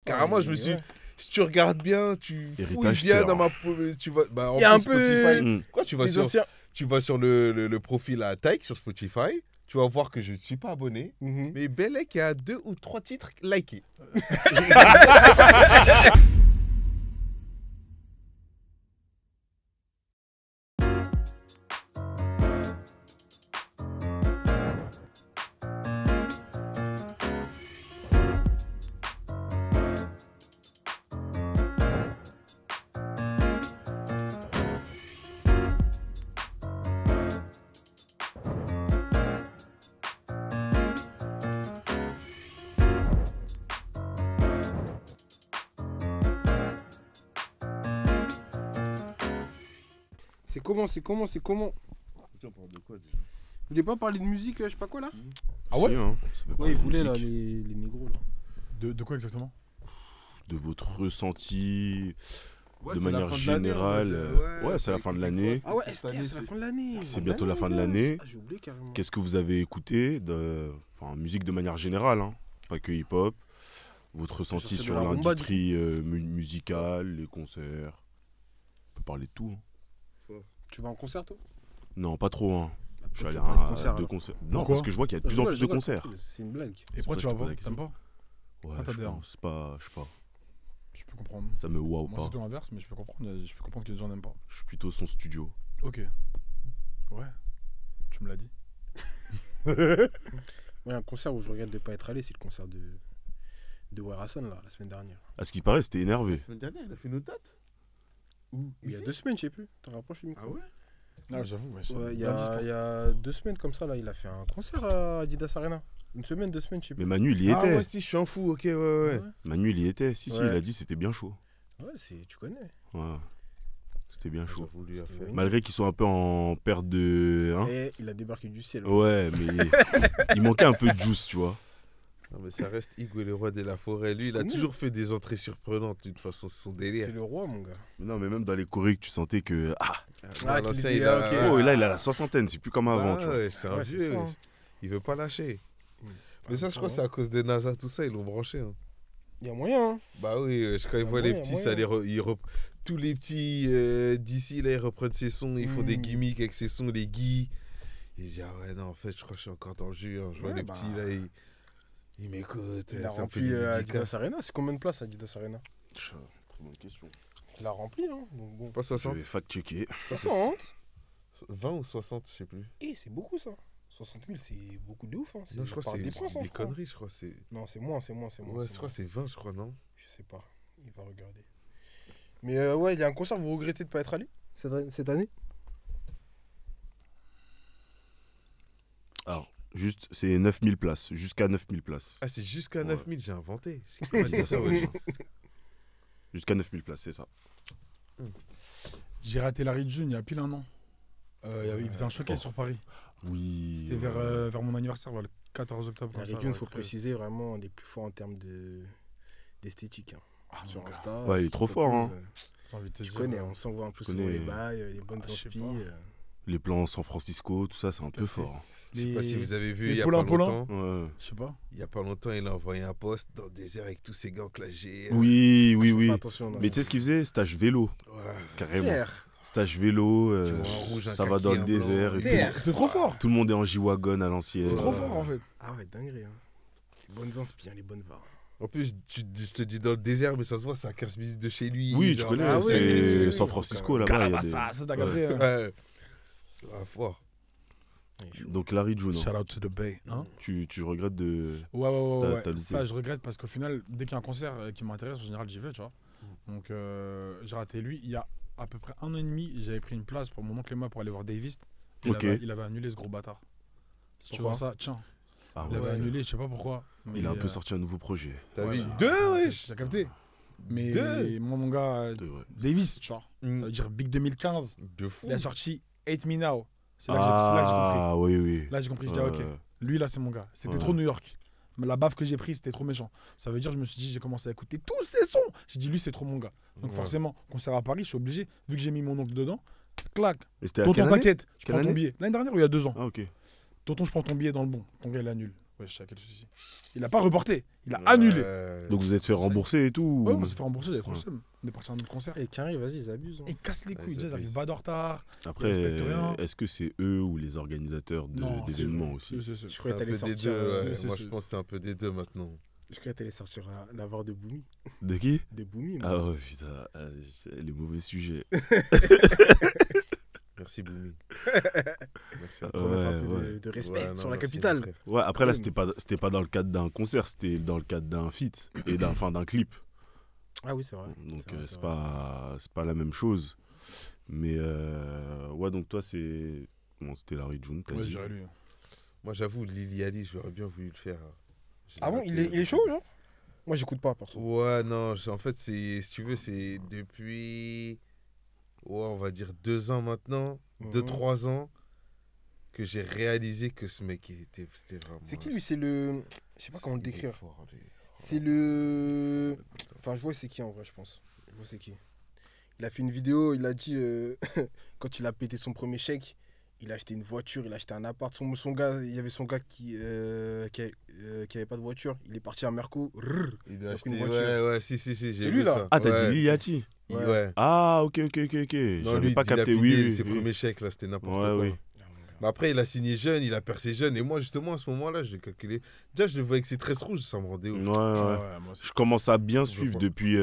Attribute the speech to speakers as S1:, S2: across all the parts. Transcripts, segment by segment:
S1: Carrément, je me suis... Si tu regardes bien, tu fouilles bien dans ma... Tu vas... Bah, en
S2: Il y a un
S1: plus,
S2: peu...
S1: Spotify... Quoi, tu vas
S2: les
S1: sur...
S2: anciens.
S1: Tu vas sur le profil à Taïk sur Spotify, tu vas voir que je ne suis pas abonné, mais Bellec a 2 ou 3 titres likés.
S2: C'est comment
S1: On parle de quoi déjà?
S2: Vous voulez pas parler de musique, je sais pas quoi là?
S3: Ah ouais?
S4: Si, hein,
S2: Ouais, ils voulaient là, les négros là.
S3: De quoi exactement?
S4: De votre ressenti,
S1: Ouais,
S4: de
S1: c'est la
S4: manière
S1: fin de l'année,
S4: générale.
S1: ouais,
S4: C'est la fin de l'année.
S2: Ah ouais, c'est la fin de l'année.
S4: C'est bientôt la fin de l'année.
S2: Ah, j'ai oublié carrément.
S4: Qu'est-ce que vous avez écouté enfin, musique de manière générale, hein, pas que hip-hop. Votre ressenti
S2: sortir de
S4: sur
S2: la rumba,
S4: l'industrie musicale, les concerts. On peut parler de tout. Hein.
S2: Tu vas en concert toi?
S4: Non, pas trop. Hein. Je suis allé
S2: Tu vas pas de
S4: à
S2: concert,
S4: 2
S2: alors.
S4: concerts. Non,
S3: Pourquoi
S4: parce que je vois qu'il y a de plus en plus de concerts.
S2: C'est une blague.
S3: Et pourquoi tu vas
S4: pas
S3: pas? T'aimes pas?
S4: Ouais,
S3: Ah, t'as
S4: je
S3: des
S4: pense pas, je sais pas.
S3: Je peux comprendre.
S4: Ça me wow
S3: Moi
S4: pas.
S3: c'est tout l'inverse, mais je peux comprendre que les gens n'aiment pas.
S4: Je suis plutôt son studio.
S3: Ok. Ouais. Tu me l'as dit.
S2: Ouais, un concert où je regrette de pas être allé, c'est le concert de Werason là, la semaine dernière.
S4: À ce qui paraît, c'était énervé.
S1: La semaine dernière, il a fait nos dates.
S2: Il y a 2 semaines, je sais plus. T'en rapproches le micro.
S1: Ah ouais?
S3: Ah, j'avoue, ouais,
S2: Ouais, il y a 2 semaines comme ça là, il a fait un concert à Adidas Arena. 1 semaine, 2 semaines, je sais plus.
S4: Mais Manu, il y
S1: Ah
S4: était.
S1: ouais, si, je suis un fou, ok, ouais.
S4: Manu, il y était. Si,
S2: Ouais.
S4: il a dit c'était bien chaud.
S2: Ouais, tu connais.
S4: Ouais. C'était bien chaud.
S1: J'avoue, lui a fait.
S4: Malgré qu'ils sont un peu en perte de. Hein
S2: Et il a débarqué du ciel.
S4: ouais, mais il manquait un peu de juice, tu vois.
S1: Non, mais ça reste Igwe, le roi de la forêt. Lui, il a toujours fait des entrées surprenantes. De toute façon, c'est son délire.
S2: C'est le roi, mon gars.
S4: Non, mais même dans les chorés, tu sentais que.
S2: Ah,
S1: l'ancien,
S2: qu'il
S1: il
S2: était-
S1: a.
S2: ok.
S4: Oh, et là, il a la soixantaine, c'est plus comme avant, tu vois.
S1: Ouais, c'est un
S2: Ouais, c'est
S1: vieux.
S2: ça, hein.
S1: Il veut pas lâcher. Mais ça, je crois
S2: ouais.
S1: que c'est à cause de NASA, tout ça, ils l'ont branché. Hein.
S2: Il y a moyen, hein.
S1: Bah oui, quand ils voient les
S2: moyen,
S1: petits,
S2: moyen.
S1: ça tous les petits d'ici, là, ils reprennent ses sons, ils font des gimmicks avec ses sons, les guis. Ils disent, ah ouais, non, en fait, je crois que je suis encore dans le jus. Hein. Je vois
S2: Ouais,
S1: les
S2: bah,
S1: petits, là, ils m'écoutent.
S2: Il a
S1: ça me fait
S2: rempli
S1: des
S2: Adidas
S1: dédicaces.
S2: Arena. C'est combien de places Adidas Arena?
S4: Très bonne question.
S2: Il a rempli, hein. Donc bon.
S1: Pas
S4: Je
S1: 60
S4: vais fact-checker.
S2: 60.
S1: 20 ou 60, je sais plus.
S2: Eh, c'est beaucoup ça. 60 000, c'est beaucoup de ouf. Hein.
S1: Non, je crois que c'est
S2: des princes, hein,
S1: des
S2: je crois.
S1: conneries, je crois. C'est...
S2: Non, c'est moins.
S1: Ouais, je crois que c'est 20, je crois, non?
S2: Je sais pas. Il va regarder. Mais ouais, il y a un concert, vous regrettez de pas être allé cette année?
S4: Alors, juste, c'est 9000 places. Jusqu'à 9000 places.
S1: Ah, c'est jusqu'à
S4: Ouais.
S1: 9000, j'ai inventé. C'est
S4: Ouais, c'est ça, ouais. Jusqu'à 9000 places, c'est ça.
S3: J'ai raté la Ride June il y a pile un an. Il faisait un showcase sur Paris.
S4: Oui.
S3: C'était vers mon anniversaire, vers le 14 octobre.
S2: La
S3: comme ça,
S2: Region, il
S3: ouais,
S2: faut
S3: très-
S2: préciser, vraiment un des plus forts en termes d'esthétique. Hein.
S3: Ah,
S2: Sur
S3: mon gars,
S2: Insta.
S4: Ouais, il est
S2: si
S4: trop
S2: tu
S4: fort,
S2: proposes,
S4: hein.
S3: j'ai envie de te
S2: Tu
S3: dire.
S2: connais, on s'envoie un peu
S4: connais.
S2: souvent les bails, les bonnes
S3: Ah, je sais
S2: inspi.
S3: pas.
S4: Les plans San Francisco, tout ça, c'est un peu fort.
S1: Je sais pas si vous avez vu
S3: les
S1: il y a
S3: Paulin
S1: pas
S3: Paulin.
S1: longtemps.
S4: Ouais.
S3: Je sais pas.
S1: Il y a pas longtemps, il a envoyé un post dans le désert avec tous ses gants clagés.
S4: Oui, oui,
S2: Faut
S4: oui.
S2: faire attention, non.
S4: Mais tu sais ce qu'il faisait? Stage vélo,
S1: Ouais.
S4: carrément.
S2: Fier.
S4: Stage vélo,
S1: Tu vois, un rouge, un
S4: ça va
S1: kaki,
S4: dans le
S1: un
S4: désert
S1: blanc.
S4: et tout.
S2: Fier.
S3: C'est trop fort.
S4: Tout le monde est en J-Wagon à l'ancienne.
S3: C'est trop fort en fait.
S2: Ah ouais, dinguerie. Hein. Les bonnes inspi, hein, les bonnes varres.
S1: En plus, je te dis dans le désert, mais ça se voit, c'est à 15 minutes de chez lui.
S4: Oui, tu
S1: genre,
S4: connais,
S2: Ah ouais,
S4: c'est
S2: oui,
S4: San
S2: oui,
S4: Francisco
S2: oui.
S4: là-bas. il y a des-
S3: Calabasas, t'as capté. hein.
S1: Ouais. Ah, fort.
S4: Donc Larry June,
S3: Shout out to the Bay. Hein?
S4: tu regrettes de.
S3: Ouais, ouais,
S4: T'as
S3: ouais.
S4: loupé.
S3: Ça, je regrette parce qu'au final, dès qu'il y a un concert qui m'intéresse, en général, j'y vais, tu vois. Donc, j'ai raté lui. Il y a à peu près 1 an et demi, j'avais pris une place pour mon oncle et moi pour aller voir Davis.
S4: Ok.
S3: Il avait annulé ce gros bâtard. Si tu
S2: Pourquoi
S3: vois ça, tiens.
S4: Ah
S3: Il avait
S4: ouais.
S3: annulé, je sais pas pourquoi.
S4: Il a un peu sorti un nouveau projet.
S1: T'as
S3: Ouais,
S1: vu
S3: bah,
S1: deux, wesh.
S3: T'as capté. Mais
S1: Deux.
S3: moi, mon gars,
S4: De vrai.
S3: Davis, tu vois.
S1: Mm.
S3: Ça veut dire Big 2015.
S1: De fou.
S3: Il a sorti Hate Me Now. C'est là que j'ai compris.
S4: Ah oui, oui.
S3: Là, j'ai compris, je dis, ah, ok. Lui, là, c'est mon gars. C'était trop New York. Mais la baffe que j'ai prise, c'était trop méchant. Ça veut dire, je me suis dit, j'ai commencé à écouter tous ces sons. J'ai dit, lui, c'est trop mon gars. Donc,
S1: Ouais.
S3: forcément, concert à Paris, je suis obligé, vu que j'ai mis mon oncle dedans, clac.
S4: Et c'était à
S3: Tonton,
S4: quelle année?
S3: t'inquiète, je
S4: Quelle
S3: prends ton
S4: année
S3: billet. L'année dernière ou il y a 2 ans.
S4: Ah ok.
S3: Tonton, je prends ton billet dans le bon. Ton gars, il annule. Wesh, quel souci. Il a pas reporté, il a annulé.
S4: Donc vous êtes fait rembourser et tout
S3: Ouais,
S4: ou-
S3: on s'est fait rembourser, j'avais trop le seum. On est parti à un autre concert.
S2: Les carrés, vas-y, ils abusent.
S3: Et ils cassent les couilles,
S1: ils
S3: déjà, ils
S1: abusent.
S3: arrivent pas de retard.
S4: Après,
S3: Ils respectent rien.
S4: est-ce que c'est eux ou les organisateurs
S3: Non,
S4: d'événements aussi
S3: c'est-
S2: Je croyais que
S1: C'est un
S2: t'allais
S1: peu des
S2: sortir.
S1: deux, ouais.
S3: c'est-
S1: Moi,
S3: c'est-
S1: je pense que c'est un peu des deux maintenant.
S2: Je croyais que t'allais sortir la VAR de Boumi.
S4: De qui
S2: De Boumi, moi.
S4: Ah ouais, putain, les mauvais sujets.
S1: Merci, Boumi. Merci à
S2: Pour
S1: toi.
S2: mettre un peu
S4: ouais.
S2: de respect
S1: Ouais, non,
S2: sur la
S1: merci,
S2: capitale.
S1: mon frère.
S4: Ouais, après là,
S2: Ouais,
S4: c'était pas dans le cadre d'un concert, c'était dans le cadre d'un feat et d'un clip.
S2: Ah oui, c'est vrai.
S4: Donc
S2: C'est vrai,
S4: c'est
S2: c'est vrai,
S4: pas la même chose. Mais ouais, donc toi c'est bon, c'était Larry June, t'as
S3: Ouais,
S4: dit.
S3: je dirais lui.
S1: Moi, j'avoue, Lily Ali, j'aurais bien voulu le faire. J'ai
S2: Ah bon,
S1: raté.
S2: il est chaud, genre Moi, j'écoute pas, perso.
S1: Ouais, non, en fait, si tu veux, c'est depuis, ouais, on va dire 2 ans maintenant,
S2: Mhm.
S1: 2-3 ans, que j'ai réalisé que ce mec, c'était vraiment...
S2: C'est qui, lui C'est le... Je sais pas comment le
S1: Il est
S2: décrire.
S1: fort, lui.
S2: C'est le... Enfin, je vois c'est qui, en vrai, je pense. Je vois c'est qui. Il a fait une vidéo, il a dit... quand il a pété son premier chèque, il a acheté une voiture, il a acheté un appart. Son gars, il y avait son gars qui avait pas de voiture. Il est parti à Merco.
S1: Il
S2: a
S1: a
S2: pris une
S1: acheté,
S2: voiture.
S1: ouais, si, j'ai
S2: C'est
S1: vu
S2: lui, là.
S1: ça.
S4: Ah, t'as
S1: Ouais.
S4: dit Lil Yachty.
S1: Ouais.
S4: Ah, ok.
S1: Non,
S4: J'avais
S1: lui,
S4: pas
S1: il a
S4: capté.
S1: payé
S4: Oui,
S1: ses
S4: oui.
S1: premiers chèques, là, c'était n'importe
S4: Ouais,
S1: quoi.
S4: oui.
S1: Mais après, il a signé jeune, il a percé jeune. Et moi, justement, à ce moment-là, j'ai calculé. Déjà, je le voyais avec ses tresses rouges, ça me rendait ouf.
S4: Ouais,
S3: Ah
S4: ouais.
S3: ouais, moi aussi.
S4: Je commence à bien
S1: Je
S4: suivre
S1: vois.
S4: depuis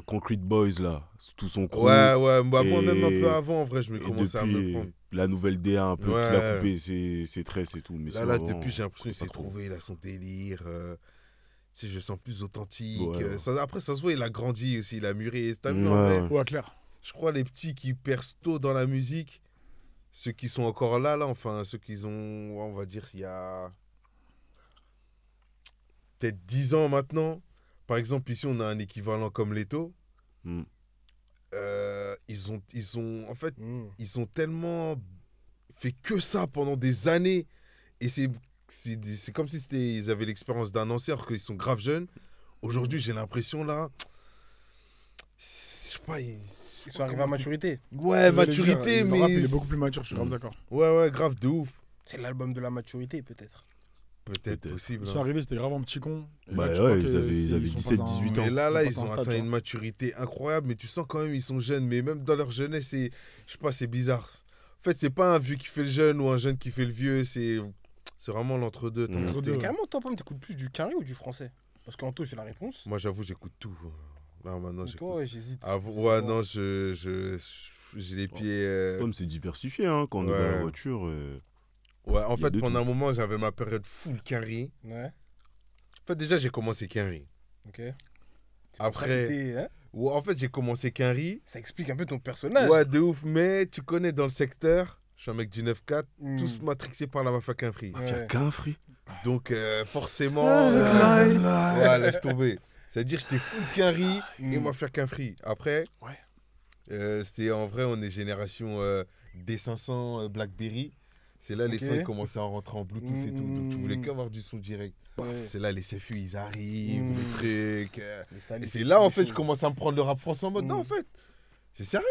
S4: Concrete Boys là, tout son crew.
S1: Ouais, bah, moi,
S4: Et-
S1: même un peu avant, en vrai, je me
S4: Et
S1: commençais à me
S4: depuis
S1: prendre.
S4: la nouvelle DA un peu qu'il a
S1: Ouais.
S4: coupé ses tresses et tout. Mais
S1: Là,
S4: sinon, avant,
S1: depuis, j'ai l'impression qu'il
S4: pas
S1: s'est
S4: trop.
S1: trouvé, il a son délire. Tu sais, je le sens plus authentique.
S4: Ouais, ouais.
S1: Après, ça se voit, il a grandi aussi, il a mûri. T'as vu,
S4: Ouais,
S1: en vrai,
S4: ouais.
S3: Ouais, clair.
S1: je crois les petits qui percent tôt dans la musique, ceux qui sont encore là, enfin, ceux qui ont, ouais, on va dire, il y a peut-être 10 ans maintenant. Par exemple, ici, on a un équivalent comme Leto.
S4: Mm.
S1: En fait,
S2: Mm.
S1: ils ont tellement fait que ça pendant des années. Et c'est comme si ils avaient l'expérience d'un ancien, alors qu'ils sont grave jeunes. Aujourd'hui, j'ai l'impression, là, je sais pas,
S2: Ils sont arrivés à maturité.
S1: ouais, maturité,
S3: Le rap, il
S1: mais...
S3: est beaucoup plus mature, je suis grave d'accord.
S1: Ouais, grave, de ouf.
S2: C'est l'album de la maturité, peut-être.
S1: Peut-être possible.
S3: Ils
S1: hein.
S3: sont arrivés, c'était grave un petit con. Et
S4: Bah
S3: là, tu
S4: ouais,
S3: vois
S4: ils
S3: que
S4: avaient
S3: ils sont
S4: 17,
S3: pas
S4: 18
S1: Mais
S4: ans.
S1: là,
S3: Ils
S1: ils
S3: sont
S1: ont
S3: pas
S1: atteint
S3: stade,
S1: une maturité incroyable, mais tu sens quand même ils sont jeunes, mais même dans leur jeunesse, je sais pas, c'est bizarre. En fait, c'est pas un vieux qui fait le jeune ou un jeune qui fait le vieux, c'est vraiment l'entre-deux. t'as
S4: Mm.
S1: capté.
S3: Entre-deux.
S2: Mais carrément, toi, Pomme, t'écoutes plus du carré ou du français Parce qu'Anto, j'ai la réponse.
S1: Moi, j'avoue, j'écoute tout. Là, maintenant,
S2: Mais
S1: j'écoute.
S2: toi, ouais, j'hésite.
S1: Ouais, non, j'ai les pieds...
S4: Tom, c'est diversifié hein, quand on est dans la
S1: Ouais.
S4: voiture.
S1: Ouais, en
S4: il y a
S1: fait,
S4: de
S1: pendant
S4: tout.
S1: un moment, j'avais ma période full Quinry.
S2: Ouais,
S1: En fait, déjà, j'ai commencé Quinry.
S2: ok. C'est pour
S1: Après-
S2: ça que t'es, hein
S1: Ouais, en fait, j'ai commencé Quinry.
S2: Ça explique un peu ton personnage.
S1: Ouais, de ouf, mais tu connais dans le secteur, je suis un mec du 9-4,
S2: Mm.
S1: tous matrixés par la mafia Quinry.
S2: Ouais.
S4: Il y a qu'un free.
S1: Donc, forcément... ouais, laisse tomber. C'est-à-dire que j'étais full Quinry et
S2: Mm.
S1: mafia Quinry. Après,
S3: Ouais.
S1: c'était en vrai, on est génération D500 Blackberry. C'est là les
S2: Ok.
S1: sons ils commençaient à rentrer en Bluetooth et tout. Donc, tu voulais qu'avoir du son direct.
S2: Ouais.
S1: C'est là les CFU, ils arrivent,
S2: Mm.
S1: les trucs.
S2: Les salés,
S1: Et c'est
S2: les
S1: là, en
S2: choses.
S1: fait, je commence à me prendre le rap français en mode,
S2: Mm.
S1: non, en fait, c'est sérieux,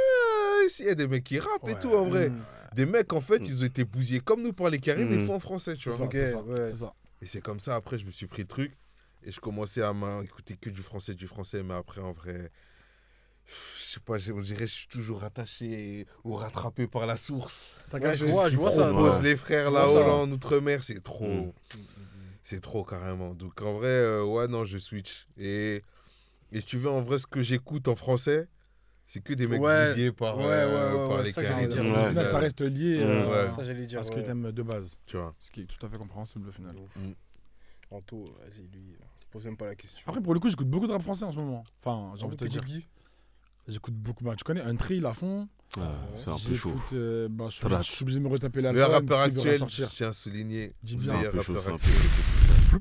S1: ici, il y a des mecs qui rappent et
S3: Ouais.
S1: tout, en vrai.
S2: Mm.
S1: Des mecs, en fait, ils ont été bousillés comme nous par les carrés, mais
S4: Mm.
S1: ils font en français, tu
S3: C'est
S1: vois.
S3: ça,
S2: Ok,
S3: c'est ça,
S2: ouais.
S3: c'est ça.
S1: Et c'est comme ça, après, je me suis pris le truc. Et je commençais à écouter que du français, mais après, en vrai, je sais pas, on dirait que je suis toujours attaché ou rattrapé par la source.
S2: Ouais, je vois ça.
S1: Propose
S4: ouais.
S1: les frères
S2: Je vois
S1: là-haut,
S2: ça.
S1: là, en Outre-mer, c'est trop.
S4: Mm.
S1: C'est trop, carrément. Donc, en vrai, ouais, non, je switch. Et si tu veux, en vrai, ce que j'écoute en français, c'est que des mecs
S2: Ouais.
S1: bousillés par,
S2: Ouais,
S1: par
S2: ouais,
S1: les
S2: ça,
S1: carrés.
S2: j'allais dire.
S3: Au
S4: Ouais.
S3: final, ça reste lié
S1: Ouais.
S2: Ça, j'allais dire.
S3: à ce que
S2: ouais.
S3: t'aimes de base.
S1: Tu vois.
S3: Ce qui est tout à fait compréhensible au final.
S2: De ouf.
S1: Mm.
S2: Anto, vas-y, lui, pose même pas la question.
S3: Après, pour le coup, j'écoute beaucoup de rap français en ce moment. Enfin, j'ai envie de te
S2: t'écoutes
S3: dire.
S2: qui
S3: J'écoute beaucoup. Bah, tu connais un Trill à fond.
S4: Ouais, c'est un peu chaud.
S3: J'écoute. Je
S4: Strat.
S3: suis obligé de me retaper
S1: Le
S3: l'album.
S1: rappeur
S3: parce qu'il veut
S1: actuel,
S3: ressortir.
S1: je tiens à souligner.
S3: Dis
S1: le
S3: bien.
S4: C'est un
S1: meilleur
S4: peu chaud,
S1: rappeur
S4: c'est un
S1: actuel.
S4: peu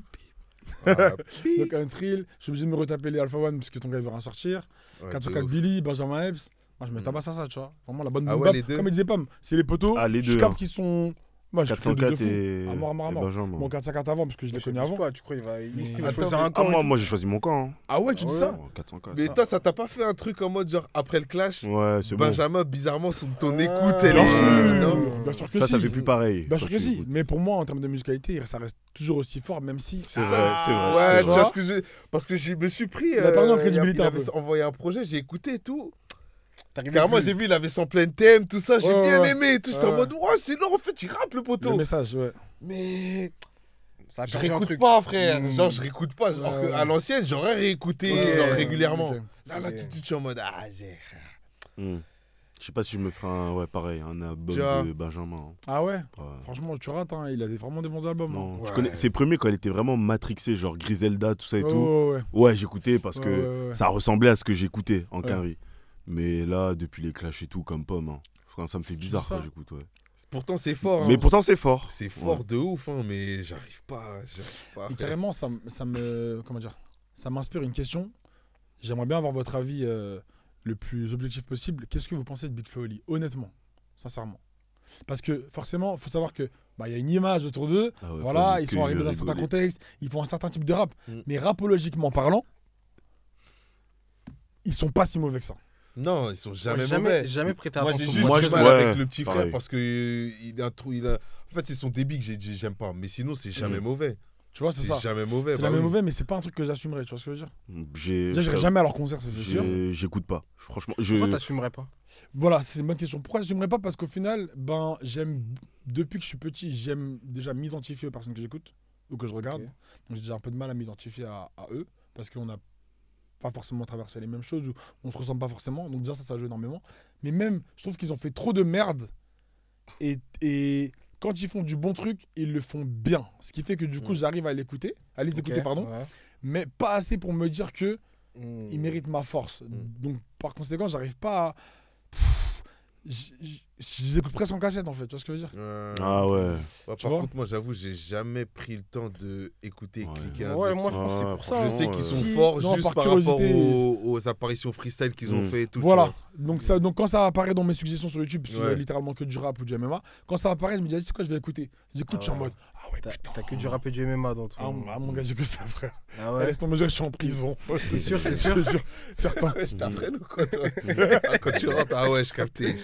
S1: Ah,
S3: Donc un Trill, je suis obligé de me retaper les Alpha One parce que ton gars il veut rien sortir.
S1: ouais,
S3: 4 sur
S1: de
S3: 4
S1: ouf.
S3: Billy, Benjamin Epps. Moi je me
S1: Mm.
S3: tabasse à ça, tu vois. Vraiment la bonne
S1: Ah
S3: boom
S1: ouais,
S3: bap.
S1: les deux
S3: Comme il disait Pam, c'est les poteaux.
S4: Ah, les
S3: Je
S4: deux,
S3: capte
S4: hein.
S3: qu'ils sont Moi, je kiffais de
S4: 404
S3: fou.
S4: et,
S3: À mort, à mort, à
S4: et
S3: mort.
S4: Benjamin.
S3: Mon 404 avant, parce que je l'ai connu avant.
S2: Pas, tu crois il va
S3: Attends,
S2: choisir un
S4: Ah,
S2: camp.
S4: moi j'ai choisi mon camp. Hein.
S3: Ah ouais, tu dis ça?
S4: 404.
S1: Mais toi, ça t'a pas fait un truc en mode genre après le clash
S4: Ouais, c'est bon.
S1: Benjamin, bizarrement, ton
S2: Ah,
S1: écoute, elle
S3: Bien
S1: est.
S3: sûr,
S1: Non.
S3: bien sûr que
S4: Ça
S3: si.
S4: fait plus pareil.
S3: Bien sûr
S4: quand
S3: que
S4: tu
S3: si.
S4: écoutes.
S3: Mais pour moi, en termes de musicalité, ça reste toujours aussi fort, même si.
S4: C'est vrai, c'est vrai.
S1: Ouais,
S4: c'est
S1: tu
S4: vrai.
S1: vois ce que je. Parce que je me suis pris.
S3: Il a perdu en crédibilité
S1: il
S3: un
S1: avait
S3: peu.
S1: envoyé un projet, j'ai écouté et tout.
S2: T'arrives
S1: Car moi,
S2: plus.
S1: j'ai vu, il avait son plein thème, tout ça, j'ai
S3: Ouais,
S1: bien
S3: ouais.
S1: aimé et tout. J'étais en
S3: Ouais.
S1: mode, ouais, c'est lourd, en fait, il rappe le
S3: Le
S1: poteau.
S3: message, ouais.
S1: Mais.
S2: Ça a
S1: Je
S2: perdu un
S1: réécoute
S2: truc.
S1: pas, frère.
S2: Mm.
S1: Genre, je réécoute pas. Alors
S3: Ouais.
S1: qu'à l'ancienne, j'aurais réécouté
S2: Ok.
S1: genre, régulièrement.
S3: Ok.
S1: Là,
S2: Ok.
S1: tout de suite, je suis en mode, ah, j'ai.
S4: Je sais pas si je me ferai un, ouais, pareil, un album
S1: Tu vois.
S4: de Benjamin. Hein.
S3: Ah ouais?
S4: Ouais.
S3: Franchement, tu rates, hein. Il a vraiment des bons albums. hein.
S4: Non,
S1: Ouais.
S4: tu connais ses premiers quand elle était vraiment matrixée, genre Griselda, tout ça et
S3: Ouais,
S4: tout.
S3: ouais, ouais.
S4: Ouais, j'écoutais parce
S3: Ouais,
S4: que
S3: ouais, ouais.
S4: ça ressemblait à ce que j'écoutais en
S3: Ouais.
S4: quinri. Mais là, depuis les clashs et tout, comme pomme, hein. Enfin, ça me fait
S3: C'est
S4: bizarre
S3: ça.
S4: quand j'écoute, ouais.
S1: Pourtant, c'est fort.
S4: Mais
S1: hein.
S4: pourtant, c'est fort.
S1: C'est fort de ouf, hein, mais j'arrive pas. à
S3: Et
S1: faire.
S3: carrément, ça me. Comment dire? Ça m'inspire une question. J'aimerais bien avoir votre avis le plus objectif possible. Qu'est-ce que vous pensez de Big Flo et Oli? Honnêtement, sincèrement. Parce que forcément, il faut savoir que y a une image autour d'eux.
S4: Ah ouais,
S3: Voilà,
S4: comme
S3: ils
S4: que
S3: sont arrivés
S4: il
S3: dans un certain
S4: rigolait.
S3: contexte, ils font un certain type de rap.
S1: Mm.
S3: Mais rapologiquement parlant, ils sont pas si mauvais que ça.
S1: Non, ils sont jamais
S2: Jamais,
S1: mauvais.
S2: jamais prêté
S1: Moi, j'ai
S2: attention.
S1: juste
S4: Moi,
S1: du
S4: je-
S1: mal
S4: ouais,
S1: avec le petit frère
S4: pareil.
S1: parce que il a en fait, c'est son débit que j'aime pas. Mais sinon, c'est jamais mauvais.
S3: Tu vois, c'est ça.
S1: jamais mauvais.
S3: C'est
S1: bah
S3: jamais
S1: oui.
S3: mauvais, mais c'est pas un truc que j'assumerais. Tu vois ce que je veux dire?
S4: J'ai-
S3: Déjà, j'irai jamais à leur concert, ça, c'est sûr.
S4: J'écoute pas. Franchement,
S2: Pourquoi t'assumerais pas?
S3: Voilà, c'est une bonne question. Pourquoi j'aimerais pas? Parce qu'au final, j'aime, depuis que je suis petit, j'aime déjà m'identifier aux personnes que j'écoute ou que je regarde.
S2: Ok.
S3: Donc j'ai déjà un peu de mal à m'identifier à eux parce qu'on n'a pas forcément traversé les mêmes choses ou on se ressemble pas forcément. Donc déjà, ça joue énormément. Mais même, je trouve qu'ils ont fait trop de merde et quand ils font du bon truc, ils le font bien. Ce qui fait que du coup, j'arrive à les écouter,
S2: Ok,
S3: pardon,
S2: ouais.
S3: mais pas assez pour me dire que
S2: Mm.
S3: il mérite ma force. Donc, par conséquent, j'arrive pas à. Je les écoute presque en cachette, en fait. Tu vois ce que je veux dire?
S4: Ah ouais.
S1: Ouais,
S3: Tu
S1: par
S3: vois
S1: contre, moi, j'avoue, j'ai jamais pris le temps de écouter,
S4: Ouais.
S1: cliquer un
S2: Ouais,
S1: peu.
S2: moi je pense que c'est
S4: Ah,
S2: pour ça.
S1: Je
S4: franchement,
S2: hein.
S1: sais qu'ils sont
S3: Si-
S1: forts
S3: non,
S1: juste
S3: par
S1: par rapport
S3: curiosité.
S1: aux apparitions freestyle qu'ils ont
S4: Mm.
S1: fait et tout.
S3: Voilà.
S1: tu
S3: Donc quand ça apparaît dans mes suggestions sur YouTube, parce qu'il y a
S1: Ouais.
S3: littéralement que du rap ou du MMA, quand ça apparaît, je me dis, ah, c'est quoi, je vais écouter. J'écoute,
S2: Ah
S3: je suis en
S2: ouais.
S3: mode, ah ouais,
S2: T'as
S3: putain.
S2: t'as que du rap et du MMA dans tout.
S3: Ah, mon gars, j'ai que ça, frère.
S2: Ah ouais.
S3: Laisse tomber, je suis en prison.
S2: T'es sûr, t'es sûr?
S3: Je te jure, certain.
S1: vois. Je t'apprenne ou quoi, toi Ah, quand tu rentres, ah ouais, je captais.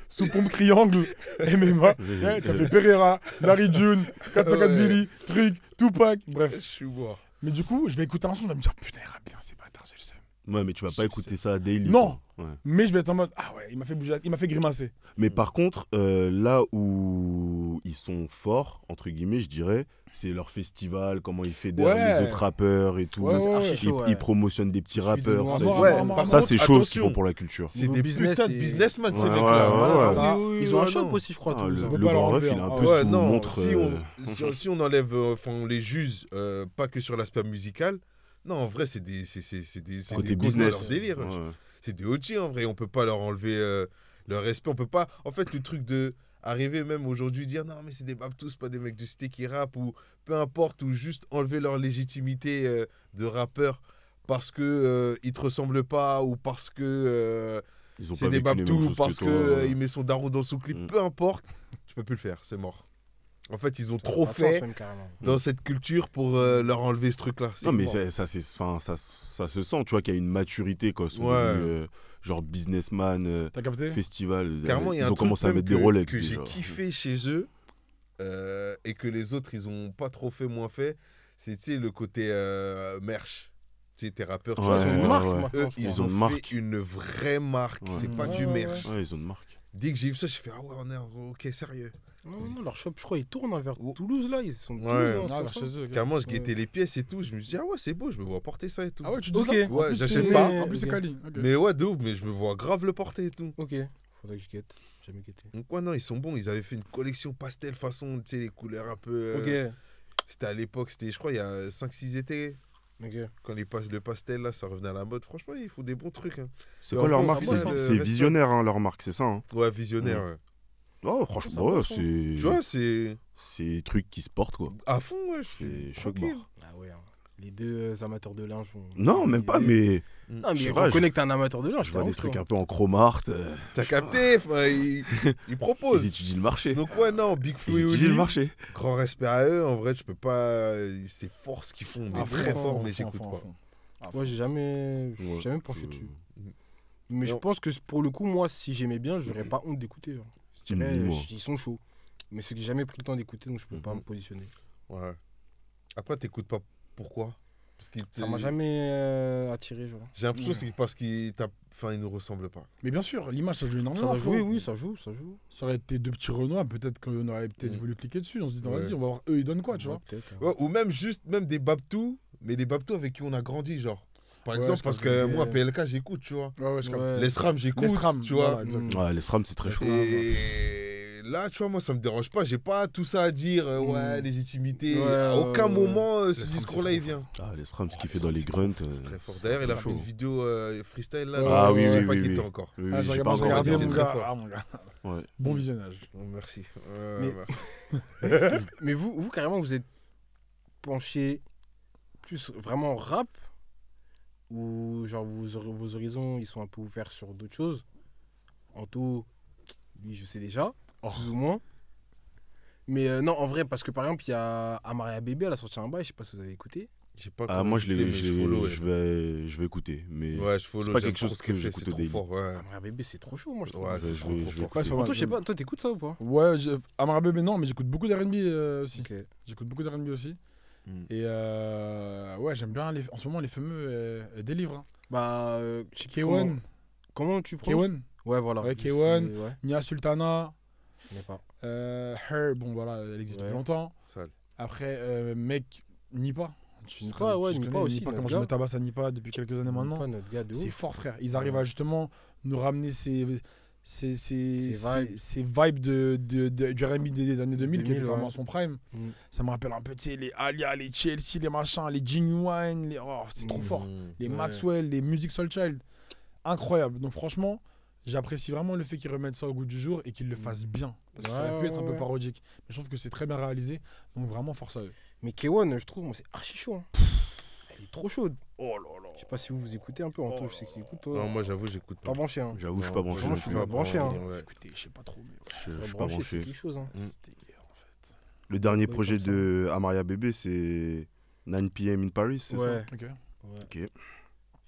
S3: Sous pompe triangle, MMA, ouais, tu as fait Pereira, Larry June, 404
S1: Ouais.
S3: Billy, truc, Tupac, bref.
S1: Je suis mort.
S3: Mais du coup, je vais écouter un son, je vais me dire, putain, il rappe bien, c'est bâtard, j'ai le seum.
S4: Ouais, mais tu vas pas écouter ça daily.
S3: Non.
S4: quoi. Ouais.
S3: Mais je vais être en mode, ah ouais, il m'a fait bouger, il m'a fait grimacer.
S4: Mais par contre, là où ils sont forts, entre guillemets, je dirais, c'est leur festival, comment ils fédèrent
S3: Ouais.
S4: les autres rappeurs et tout.
S3: Ouais,
S2: Ça, c'est
S3: ouais,
S2: archi
S3: ouais.
S2: chaud,
S4: Ils
S2: ouais.
S4: promotionnent des petits
S2: Je suis de
S4: rappeurs.
S2: loin.
S4: ça,
S3: Ouais,
S1: Ouais,
S3: par
S1: par
S4: ça,
S1: contre,
S4: c'est chaud ce qu'ils
S1: attention.
S4: font pour la culture.
S1: C'est
S2: Niveau
S1: des
S2: business,
S1: putains de
S2: c'est-
S1: businessmen, ces
S4: Ouais,
S1: mecs-là.
S4: ouais,
S1: Voilà.
S4: ouais.
S2: Ça,
S1: Oui, oui,
S2: ils ont un
S1: ouais,
S2: shop
S1: non.
S2: aussi, je crois. à
S4: Ah,
S2: Toulouse,
S4: le
S2: hein.
S3: peut
S4: le
S3: pas leur
S4: grand ref,
S3: enlever,
S4: il est un
S3: hein.
S4: peu
S1: Ouais,
S4: sous
S1: non,
S4: montre.
S1: si on enlève, enfin, on les juge pas que sur l'aspect musical, non, en vrai, c'est des
S4: Côté
S1: gros dans leur
S4: business.
S1: délire.
S4: Ouais.
S1: C'est des OG, en vrai. On peut pas leur enlever leur respect. On peut pas. En fait, le truc de arriver même aujourd'hui dire non, mais c'est des babtous, pas des mecs du cité qui rappent ou peu importe, ou juste enlever leur légitimité de rappeur parce que ils te ressemblent pas ou parce que
S4: Ils ont
S1: c'est
S4: pas
S1: des
S4: vécu les mêmes
S1: babtous ou
S4: choses
S1: parce
S4: que
S1: que
S4: toi.
S1: il met son daron dans son clip,
S4: Mm.
S1: peu importe, tu peux plus le faire, c'est mort. En fait, ils ont
S2: Ça a
S1: trop
S2: pas de
S1: fait
S2: sens, même, carrément.
S1: dans cette culture pour leur enlever ce truc-là. C'est
S4: Non, mais
S1: mort.
S4: ça se sent, tu vois, qu'il y a une maturité, quoi. Ils sont
S1: Ouais.
S4: devenus, genre businessman,
S3: T'as capté?
S4: festival.
S1: Carrément, il y a
S4: ils
S1: un
S4: ont
S1: truc
S4: commencé à
S1: même
S4: mettre des
S1: que-
S4: Rolex.
S1: que j'ai
S4: déjà.
S1: kiffé chez eux et que les autres ils ont pas trop fait, moins fait. C'est, tu sais, le côté merch. Tu sais, tes rappeurs, tu
S4: Ouais,
S1: vois,
S2: Ils ont
S1: eux,
S2: une marque
S4: ouais.
S2: maintenant, je
S1: ils
S2: crois.
S1: ont
S4: une
S1: fait
S4: marque.
S1: une vraie marque.
S4: Ouais.
S1: C'est pas
S3: Ouais,
S1: du
S3: ouais,
S1: merch.
S4: Ouais, ils ont une marque.
S1: Dès que j'ai vu ça, j'ai fait ah ouais, on est ok, sérieux.
S2: Non, non, leur shop, je crois, ils tournent vers
S1: Oh.
S2: Toulouse, là. Ils sont de
S1: Ouais.
S2: Toulouse, hein,
S3: Ah,
S2: comme
S3: vers
S2: ça.
S3: chez eux. ok.
S1: Carrément, je guettais les pièces et tout. Je me suis dit ah ouais, c'est beau, je me vois porter ça et tout.
S3: Ah ouais, tu dis
S2: Ok.
S3: ça? En
S1: Ouais,
S3: plus,
S1: j'achète
S3: c'est-
S1: pas.
S3: En plus, c'est
S2: Ok.
S3: Cali. ok.
S1: Mais ouais, de ouf, mais je me vois grave le porter et tout.
S2: Ok. Faudrait que je guette. Jamais guetté.
S1: Donc ouais, non, ils sont bons. Ils avaient fait une collection pastel façon, tu sais, les couleurs un peu.
S2: Ok.
S1: C'était à l'époque, c'était, je crois, il y a 5-6 étés.
S2: Ok.
S1: Quand le pastel, là, ça revenait à la mode. Franchement, ils font des bons trucs. Hein.
S4: C'est
S1: Et
S4: quoi
S1: en
S4: leur
S1: France,
S4: marque?
S1: moi,
S4: C'est
S1: le
S4: c'est
S1: resto-
S4: visionnaire, hein, leur marque, c'est ça. Hein.
S1: Ouais, visionnaire.
S4: Ouais.
S1: Ouais.
S4: Oh,
S2: Ça
S4: franchement,
S2: va,
S4: ouais,
S2: ça.
S4: c'est.
S1: Tu vois, c'est
S4: C'est des trucs qui se portent, quoi.
S1: à fond, ouais.
S4: C'est choc
S1: tranquille.
S4: mort.
S2: Ah ouais. Hein. Les deux amateurs de linge.
S4: Non, même pas, mais
S2: Non, mais
S4: je sais pas,
S2: reconnais que t'es un amateur de linge.
S4: je vois des trucs un peu en chromart.
S1: T'as capté, enfin, ils proposent.
S4: Ils étudient le marché.
S1: Donc ouais, non, Big Flo
S4: Ils
S1: et
S4: étudient le
S1: Oli,
S4: marché.
S1: grand respect à eux. En vrai, je peux pas... C'est fort ce qu'ils font, mais très fort, mais j'écoute pas.
S2: Moi, j'ai jamais penché
S4: je-
S2: dessus. Mais je
S1: Non.
S2: pense que pour le coup, moi, si j'aimais bien, j'aurais pas honte d'écouter. Genre. Je dirais,
S4: Ni moi.
S2: ils sont chauds. Mais c'est que j'ai jamais pris le temps d'écouter, donc je peux pas
S1: Mhm.
S2: me positionner.
S1: Ouais. Après, t'écoutes pas. Pourquoi? Parce qu'il
S2: Ça m'a jamais attiré, genre.
S1: J'ai l'impression que c'est parce qu'il nous ressemble pas.
S3: Mais bien sûr, l'image, ça joue
S2: Ça
S3: énormément.
S2: va jouer,
S3: frérot.
S2: oui, ça joue.
S3: Ça aurait été deux petits Renois, peut-être qu'on aurait voulu cliquer dessus. On se dit, non,
S1: Ouais.
S3: vas-y, on va voir eux, ils donnent quoi, tu
S2: Ouais,
S3: vois.
S2: peut-être.
S1: Ouais, ou même des Babtou, mais des Babtou avec qui on a grandi, genre. Par
S3: Ouais,
S1: exemple,
S3: je
S1: parce
S3: capte.
S1: que moi, PLK, j'écoute, tu vois.
S3: Ouais, je capte.
S2: Ouais.
S1: Les SRAM, j'écoute,
S3: Les SRAM,
S1: tu vois.
S3: voilà, exactement.
S4: Ouais, les SRAM, c'est très chaud.
S1: Et là, tu vois, moi, ça me dérange pas. J'ai pas tout ça à dire, ouais, légitimité.
S2: Ouais,
S1: À aucun moment, ce
S3: SRAM,
S1: discours-là,
S3: c'est
S1: il
S3: trop
S1: vient.
S4: Ah, les SRAM, ce qu'il fait
S1: C'est
S4: dans les grunts.
S1: C'est très fort. D'ailleurs, il a fait une vidéo freestyle là.
S3: Ah
S1: je
S3: oui,
S1: sais
S4: oui,
S1: pas
S4: oui,
S1: qui
S4: oui.
S1: était encore.
S4: Oui,
S3: Ah,
S4: oui,
S3: j'ai
S4: j'ai pas
S3: regardé,
S4: encore
S1: regardé,
S3: mon
S1: c'est
S4: regardé.
S3: gars.
S1: très fort.
S3: Ah, mon gars.
S4: Ouais.
S3: Bon visionnage.
S1: Oh, merci.
S2: Mais vous, carrément, vous êtes penché plus vraiment rap ou genre vos horizons, ils sont un peu ouverts sur d'autres choses. Anto, lui, je sais déjà, plus ou moins. Mais non, en vrai, parce que par exemple, il y a Amaria Bébé, elle a sorti un bail, je sais pas si vous avez écouté.
S1: J'ai pas
S4: Ah, moi, je
S1: écouté, mais follow,
S4: je vais écouter. Mais
S1: Ouais, je follow.
S4: c'est pas
S1: j'aime
S4: quelque
S1: trop
S4: chose
S1: ce
S4: que
S1: qu'elle fait,
S4: j'écoute
S1: c'est
S4: au
S1: trop
S4: daily.
S1: fort, ouais.
S2: Amaria Bébé, c'est trop chaud, moi, je trouve.
S1: Ouais, c'est
S4: je
S1: trop,
S4: vais-
S1: trop
S4: je vais
S1: fort.
S3: Ouais, c'est pas mal.
S2: Anto, je sais pas, toi, t'écoutes ça ou pas?
S3: Ouais, Amara Bébé, non, mais j'écoute beaucoup d'R&B aussi.
S2: Ok.
S3: J'écoute beaucoup d'R&B aussi.
S1: Mm.
S3: Et ouais, j'aime bien en ce moment les fameux des livres.
S2: Bah,
S3: K1.
S2: comment tu prononces?
S3: K1.
S2: Ouais, voilà.
S3: Ouais,
S2: C'est-
S3: K1.
S2: Ouais,
S3: Nia Sultana.
S2: je connais pas.
S3: Her, bon voilà, elle existe
S2: Ouais.
S3: depuis longtemps.
S1: Sale.
S3: Après, mec, Nipa.
S2: Nipa, ouais, Nipa aussi,
S3: Nipa,
S2: notre
S3: comment je
S2: gars.
S3: me tabasse à Nipa depuis quelques années maintenant.
S2: Pas notre gars de
S3: C'est
S2: ouf.
S3: fort, frère. Ils arrivent à justement nous ramener ces vibes du R&B des années 2000 qui
S2: 2000,
S3: était vraiment
S2: ouais.
S3: à son prime.
S2: Mm.
S3: Ça me rappelle un peu, tu sais, les Alia, les Chelsea, les machins, les Genuine, c'est trop fort. Les
S2: Ouais.
S3: Maxwell, les Music Soul Child. Incroyable. Donc franchement, j'apprécie vraiment le fait qu'ils remettent ça au goût du jour et qu'ils le fassent bien. Parce que ça aurait pu être un peu
S2: Ouais.
S3: parodique. Mais je trouve que c'est très bien réalisé. Donc vraiment, force à eux.
S2: Mais K1, je trouve, moi, c'est archi chaud. Hein. Elle est trop chaude.
S3: Oh là là.
S2: Je sais pas si vous écoutez un peu, Anto, je sais qu'il écoute. Toi.
S1: Non, moi, j'avoue, j'écoute
S2: Pas
S1: pas.
S2: branché, hein.
S4: J'avoue, je suis pas
S1: Non,
S4: branché.
S2: vraiment,
S4: non
S2: je suis
S4: plus.
S2: pas branché, hein.
S1: Ouais.
S3: Écoutez, je sais pas trop, mais ouais.
S4: Je
S2: Pas
S4: suis pas
S2: branché, c'est
S4: branché.
S2: quelque chose. Hein.
S3: C'était hier, en fait.
S4: Le dernier
S2: Ouais,
S4: projet
S2: comme ça.
S4: de Amaria Bébé, c'est 9 p.m. in Paris, c'est
S2: Ouais.
S3: Ok.
S2: Ouais.
S4: Ok.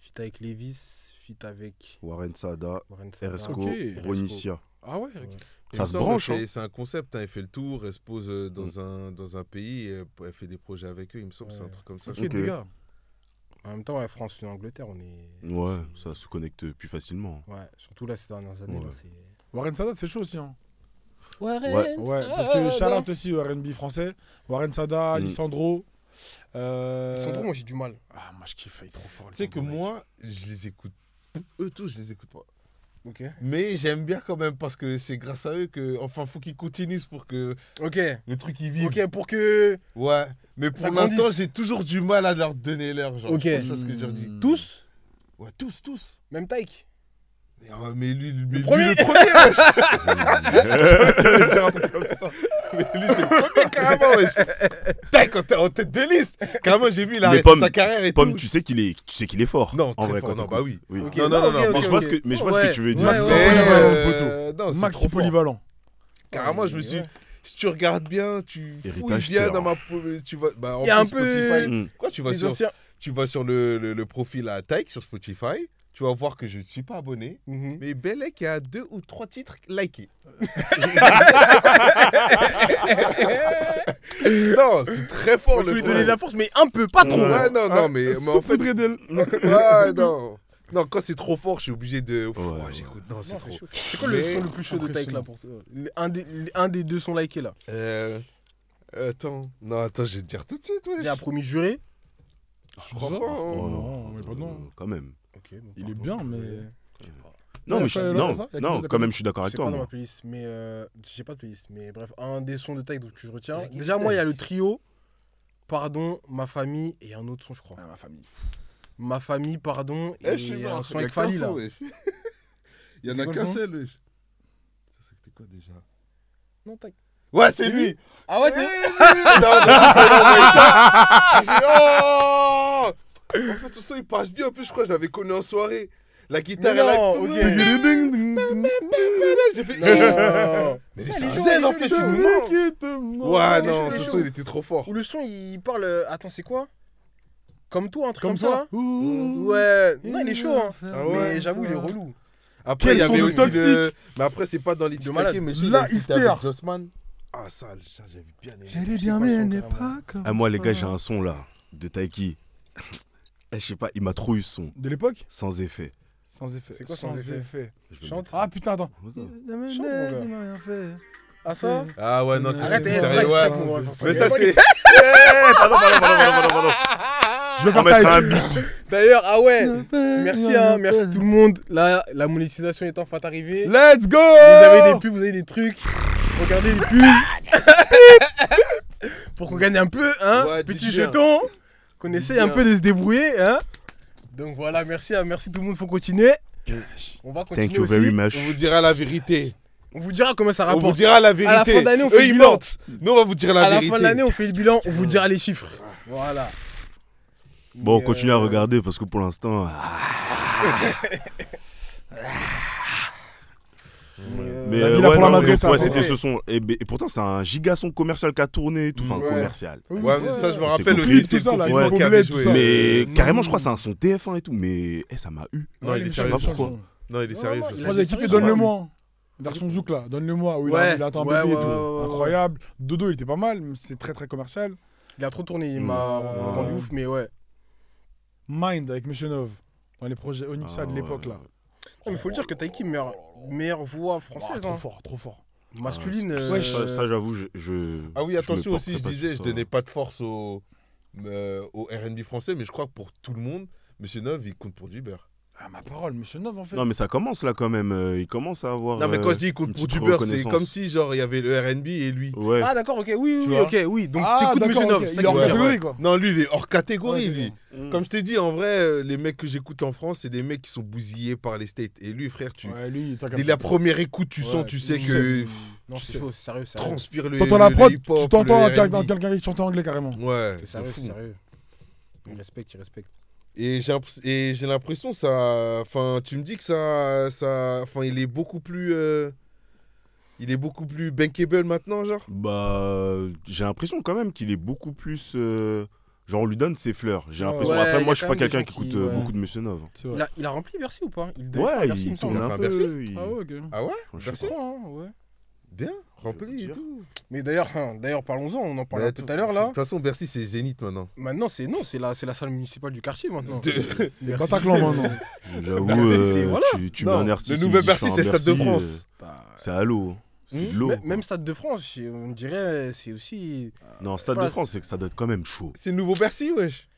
S2: Feat avec Levis, feat avec
S4: ça Warren Saada,
S2: Warren Saada.
S4: RSCO,
S3: Ok.
S4: Ronicia.
S3: Ah ouais,
S2: Ouais.
S3: ok.
S4: Ça
S1: Et
S4: se
S1: ça,
S4: branche,
S1: elle fait-
S4: hein.
S1: C'est un concept, hein, elle fait le tour, elle se pose dans un pays, et elle fait des projets avec eux, il me semble, c'est un
S2: Ouais.
S1: truc comme ça.
S3: Ok,
S4: Ok.
S3: des gars.
S2: En même temps, ouais, France et Angleterre, on est.
S4: Ouais, ça se connecte plus facilement.
S2: Ouais, surtout là, ces dernières années,
S4: Ouais.
S2: là, c'est.
S3: Warren Sada, c'est chaud aussi. Hein.
S2: Warren
S3: Ouais, parce que shout-out aussi au R&B français. Warren Sada,
S4: Mm.
S3: Lissandro.
S2: Sandro, moi j'ai du mal.
S3: Ah, moi je kiffe, il est trop fort.
S1: Tu sais que
S3: Lissandro, mec.
S1: moi, je les écoute, eux tous, je les écoute pas.
S2: Ok.
S1: Mais j'aime bien quand même parce que c'est grâce à eux que, enfin, faut qu'ils continuent pour que
S2: Ok.
S1: le truc il vive.
S2: Ok, pour que.
S1: Ouais, mais
S2: Ça
S1: pour l'instant,
S2: grandisse.
S1: j'ai toujours du mal à leur donner l'heure. Genre,
S2: Ok.
S1: je sais pas ce que je leur dis.
S2: Tous
S1: Ouais, tous.
S2: Même Taïk.
S1: Mais lui, lui,
S2: premier.
S1: le premier, wesh.
S3: Dire un truc comme ça.
S1: Mais lui, c'est le premier, carrément, wesh. Tac, quand t'es en tête de liste. Carrément, j'ai vu, il a
S4: Mais
S1: arrêté
S4: Pomme-
S1: sa carrière et
S4: Pomme,
S1: tout.
S4: tu sais qu'il est fort.
S1: Non,
S4: en
S1: très
S4: vrai,
S1: fort,
S4: quand
S1: non, bah
S4: t'écoutes.
S1: oui.
S2: Ok.
S1: Non, non, non, non,
S2: ok,
S1: mais
S4: je
S2: ok,
S4: vois
S2: ok.
S4: ce que- mais je vois ce que tu veux dire.
S2: Ouais,
S3: Maxi
S2: ouais,
S3: polyvalent,
S2: ouais.
S1: Non, c'est
S3: Maxi
S1: trop fort.
S3: polyvalent.
S1: Carrément, je me suis.
S2: Ouais.
S1: Si tu regardes bien, tu fouilles
S4: Héritage
S1: bien
S4: terre.
S1: dans ma. Tu vas. Bah, en
S2: Il y a
S1: plus,
S2: un peu-
S1: Spotify.
S4: Mm.
S1: Quoi, tu vas
S2: Les
S1: sur.
S2: anciens.
S1: Tu vas sur le profil à Taïk sur Spotify, tu vas voir que je ne suis pas abonné,
S2: Mhm.
S1: mais Bellec a 2 ou 3 titres likés. Non, c'est très fort
S2: Moi, je
S1: le
S2: lui
S1: truc.
S2: donner de la force, mais un peu, pas trop.
S4: Ouais.
S1: Ouais, non, non, mais en fait.
S3: d'elle.
S1: Ouais, non. Non, quand c'est trop fort, je suis obligé de. Ouf,
S4: Ouais,
S1: ouais,
S4: ouais.
S1: j'écoute. Non, c'est
S2: Non,
S1: trop.
S2: c'est chaud. C'est quoi le
S1: Mais-
S2: son le plus chaud de Taïk là pour ça un des deux sont likés là.
S1: Attends. Non, attends, je vais te dire tout de suite, ouais.
S2: J'ai un promis juré.
S1: Je crois pas.
S4: Oh,
S1: hein.
S3: non, mais pas non.
S4: Quand même.
S2: Ok.
S3: Il est bien, mais.
S4: Non,
S3: Ouais,
S4: mais
S3: ça,
S4: non,
S3: ça, y a
S4: non,
S3: que-
S4: quand même, je suis d'accord avec
S2: C'est
S4: toi.
S2: pas dans ma
S4: moi.
S2: playlist, mais j'ai pas de playlist. Mais bref, un des sons de Taïk que je retiens.
S1: Taïk,
S2: Déjà, moi, il y a le trio. Pardon, ma famille et un autre son, je crois.
S3: Ah, ma famille.
S2: Ma famille, pardon,
S1: Eh, je
S2: et
S1: suis
S2: un
S1: mort.
S2: son
S1: Il y a
S2: avec
S1: qu'un
S2: Fali là.
S1: son, wesh. Il y en
S2: C'est
S1: a
S2: quoi
S1: qu'un
S2: le son
S1: seul, wesh. Ça, c'était quoi déjà?
S2: Non, Taïk.
S1: Ouais, c'est lui.
S2: Ah ouais,
S1: Non, il a envoyé ça. J'ai dit, oh. En fait, ce son, il passe bien. En plus, je crois que je l'avais connu en soirée. La guitare,
S2: Mais
S1: elle a...
S2: non, ok.
S1: J'ai fait...
S2: Non.
S1: Mais
S2: Ah,
S1: c'est
S2: les
S1: un
S2: gens,
S1: zen, en
S2: les
S1: fait,
S2: gens,
S1: il nous ment. Ouais, non,
S2: les
S1: ce
S2: gens.
S1: son, il était trop fort.
S2: Ou le son, il parle. Attends, c'est quoi? Comme toi, un truc
S3: Comme
S2: comme ça là? Ouais, non, il est chaud, hein.
S1: Ah ouais.
S2: Mais j'avoue, il est relou.
S1: Après, il y
S3: Quel
S1: avait
S3: son
S1: aussi
S3: toxique.
S1: le... Mais après, c'est pas dans les
S2: De malade.
S1: titres, mais
S3: La
S1: j'ai
S3: hystère.
S1: avec Jossman. Ah, ça, j'avais bien aimé.
S3: Elle est
S2: C'est
S3: bien,
S2: quoi
S3: mais
S2: son
S3: elle n'est
S2: carrément
S3: pas comme
S4: Ah, moi, les
S3: toi.
S4: gars, j'ai un son là, de Taiki. Je sais pas, il m'a trop eu ce son,
S3: De l'époque
S4: sans effet.
S3: Sans effet.
S2: C'est quoi sans effet
S4: Je vais
S2: Chante.
S4: mettre-
S3: Ah putain, attends.
S2: Chante, mon gars. Ah, ça?
S1: Ah ouais, non, c'est
S2: Arrête,
S1: c'est
S2: strike,
S1: sérieux,
S2: strike,
S1: ouais.
S2: mon gars.
S1: Mais ça, c'est...
S4: Pardon.
S3: Je vais
S4: On
S3: faire
S4: mettra un
S3: taille.
S4: bip.
S2: D'ailleurs, ah ouais, merci, hein, merci tout le monde. Là, la monétisation est enfin arrivée.
S3: Let's go.
S2: Vous avez des pubs, vous avez des trucs. Regardez les pubs. Pour qu'on gagne un peu, hein.
S1: Ouais,
S2: Petit
S1: dis bien.
S2: jeton. Qu'on essaye
S1: bien.
S2: un peu de se débrouiller, hein. Donc voilà, merci tout le monde pour continuer. On va continuer
S4: Thank you
S2: aussi.
S4: very much.
S1: On vous dira la vérité.
S2: On vous dira comment ça
S1: On vous
S2: rapporte.
S1: dira la
S2: À la
S1: vérité.
S2: fin d'année, on fait
S1: Eux,
S2: le
S1: ils
S2: bilan.
S1: mentent. Nous, on va vous dire la
S2: À la
S1: vérité.
S2: fin de l'année, on fait le bilan, on vous dira les chiffres. Voilà.
S4: Bon,
S2: Mais,
S4: on continue à regarder parce que pour l'instant. Mais
S3: La villa pour la
S4: non,
S3: Madrid,
S4: donc,
S3: ça,
S4: ouais,
S3: c'est
S4: c'était
S2: vrai.
S4: ce son. Et pourtant, c'est un giga son commercial qui a tourné et tout. Enfin,
S2: Ouais.
S4: commercial.
S1: Ouais, mais ça, je me
S4: C'est
S1: rappelle
S4: compris,
S1: aussi.
S3: tout
S1: C'est
S3: ça,
S1: le
S3: là,
S1: confinement
S3: ouais.
S1: qui avait
S3: Tout
S1: joué.
S3: ça.
S4: Mais
S3: Non.
S4: carrément, je crois que c'est un son TF1 et tout. Mais ça m'a eu.
S1: Non, il est
S3: Je sais
S1: sérieux.
S3: pas
S1: ce
S3: pourquoi.
S1: son. Non, il est sérieux. ce
S2: il
S1: son.
S2: a
S3: Moi, j'ai
S2: des
S3: kiffé
S2: sons,
S3: Donne-le-moi. Version Zouk là, Donne-le-moi, où
S2: Ouais,
S3: il attend un
S2: ouais,
S3: bébé et
S2: ouais,
S3: tout.
S2: ouais, ouais.
S3: Incroyable. Dodo, il était pas mal, mais c'est très très commercial.
S2: Il a trop tourné, il m'a rendu ouf, mais ouais.
S3: Mind avec Monsieur Nov, dans les projets Onyxa de l'époque là.
S2: Non, mais faut le dire que Taiki, meilleure voix française,
S3: Trop
S2: hein.
S3: fort, trop fort.
S2: Masculine.
S3: Ouais,
S4: Ça, j'avoue,
S1: Ah oui,
S4: je me
S1: attention aussi, je
S4: porterai pas
S1: disais,
S4: sur
S1: je
S4: ça.
S1: donnais pas de force au R&B français, mais je crois que pour tout le monde, Monsieur Nov, il compte pour du beurre.
S3: Ah, ma parole, Monsieur Nov en fait.
S4: Non, mais ça commence là quand même. Il commence à avoir.
S1: Non, mais quand je dis il compte
S4: une
S1: pour
S4: petite
S1: du beurre, c'est
S4: reconnaissance.
S1: comme si, genre, il y avait le R&B et lui.
S4: Ouais.
S2: Ah, d'accord, ok, oui,
S3: Tu
S2: oui,
S3: vois
S2: ok, oui. Donc
S3: Ah,
S2: t'écoutes
S3: d'accord,
S2: Monsieur Nov,
S3: ok.
S2: c'est
S3: Il est hors
S2: ça que je veux dire.
S3: catégorie quoi.
S1: Non, lui, il est hors catégorie,
S3: Ouais,
S1: lui.
S4: Mm.
S1: Comme je t'ai dit, en vrai, les mecs que j'écoute en France, c'est des mecs qui sont bousillés par les States. Et lui, frère,
S3: Ouais, lui, t'as
S1: dès la première écoute, tu
S3: Ouais,
S1: sens, tu sais
S3: tu
S1: que
S2: Non,
S1: tu
S2: c'est
S1: sais.
S2: chaud, c'est sérieux, c'est sérieux.
S1: transpire le
S3: T'entends la prod,
S1: hip-hop,
S3: tu t'entends
S1: le R&B.
S3: quelqu'un qui chante en anglais carrément.
S1: Ouais,
S2: C'est
S1: c'est
S2: sérieux,
S1: fou.
S2: c'est sérieux. Il respecte, il respecte.
S1: Et j'ai l'impression ça, enfin, tu me dis que ça, enfin, il est beaucoup plus bankable maintenant, genre.
S4: Bah, j'ai l'impression quand même qu'il est beaucoup plus. Genre, on lui donne ses fleurs. J'ai l'impression.
S2: Ouais,
S4: Après,
S2: y
S4: moi,
S2: a
S4: je suis
S2: quand
S4: pas
S2: même des
S4: quelqu'un
S2: gens
S4: qui écoute
S2: qui- ouais.
S4: beaucoup de Monsieur Nov.
S3: C'est vrai.
S2: Il a rempli Bercy ou pas Il devait faire
S4: Ouais,
S2: Bercy,
S4: il
S2: me semble.
S4: tourne
S1: a
S4: un
S1: fait un
S4: peu.
S1: Bercy.
S3: Ah ouais, ok.
S1: Ah ouais,
S4: Je sais
S1: Bercy.
S4: pas.
S2: Hein, ouais.
S1: Bien, rempli et
S4: dire.
S1: tout.
S2: Mais d'ailleurs, parlons-en, on en parlait
S1: Mais
S2: tout à l'heure là.
S1: De toute façon, Bercy, c'est Zénith maintenant.
S2: Maintenant, c'est la salle municipale du quartier maintenant.
S3: C'est Bataclan maintenant.
S4: J'avoue,
S2: Bercy, c'est- voilà.
S4: tu mets un artiste.
S1: le
S4: il me
S1: nouvel
S4: dit,
S1: Bercy,
S4: je fais
S1: c'est
S4: un
S1: Stade de
S4: Bercy,
S1: France.
S4: C'est à l'eau. C'est de l'eau.
S2: Même Stade de France, on dirait, c'est aussi.
S4: Non, Stade
S2: Voilà.
S4: de France, c'est que ça doit être quand même chaud.
S1: C'est le nouveau Bercy, wesh.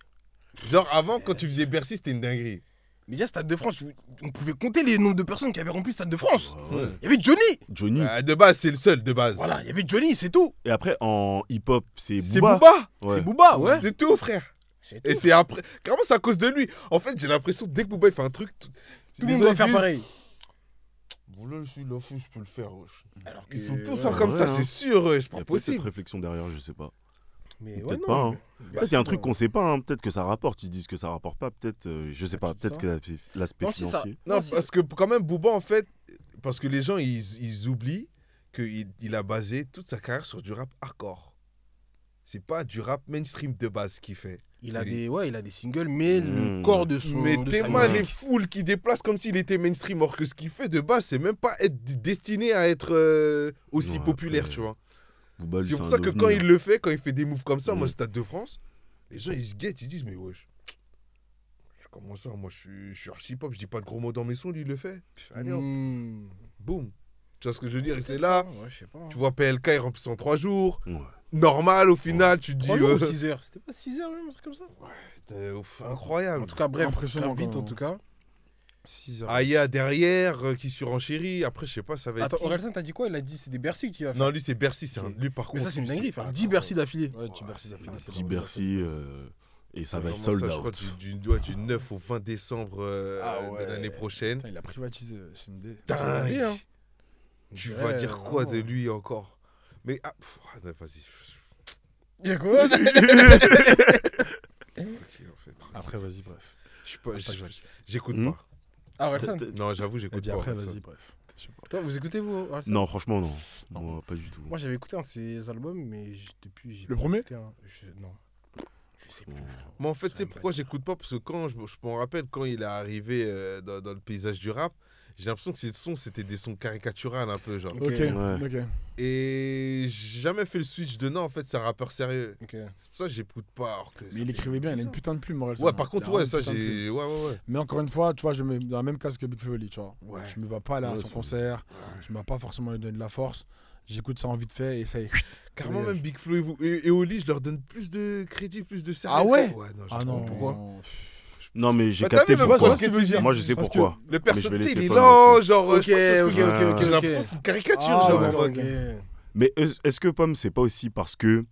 S1: Genre, avant, quand tu faisais Bercy, c'était une dinguerie.
S2: Mais déjà, Stade de France, on pouvait compter les nombres de personnes qui avaient rempli Stade de France.
S4: Ouais.
S2: Il y avait Johnny.
S4: Johnny.
S1: De base, c'est le seul, de base.
S2: Voilà, il y avait Johnny, c'est tout.
S4: Et après, en hip-hop, c'est
S1: C'est
S4: Booba.
S1: Booba.
S4: Ouais.
S2: C'est Booba, ouais.
S1: C'est tout, frère.
S2: C'est
S1: Et
S2: tout.
S1: c'est après. Carrément, c'est à cause de lui. En fait, j'ai l'impression, dès que Booba il fait un truc,
S2: Tout le monde doit faire pareil.
S1: Bon, là, je suis là, je peux le faire, wesh.
S2: Alors
S1: Ils
S2: que-
S1: sont tous
S2: ouais.
S1: comme ça,
S4: ouais,
S1: c'est
S4: hein.
S1: sûr, wesh, c'est
S4: Il y
S1: pas
S4: a peut-être cette
S1: possible.
S4: réflexion derrière, je sais pas.
S2: Mais
S4: Peut-être
S2: ouais, non,
S4: pas, hein.
S2: mais-
S4: Peut-être qu'il y a un truc
S2: Bercy,
S4: qu'on sait pas, hein. Peut-être que ça rapporte. Ils disent que ça rapporte pas, peut-être, je sais pas,
S2: qui
S4: peut-être
S2: ça
S4: que l'aspect
S2: Non, si ça-
S4: financier.
S1: Non,
S2: Non, si
S1: parce que quand même, Booba, en fait, parce que les gens, ils oublient qu'il a basé toute sa carrière sur du rap hardcore. C'est pas du rap mainstream de base qu'il fait.
S2: Il a
S1: C'est-
S2: des singles, mais le
S4: Mmh.
S2: corps de son.
S1: Mais
S2: de sa
S1: tellement les
S2: musique.
S1: foules qui déplacent comme s'il était mainstream, or que ce qu'il fait de base, c'est même pas être destiné à être aussi
S4: Ouais,
S1: populaire,
S4: après,
S1: tu vois.
S4: Booba, lui,
S1: C'est pour
S4: un
S1: ça que
S4: ovni,
S1: quand
S4: hein.
S1: il le fait, quand il fait des moves comme ça,
S4: Mm.
S1: moi, Stade de France, les gens, ils se guettent, ils se disent, mais wesh, comment ça, moi, je suis archi-pop, je dis pas de gros mots dans mes sons, lui, il le fait. Puis, allez, hop,
S2: Mmh.
S1: boum. Tu vois ce que je veux dire? Et c'est là,
S2: Ouais, je sais pas.
S1: tu vois PLK, il remplit ça en 3 jours.
S4: Ouais.
S1: Normal, au final, tu te dis,
S2: 3 jours ou 6 heures. C'était pas 6 heures, même, un truc comme ça.
S1: incroyable.
S2: En tout cas, bref,
S3: Impressionnant,
S2: très vite,
S3: quand
S2: en
S3: même.
S2: tout cas.
S3: 6 heures.
S1: Aya derrière, qui surenchérit. Après, je sais pas, ça va être.
S2: Attends,
S1: qui.
S2: Orelsan, t'as dit quoi? Il a dit c'est des Bercy qui va faire.
S1: Non, lui, c'est Bercy. C'est
S2: Ok.
S1: lui, par contre.
S2: Mais ça, c'est une
S1: lui,
S2: dinguerie. Faire
S1: pas
S2: 10 Bercy d'affilée.
S3: Ouais, tu Bercy, ça fait des
S4: Petit Bercy, et ça va être
S1: Vraiment,
S4: sold
S1: ça, je crois,
S4: out.
S1: du 9 au 20 décembre de l'année prochaine.
S3: Putain, il a privatisé Sindé.
S1: Dingue.
S2: Hein.
S1: Tu
S2: Ouais,
S1: vas dire quoi de
S2: vraiment.
S1: lui encore? Mais non, vas-y.
S2: Y'a quoi?
S1: Ok, en fait.
S3: Après, vas-y, bref.
S1: Je suis pas,
S3: Après, je vais-
S1: j'écoute
S4: Hmm.
S1: pas.
S2: Ah, Orelsan.
S1: Non, j'avoue,
S3: Elle
S1: j'écoute
S3: dit
S1: pas.
S3: après,
S1: Orelsan.
S3: vas-y, bref. Je sais pas.
S2: Toi, vous écoutez, vous, Orelsan?
S4: Non, franchement, non. Moi, pas du tout.
S2: Moi, j'avais écouté un de ses albums, mais depuis. j'ai
S3: Le
S2: pas
S3: premier
S2: écouté un. Non. Je sais plus. frère.
S1: Moi, en fait,
S2: Ça
S1: c'est
S2: me
S1: pourquoi j'écoute pas, parce que quand je me rappelle, quand il est arrivé dans le paysage du rap, j'ai l'impression que ces sons, c'était des sons caricaturales un peu, genre.
S2: Ok.
S3: Ok,
S4: Ouais.
S3: ok.
S1: Et j'ai jamais fait le switch de non, en fait, c'est un rappeur sérieux.
S2: Ok.
S1: C'est pour ça que j'écoute pas. Alors que ça
S3: Mais il
S1: fait
S3: écrivait bien, il a
S1: 10
S3: une
S1: ans.
S3: putain de plume, Orelsan.
S1: Ouais, par contre,
S3: Il a
S1: ouais,
S3: une
S1: ça,
S3: putain de plume.
S1: j'ai. Ouais.
S3: Mais encore une fois, tu vois, je me mets dans la même case que Big Flo et Oli, tu vois.
S1: Ouais.
S3: Je me vois pas aller à
S4: Ouais,
S3: son
S4: c'est-
S3: concert, je me vois pas forcément lui donner de la force. J'écoute ça en vite fait et ça y est.
S1: Carrément,
S3: Dégage.
S1: même Big Flo et Oli, je leur donne plus de crédit, plus de sérieux.
S3: Ah ouais
S1: Ouais, non,
S3: Ah
S1: je
S3: non,
S1: comprends pourquoi.
S4: Non, mais j'ai
S1: Bah, t'as
S4: capté
S1: vu même
S4: pourquoi.
S1: quoi, ce que tu dis
S4: Moi, je sais
S3: Parce que
S4: pourquoi.
S1: Le
S4: Mais je
S1: personnage,
S4: vais
S1: tu sais, il
S4: laisser
S1: est
S4: pas
S1: lent,
S4: le
S1: genre.
S2: Ok,
S1: je sais pas ce que
S2: ok,
S1: je-
S2: ok, ok.
S1: J'ai
S2: ok.
S1: l'impression que c'est une caricature,
S3: Ah,
S1: genre.
S3: ouais,
S1: en mode-
S2: ok.
S4: Mais est-ce que, Pomme, c'est pas aussi parce que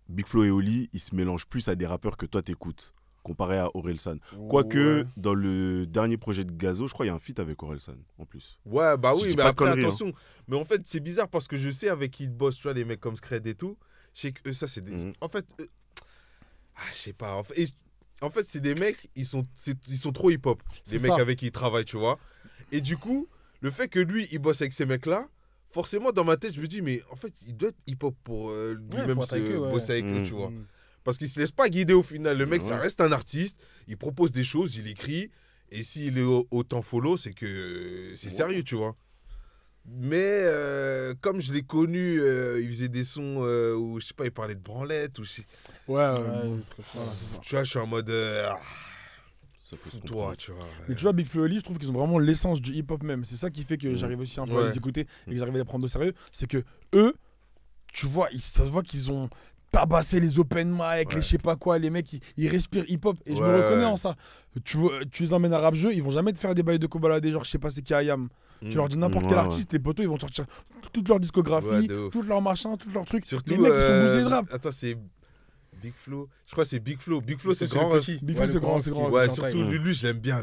S4: Big Flo et Oli, ils se mélangent plus à des rappeurs que toi t'écoutes, comparé à Orelsan. Quoique,
S1: Ouais.
S4: dans le dernier projet de Gazo, je crois qu'il y a un feat avec Orelsan, en plus.
S1: Ouais, bah
S4: Je
S1: oui,
S4: dis
S1: mais
S4: pas de
S1: après,
S4: conneries, hein.
S1: attention. Mais en fait, c'est bizarre parce que je sais avec qui ils bossent, tu vois, les mecs comme Scred et tout. Je sais que eux, ça, c'est des.
S4: Mhm.
S1: En fait. Je sais pas. En fait, c'est des mecs, ils sont trop hip-hop.
S3: C'est
S1: Les mecs
S3: ça.
S1: avec qui ils travaillent, tu vois. Et du coup, le fait que lui, il bosse avec ces mecs-là, forcément, dans ma tête, je me dis, mais en fait, il doit être hip-hop pour lui-même
S2: faut être avec eux, ouais.
S1: bosser avec eux,
S4: Mhm.
S1: tu vois.
S2: Mm.
S1: Parce qu'il se laisse pas guider au final. Le mec, ça
S4: Ouais.
S1: reste un artiste. Il propose des choses, il écrit. Et s'il est autant follow, c'est que c'est sérieux, tu vois. Mais comme je l'ai connu, il faisait des sons où, je sais pas, il parlait de branlette. Ou
S3: Ouais,
S2: Ouais,
S3: bon.
S2: des trucs comme ça.
S3: Voilà, c'est ça.
S1: tu vois, je suis en mode.
S4: Ça peut se
S1: Fous-toi,
S4: comprendre.
S1: tu vois.
S3: Mais tu vois, Big Flo et Oli, je trouve qu'ils ont vraiment l'essence du hip-hop même. C'est ça qui fait que
S4: Mm.
S3: j'arrive aussi un peu à
S1: Ouais.
S3: les écouter et que j'arrive à les prendre au sérieux. C'est que eux, tu vois, ça se voit qu'ils ont tabassé les open mic,
S1: Ouais.
S3: les je sais pas quoi, les mecs, ils respirent hip-hop. Et je me
S1: Ouais,
S3: reconnais
S1: ouais.
S3: en ça. Tu les emmènes à rap jeu, ils vont jamais te faire des bails de cobaladé, genre je sais pas c'est qui Ayam. Tu leur dis n'importe
S4: Ouais,
S3: quel
S4: ouais.
S3: artiste, les potos, ils vont te sortir toute leur discographie,
S1: Ouais, de ouf.
S3: tout leur machin, tout leur truc.
S1: Surtout.
S3: Les mecs, ils sont bousillés de rap.
S1: Attends, c'est Big Flo. Je crois que c'est Big Flo. Big Flo, c'est
S2: le
S1: grand.
S2: petit.
S3: Big
S2: Ouais,
S3: Flo,
S2: le
S3: c'est grand.
S1: Ouais,
S2: qui
S1: surtout
S2: entaille.
S1: lui, je l'aime bien.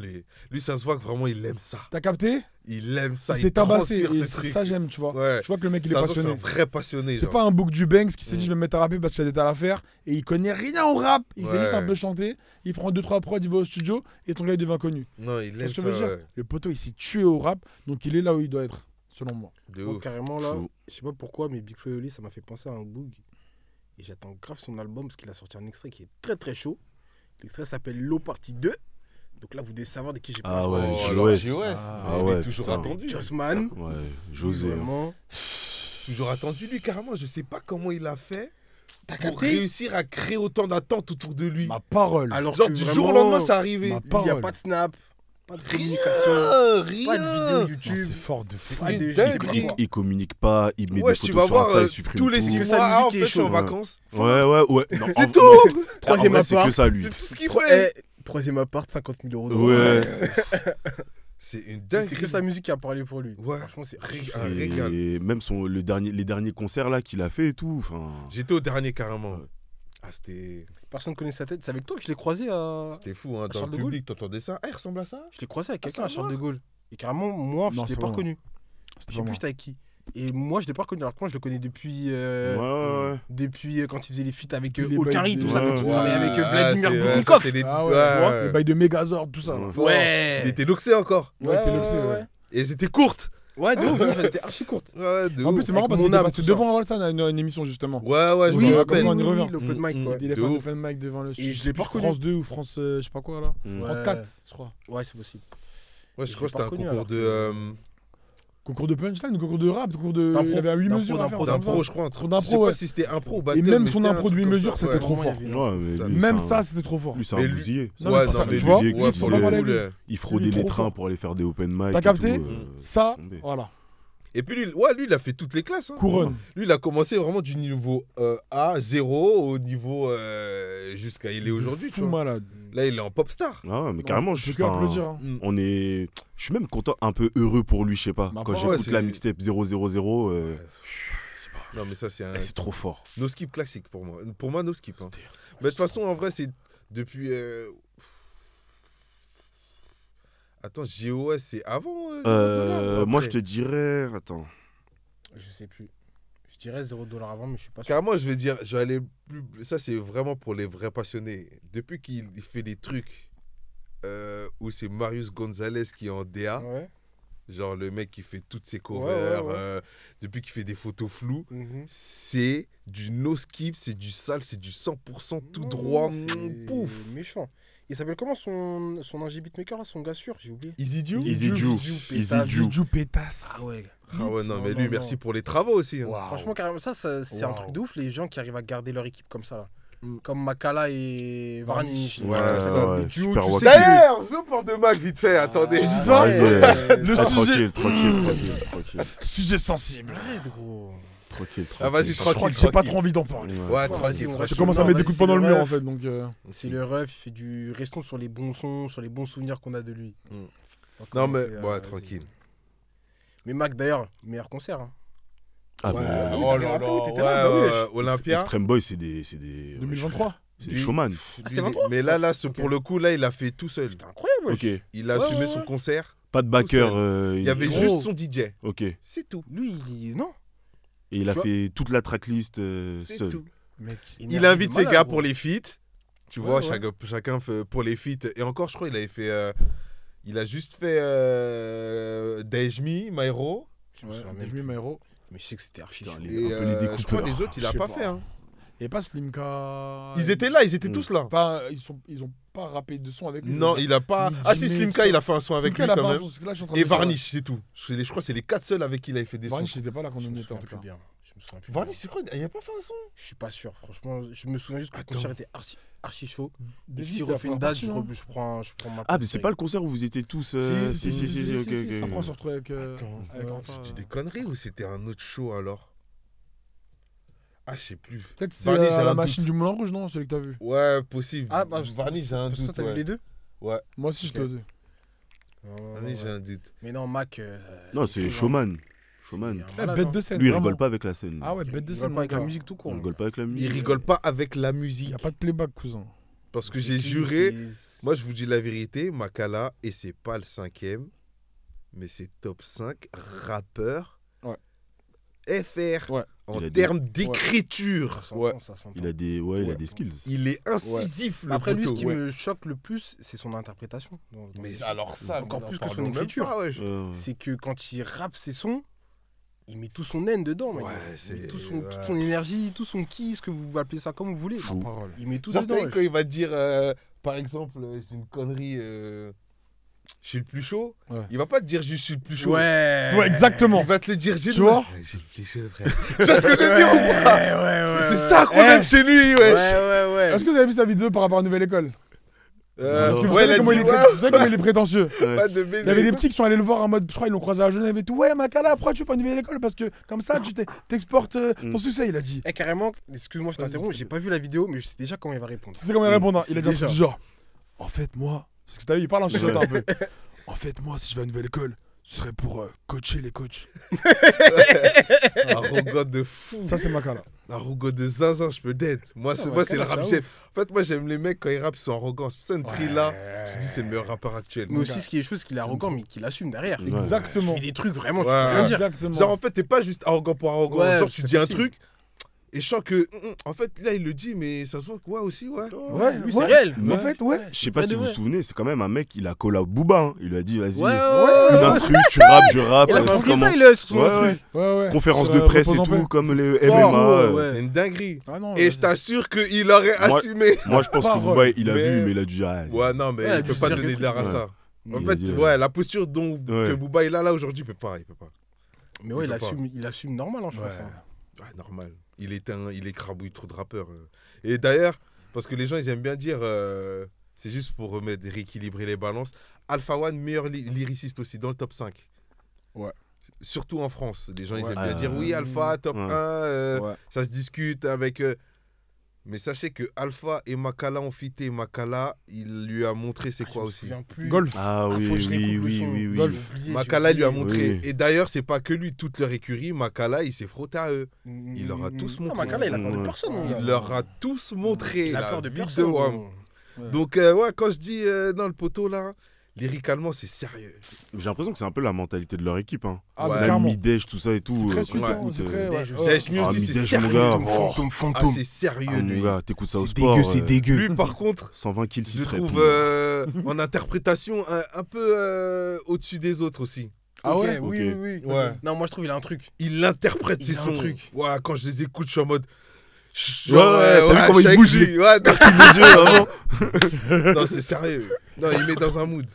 S1: Lui, ça se voit que vraiment, il aime ça.
S3: T'as capté?
S1: Il aime ça.
S3: Il
S1: il
S3: s'est tabassé.
S1: transpire
S3: Et
S1: ce truc.
S3: ça, j'aime, tu vois.
S1: Ouais.
S3: Tu vois que le mec, il est
S1: Ça se voit, c'est
S3: passionné.
S1: un vrai passionné.
S3: C'est
S1: genre.
S3: pas un Book du Banks qui s'est dit
S1: Mm.
S3: je vais me mettre à rapper parce qu'il y a des tas à faire et il connaît rien au rap. Il sait
S1: Ouais.
S3: juste un peu chanter. Il prend 2-3 prods, il va au studio et ton gars il devient connu.
S1: Non, il
S3: Tu vois
S1: aime
S3: ce que
S1: ça.
S3: je veux dire
S1: Ouais.
S3: Le poteau il s'est tué au rap donc il est là où il doit être, selon moi.
S1: De
S2: Moi,
S1: ouf.
S2: carrément, là,
S4: Chaud.
S2: je sais pas pourquoi, mais Big Flo et Oli, ça m'a fait penser à un Boog. Et j'attends grave son album parce qu'il a sorti un extrait qui est très très chaud. L'extrait s'appelle Low Partie 2. Donc là, vous devez savoir de qui j'ai
S4: Ah
S2: parlé.
S4: ouais,
S1: Oh,
S4: JOS.
S1: JOS.
S4: Ah
S1: Il
S4: ouais,
S1: est toujours
S4: putain.
S1: attendu.
S2: Jossman.
S4: Ouais, José. hein.
S2: Vraiment.
S1: Toujours attendu, lui, carrément. Je sais pas comment il a fait
S2: T'as
S1: pour
S2: capté?
S1: réussir à créer autant d'attentes autour de lui.
S3: Ma parole.
S2: Alors
S1: Genre,
S2: que
S1: du
S2: vraiment,
S1: jour au lendemain, ça arrivait.
S3: Ma
S2: lui, il n'y a
S3: parole.
S2: pas de snap, pas de communication,
S1: Rien.
S2: pas de vidéo
S3: Non,
S2: YouTube.
S3: c'est fort de fou.
S2: Pas
S1: une
S2: de
S1: dinguerie.
S4: Il communique pas, il met
S1: Ouais,
S4: des
S1: tu
S4: photos
S1: vas
S4: sur
S1: voir
S4: Insta, il supprime
S1: tous les
S4: tout.
S1: 6
S2: Que sa
S1: mois. Ah, en
S2: musique
S1: fait,
S2: est
S1: je suis en
S2: chaude.
S1: vacances.
S4: Ouais. Non,
S1: C'est
S4: en-
S1: tout.
S4: non,
S2: Troisième
S4: en vrai, c'est
S2: appart.
S4: que ça, lui.
S1: C'est tout ce qu'il fait.
S2: Troisième appart, 50 000 euros de
S4: Ouais.
S1: C'est une
S2: C'est
S1: dinguerie.
S2: que sa musique qui a parlé pour lui.
S1: Ouais.
S2: Franchement, c'est
S1: Un régal.
S4: Et même les derniers concerts là qu'il a fait et tout. Enfin,
S1: J'étais au dernier carrément.
S4: Ouais.
S1: Ah, c'était
S2: Personne ne connaît sa tête. C'est avec toi que je l'ai croisé à.
S1: fou, hein. Dans
S2: Charles
S1: le
S2: de Gaulle.
S1: public, t'entendais ça. Ah, il ressemble à ça.
S2: Je l'ai croisé avec
S1: Ah,
S2: quelqu'un
S1: ça
S2: à Charles
S1: va.
S2: de Gaulle. Et carrément, moi,
S3: Non,
S2: je l'ai
S3: c'est
S2: pas
S3: pas
S2: reconnu.
S3: C'était
S2: Je sais
S3: pas
S2: plus
S3: moi.
S2: j'étais avec qui. Et moi, je l'ai pas reconnu. Alors que moi, je le connais depuis.
S4: ouais.
S2: Depuis quand il faisait les feats avec
S3: Les
S2: Okari,
S3: bails
S2: tout
S3: de-
S2: ça.
S4: Ouais.
S2: Quand il travaillait avec
S1: Ah,
S2: Vladimir
S1: c'est- ça,
S2: Bournikov.
S1: c'est les-
S3: Ah
S1: ouais,
S3: ouais, tu vois,
S1: ouais.
S3: les bails de Megazord, tout ça.
S4: Ouais.
S2: Ouais.
S1: Il était loxé encore.
S3: Ouais, il était loxé, ouais.
S1: Et c'était courte.
S2: Ouais, de ouf, de ouf, elle était archi courte.
S1: Ouais, de
S3: En
S1: ouf.
S3: plus, c'est marrant
S2: Avec
S3: parce qu'il
S2: mon
S3: est
S2: âme,
S3: passé
S2: tout ça.
S3: devant Orelsan à une émission justement.
S1: Ouais, je
S3: Oui,
S1: me
S3: oui,
S1: rappelle.
S3: on y revient.
S2: l'open mic,
S1: Mm,
S2: ouais.
S3: Il est
S1: de
S3: fait un
S1: ouf.
S3: open mic devant le
S2: Et je l'ai pas reconnu.
S3: France 2 ou France, je sais pas quoi là.
S4: Mm.
S3: France
S2: Ouais.
S3: 4, je crois.
S2: Ouais, c'est possible.
S1: Ouais, je
S2: Je
S1: crois
S2: l'ai
S1: que
S2: pas
S1: c'était un
S2: reconnu,
S1: concours
S2: alors
S1: de.
S2: que-
S3: Concours de punchline, concours de rap, concours de.
S2: D'impro.
S3: Il avait 8
S2: D'impro,
S3: mesures à faire.
S2: d'impro,
S3: comme ça.
S1: d'impro, je crois.
S3: Trop
S1: Je
S3: d'impro,
S1: sais
S3: ouais.
S1: pas si c'était impro ou battle.
S3: Et même
S1: mais
S3: son
S1: c'était un
S3: impro de
S1: truc
S3: 8
S1: comme
S3: mesures,
S1: ça.
S3: c'était trop
S2: Vraiment,
S3: fort.
S2: il y avait-
S4: Ouais, mais
S1: Ça-
S4: lui,
S3: Même
S4: c'est un-
S3: ça, c'était trop fort.
S4: Lui, c'est
S1: Mais
S4: un
S1: lui-
S4: bousillé.
S3: Non, mais
S1: Ouais,
S3: ça,
S1: non, mais
S3: tu vois,
S1: lui,
S3: lui,
S1: ouais,
S3: faut
S1: pour
S3: pas
S1: le
S3: parler
S1: coup,
S3: avec lui.
S1: le-
S4: Il fraudait
S3: Lui,
S4: les
S3: trop
S4: trains
S3: fort.
S4: pour aller faire des open mic.
S3: T'as
S4: et
S3: capté
S4: tout,
S3: Ça,
S4: tombé.
S3: voilà.
S1: Et puis lui, ouais, lui, il a fait toutes les classes. Hein.
S3: Couronne.
S1: Lui, il a commencé vraiment du niveau A, 0, au niveau jusqu'à il est aujourd'hui. tu
S3: Fou
S1: vois.
S3: malade.
S1: Là, il est en pop star.
S4: Ah ouais, mais carrément,
S3: je peux que applaudir. hein.
S1: Mm.
S4: on est. Je suis même content, un peu heureux pour lui, je sais pas.
S3: Bah,
S4: Quand
S3: ouais,
S4: j'écoute
S1: c'est-
S4: la mixtape 000,
S1: Non, mais ça, c'est un.
S4: c'est trop fort.
S1: No skip classique pour moi. Pour moi, no skip. Hein. Mais de toute façon, en vrai, c'est depuis. Attends, JOS, c'est avant Dollar ou
S4: Moi,
S1: après
S4: je te dirais. Attends.
S2: Je sais plus. Je dirais 0$ avant, mais je suis pas sûr.
S1: Carrément, je vais dire, je vais aller plus. Ça, c'est vraiment pour les vrais passionnés. Depuis qu'il fait des trucs où c'est Marius Gonzalez qui est en DA,
S2: Ouais.
S1: genre le mec qui fait toutes ses covers,
S2: Ouais.
S1: depuis qu'il fait des photos floues,
S2: Mhm.
S1: c'est du no skip, c'est du sale, c'est du 100% tout
S2: Non,
S1: droit.
S2: c'est
S1: Pouf.
S2: méchant. Il s'appelle comment son ingé beatmaker là, son gars sûr, j'ai oublié.
S3: Easy Ju.
S4: Easy Ju.
S2: Pétasse.
S4: Easy Ju.
S3: Ju pétasse.
S2: Ah ouais.
S1: Ah ouais, non,
S2: Non,
S1: mais
S2: non,
S1: lui,
S2: non.
S1: merci pour les travaux aussi. Hein.
S3: Waouh.
S2: Franchement, carrément, ça c'est un
S3: Wow.
S2: truc de ouf, les gens qui arrivent à garder leur équipe comme ça là.
S1: Mm.
S2: Comme Makala et Varnish.
S1: Ouais,
S4: ouais,
S2: Les duos,
S4: super
S2: tu
S4: wack.
S2: sais que-
S1: D'ailleurs, viens pour de Mac vite fait, attendez.
S3: Tu dis ça
S2: Ouais.
S3: Le
S4: Ah,
S3: sujet.
S4: tranquille.
S3: Sujet sensible.
S2: Arrête, gros.
S4: Tranquille.
S1: Ah, vas-y,
S3: Je crois que j'ai pas trop envie d'en parler.
S1: Ouais,
S2: Vas-y,
S1: tranquille,
S2: on
S1: tranquille.
S3: Je commence à
S2: Non,
S3: mettre des
S2: vas-y,
S3: coups de poing dans
S2: c'est
S3: le
S2: le
S3: mur en
S2: ref.
S3: fait. Donc,
S2: C'est le ref, il fait du. Restons sur les bons sons, sur les bons souvenirs qu'on a de lui.
S1: Mm.
S2: On va
S1: Non, mais,
S2: commencer,
S1: ouais,
S2: vas-y.
S1: tranquille.
S2: Mais Mac, d'ailleurs, meilleur concert. Hein.
S4: Ah,
S1: Ouais,
S4: bah,
S1: oh là
S2: Après,
S1: là,
S2: oui, t'étais là, bah oui,
S1: ouais, Olympia.
S4: Extreme Boy, c'est des.
S3: 2023.
S4: C'est des showman.
S2: Ah, c'était 23?
S1: Mais là,
S2: Ok.
S1: pour le coup, là, il a fait tout seul.
S2: C'était incroyable, wesh.
S4: Ok.
S1: Il a
S2: Ouais,
S1: assumé
S2: ouais,
S1: son
S2: ouais.
S1: concert.
S4: Pas de backer.
S1: Il y avait
S2: Gros.
S1: juste son DJ.
S4: Ok. Et
S1: C'est tout.
S2: Lui, non.
S4: il a
S2: Tu vois
S4: fait toute la tracklist
S1: C'est
S4: seul.
S1: tout.
S3: Mec.
S1: Il invite ses
S2: malade,
S1: gars
S2: gros.
S1: pour les feats. Tu
S2: Ouais,
S1: vois,
S2: ouais.
S1: chacun fait pour les feats. Et encore, je crois, il avait fait. Il a juste fait Dejmi, Mairo.
S2: Je me souviens
S3: Ouais,
S2: même
S3: Dejmi
S2: plus.
S3: Mairo.
S2: Mais je sais que c'était archi
S4: Putain,
S2: chaud.
S4: les-
S1: Et
S4: un peu les
S1: je crois
S4: découpeurs.
S1: les autres, il
S3: Je
S1: a
S3: sais
S1: pas
S3: pas.
S1: fait. Hein.
S3: Et pas Slimka.
S1: Ils étaient là, ils étaient
S4: Mm.
S1: tous là.
S3: Pas, ils ont pas rappé de son avec lui.
S1: Non,
S3: je veux
S1: il a pas.
S3: Ni
S1: Ah si,
S3: Jimmy,
S1: Slimka,
S3: tout
S1: il
S3: ça.
S1: a fait un son
S3: dire.
S1: avec
S3: Slimka,
S1: lui
S3: il a
S1: quand
S3: fait un
S1: même.
S3: son, parce que là, je suis en train
S1: Et
S3: de dire,
S1: Varnish, c'est tout. Je crois que c'est les 4 seuls avec qui il avait fait des sons.
S3: Varnish, c'était pas là quand
S2: Je
S3: on
S2: me
S3: était en
S2: souviens
S3: tout
S2: plus
S3: cas.
S2: bien. Je me souviens plus
S1: Varnish,
S2: bien.
S1: c'est quoi Il a pas fait un son
S2: Je suis pas sûr, franchement. Je me souviens juste que le
S1: Attends.
S2: concert était archi chaud. Et
S3: Dejmi,
S2: s'il
S3: c'est la
S2: refait une
S3: première
S2: date,
S3: partie, non
S2: je prends ma
S4: Ah, mais
S2: place
S4: c'est pas le concert où vous étiez tous.
S3: Si,
S4: ok,
S3: si,
S4: ok.
S3: Après, on se retrouvait avec.
S1: Attends,
S3: avec
S2: ouais,
S3: Quentin,
S1: Je dis des conneries ou c'était un autre show alors Ah, je sais plus.
S3: Peut-être c'est
S1: Varnish, j'ai
S3: la
S1: un
S3: machine
S1: doute.
S3: du Moulin Rouge, non Celui que t'as vu.
S1: Ouais, possible.
S2: Ah, bah,
S1: Varnish, j'ai un
S2: Parce que toi,
S1: doute.
S2: t'as vu
S1: Ouais.
S2: les deux
S3: Moi aussi, je te
S2: Ok.
S3: dis.
S1: Varnish, j'ai un doute.
S2: Mais non, Mac.
S4: Non, c'est showman.
S2: C'est
S4: Showman.
S2: un
S3: Eh,
S2: malade,
S3: bête
S2: hein.
S3: de scène.
S4: Lui, il
S3: vraiment.
S4: rigole pas avec la scène.
S3: Ah ouais,
S2: Il
S3: bête de
S2: rigole
S3: scène.
S2: pas avec la
S3: mon gars.
S2: musique tout court.
S4: Il rigole pas avec la
S1: Il
S4: musique.
S1: rigole pas avec la
S3: Il
S1: musique.
S3: n'y a pas de playback, cousin.
S1: Parce que
S2: C'est
S1: j'ai
S2: qui,
S1: juré.
S2: c'est-
S1: Moi, je vous dis la vérité, Makala, et c'est pas le 5e, mais c'est top 5 rappeur
S3: Ouais.
S1: FR
S3: Ouais.
S1: en
S4: Il a dit-
S1: termes
S2: Ça
S1: d'écriture.
S2: s'entend,
S1: Ouais.
S2: ça s'entend.
S4: Il a des
S1: Ouais.
S4: skills.
S1: Il est incisif, le
S2: Après, lui, ce
S1: poteau,
S2: qui
S1: ouais.
S2: me choque le plus, c'est son interprétation. dans
S1: Mais
S2: ses sons.
S1: alors ça,
S2: Encore
S1: mais
S2: plus
S1: n'en
S2: que son
S1: parlons même
S2: écriture.
S1: pas, wesh.
S2: C'est que quand il rappe ses sons, il met tout son haine dedans. mec.
S1: Ouais,
S2: Il met
S1: c'est-
S2: toute
S1: ouais.
S2: son énergie, tout son ki, ce que vous appelez ça comme vous voulez.
S4: Chou.
S3: Parole.
S2: Il met tout
S1: Genre,
S2: dedans.
S1: t'as vu
S2: wesh.
S1: quand il va te dire, par exemple, j'ai une connerie, je suis le plus chaud,
S3: Ouais.
S1: il va pas te dire juste je suis le plus chaud.
S2: Ouais.
S3: Ouais, exactement.
S1: Il va te le dire, j'ai
S3: Tu
S1: le-
S3: vois
S1: Ouais, j'ai le plus chaud, frère. Tu vois ce que je veux dire ou pas
S2: Ouais.
S1: C'est ça qu'on aime chez lui, wesh.
S2: Ouais.
S3: Est-ce que vous avez vu sa vidéo par rapport à Nouvelle École
S4: Parce que
S3: Vous
S1: ouais,
S3: savez
S1: il a
S3: comment
S1: dit,
S3: il est
S1: ouais,
S3: vous savez comment il est prétentieux.
S1: pas de
S3: Il y avait
S1: baiser.
S3: des petits qui sont allés le voir en mode, je crois ils l'ont croisé à Genève et tout. Ouais, Makala, pourquoi tu fais pas une nouvelle école Parce que comme ça, tu t'exportes ton succès, il a dit.
S2: Eh, carrément, excuse-moi, je t'interromps, j'ai pas vu la vidéo, mais je sais déjà comment il va répondre.
S3: Tu sais comment il répond hein. Il a dit un
S2: Déjà.
S3: truc du genre. En fait, moi, parce que t'as vu, il parle en chuchotant un peu. En fait, moi, si je vais à une nouvelle école, ce serait pour coacher les coachs.
S1: Arrogant de fou.
S3: Ça, c'est Makala.
S1: Arrogant de zinzin, je peux d'être. Moi, c'est
S2: ouais,
S1: moi, c'est le
S2: carrément,
S1: rap
S2: c'est
S1: chef. En fait, moi, j'aime les mecs quand ils rappent, ils sont arrogants. C'est pour ça, une Trilla, je dis, c'est le meilleur rappeur actuel.
S2: Mais aussi, ce qui est chaud, c'est qu'il est arrogant, mais qu'il assume derrière.
S4: Ouais.
S2: Il
S3: Exactement.
S2: fait des trucs vraiment, tu
S1: Ouais.
S2: peux rien dire.
S3: Exactement.
S1: Genre, en fait, t'es pas juste arrogant pour arrogant.
S2: Ouais,
S1: Genre, tu
S2: c'est
S1: dis un
S2: facile.
S1: truc, et je sens que, en fait, là, il le dit, mais ça se voit que, ouais, aussi, ouais.
S2: Ouais, lui, c'est
S3: Ouais.
S2: réel.
S3: En fait, ouais.
S4: Je sais pas
S2: Vrai
S4: si
S2: de
S4: vous vous
S2: vrai.
S4: souvenez, c'est quand même un mec, il a collab Booba. Hein. Il lui a dit, vas-y,
S2: Ouais,
S4: une
S2: ouais.
S4: instru, tu rappes, je rappe.
S2: Il a fait un
S4: c'est comment-
S2: freestyle sur son
S4: Ouais,
S2: instru.
S4: ouais.
S3: Ouais, ouais.
S4: Conférence
S3: Sur,
S4: de presse et
S3: Repose en
S4: tout,
S3: paix.
S4: comme les
S2: Fort,
S4: MMA.
S2: ouais.
S1: C'est une dinguerie.
S3: Ah non,
S1: Et
S3: vas-y.
S1: je t'assure qu'il aurait
S4: Moi-
S1: assumé.
S4: Moi, je pense que
S3: Parole.
S4: Booba, il a
S1: Mais-
S4: vu, mais il a dû dire, ah,
S1: Ouais, non, mais
S2: Ouais,
S1: il peut
S2: juste
S1: pas
S2: dire
S1: donner
S2: le
S1: de l'air à
S2: truc,
S1: ça. En
S4: Il a
S1: fait,
S4: dit,
S1: ouais, la posture dont
S4: Ouais.
S1: que Booba il a là aujourd'hui, il peut pas.
S2: Mais ouais,
S1: Il peut pas.
S2: il assume normal, hein, je
S3: Ouais.
S2: pense. hein.
S1: Ouais, normal. Il écrabouille trop de rappeurs. Et d'ailleurs, parce que les gens, ils aiment bien dire, c'est juste pour rééquilibrer les balances, Alpha One, meilleur lyriciste aussi, dans le top 5.
S3: Ouais.
S1: Surtout en France. Les gens, ils
S3: Ouais.
S1: aiment bien dire, oui, Alpha, top
S4: Ouais.
S1: 1,
S3: Ouais.
S1: ça se discute avec... Mais sachez que Alpha et Makala ont fité. Makala, il lui a montré c'est quoi
S2: Je me
S1: aussi.
S2: souviens plus.
S3: Golf.
S4: Ah
S2: Ah,
S4: oui,
S2: faut que je
S4: oui,
S2: réécoute le
S4: oui,
S2: son.
S4: oui, oui.
S3: Golf.
S2: J'ai oublié, j'ai
S1: Makala lui a
S2: oublié.
S1: montré.
S4: Oui.
S1: Et d'ailleurs, c'est pas que lui, toute leur écurie. Makala, il s'est frotté à eux. Il leur a tous
S2: Ah,
S1: montré.
S2: Makala, il a peur de
S4: Ouais.
S2: personne. mon
S1: Il
S2: gars.
S1: leur a tous montré
S2: Il a
S1: la
S2: peur de
S1: vie
S2: personne.
S1: de Wham.
S2: gros.
S1: Donc, ouais, quand je dis dans le poteau là, lyricalement, c'est sérieux.
S4: J'ai l'impression que c'est un peu la mentalité de leur équipe. Hein.
S3: Ah,
S1: Ouais.
S3: mais
S4: Même
S3: clairement.
S4: Midège, tout ça et tout.
S3: C'est très
S4: quand
S3: suisse,
S4: tu
S3: hein,
S4: écoutes,
S3: c'est très. Ouais.
S1: Dash Me
S4: Ah,
S1: aussi, c'est
S4: Midège,
S1: sérieux.
S4: mon gars.
S2: Fantôme,
S4: Oh.
S2: fantôme,
S1: Ah,
S2: fantôme.
S1: c'est sérieux,
S4: Ah, mon
S1: lui.
S4: gars, t'écoutes ça au
S2: C'est
S4: sport.
S2: dégueu, c'est dégueu.
S1: Lui, par contre,
S4: 120 kills,
S1: je
S4: ce
S1: le
S4: serait
S1: trouve
S4: plus.
S1: en interprétation un peu au-dessus des autres aussi.
S3: Ah
S2: Ok,
S3: ouais.
S2: oui,
S4: Ok.
S2: oui, oui.
S1: Ouais.
S2: Non, moi je trouve il a un truc.
S1: Il interprète
S2: Il
S1: ses
S2: a un
S1: sons.
S2: truc.
S1: Ouais, quand je les écoute, je suis en mode.
S4: Ouais, t'as vu comment
S1: je suis
S4: il
S1: avec
S4: bouge,
S1: lui. Ouais, non,
S4: Les yeux, vraiment.
S1: non, c'est sérieux. Non, il met dans un mood.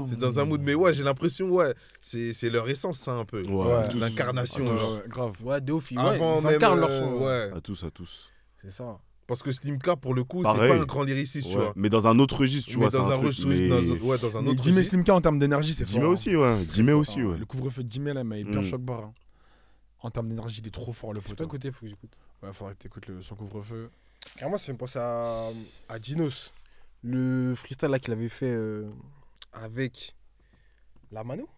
S1: C'est dans un mood. Mais ouais, j'ai l'impression, ouais, c'est leur essence, ça, un peu.
S4: Ouais,
S3: tous.
S1: L'incarnation.
S3: Ouais,
S1: genre.
S3: ouais, grave.
S2: Ouais, de ouf, ils
S1: Avant
S2: ils
S1: même.
S2: incarnent leur son.
S1: Ouais.
S4: À tous.
S2: C'est ça.
S1: Parce que Slimka, pour le coup, c'est
S4: Pareil.
S1: pas un grand lyriciste, tu
S4: Ouais.
S1: vois.
S4: Mais dans un autre registre, tu
S1: Mais
S4: vois.
S1: dans
S4: c'est
S1: un
S4: truc,
S1: registre,
S4: mais-
S1: ouais, dans un
S3: Mais
S1: autre
S3: Jimmy
S1: registre.
S3: Slimka en termes d'énergie, c'est
S4: Jimmy
S3: fort.
S4: aussi, ouais. Jimmy aussi, ouais.
S3: Le couvre-feu de Jimmy, là, il m'avait bien
S4: Mm.
S3: choc barre. Hein. En termes d'énergie, il est trop fort, le
S2: J'ai pas
S3: poteau.
S2: écouté, faut que j'écoute.
S3: Ouais, faudrait que t'écoutes son couvre-feu.
S2: Moi, ça fait me penser à Dinos. Le freestyle là qu'il avait fait avec la Mano.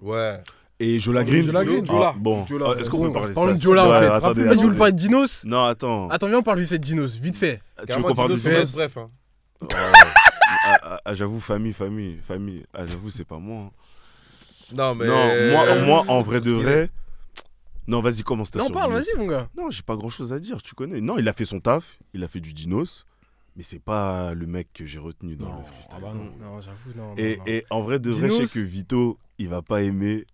S1: Ouais.
S4: Et Jola Green.
S3: Jola Green.
S4: Ah,
S2: Jola.
S4: bon.
S2: Jola.
S4: Est-ce qu'on peut parler de
S2: Parlons
S4: ça
S2: de Jola, en
S4: Ouais,
S2: fait.
S4: attendez,
S2: Là, je voulais
S4: attendez.
S2: parler de Dinos.
S4: Non, attends.
S2: Attends, viens, on parle vite fait de Dinos, vite fait.
S4: Tu veux
S1: Carrément,
S4: qu'on parle de
S1: Dinos,
S4: Dinos
S1: bref, hein.
S4: J'avoue, famille. Ah, j'avoue, c'est pas moi. hein.
S1: Non, mais.
S4: Non, moi, en vrai
S1: c'est
S4: de
S1: ce qu'il
S4: vrai. Non, vas-y, commence ta
S2: Non,
S4: sur
S2: parle,
S4: Dinos.
S2: vas-y, mon gars.
S4: Non, j'ai pas grand chose à dire, tu connais. Non, il a fait son taf, il a fait du Dinos, mais c'est pas le mec que j'ai retenu dans le freestyle.
S3: ah bah non.
S2: Non, j'avoue, non.
S4: Et en vrai de vrai, je
S2: Dinos-
S4: sais que Vito, il va pas aimer.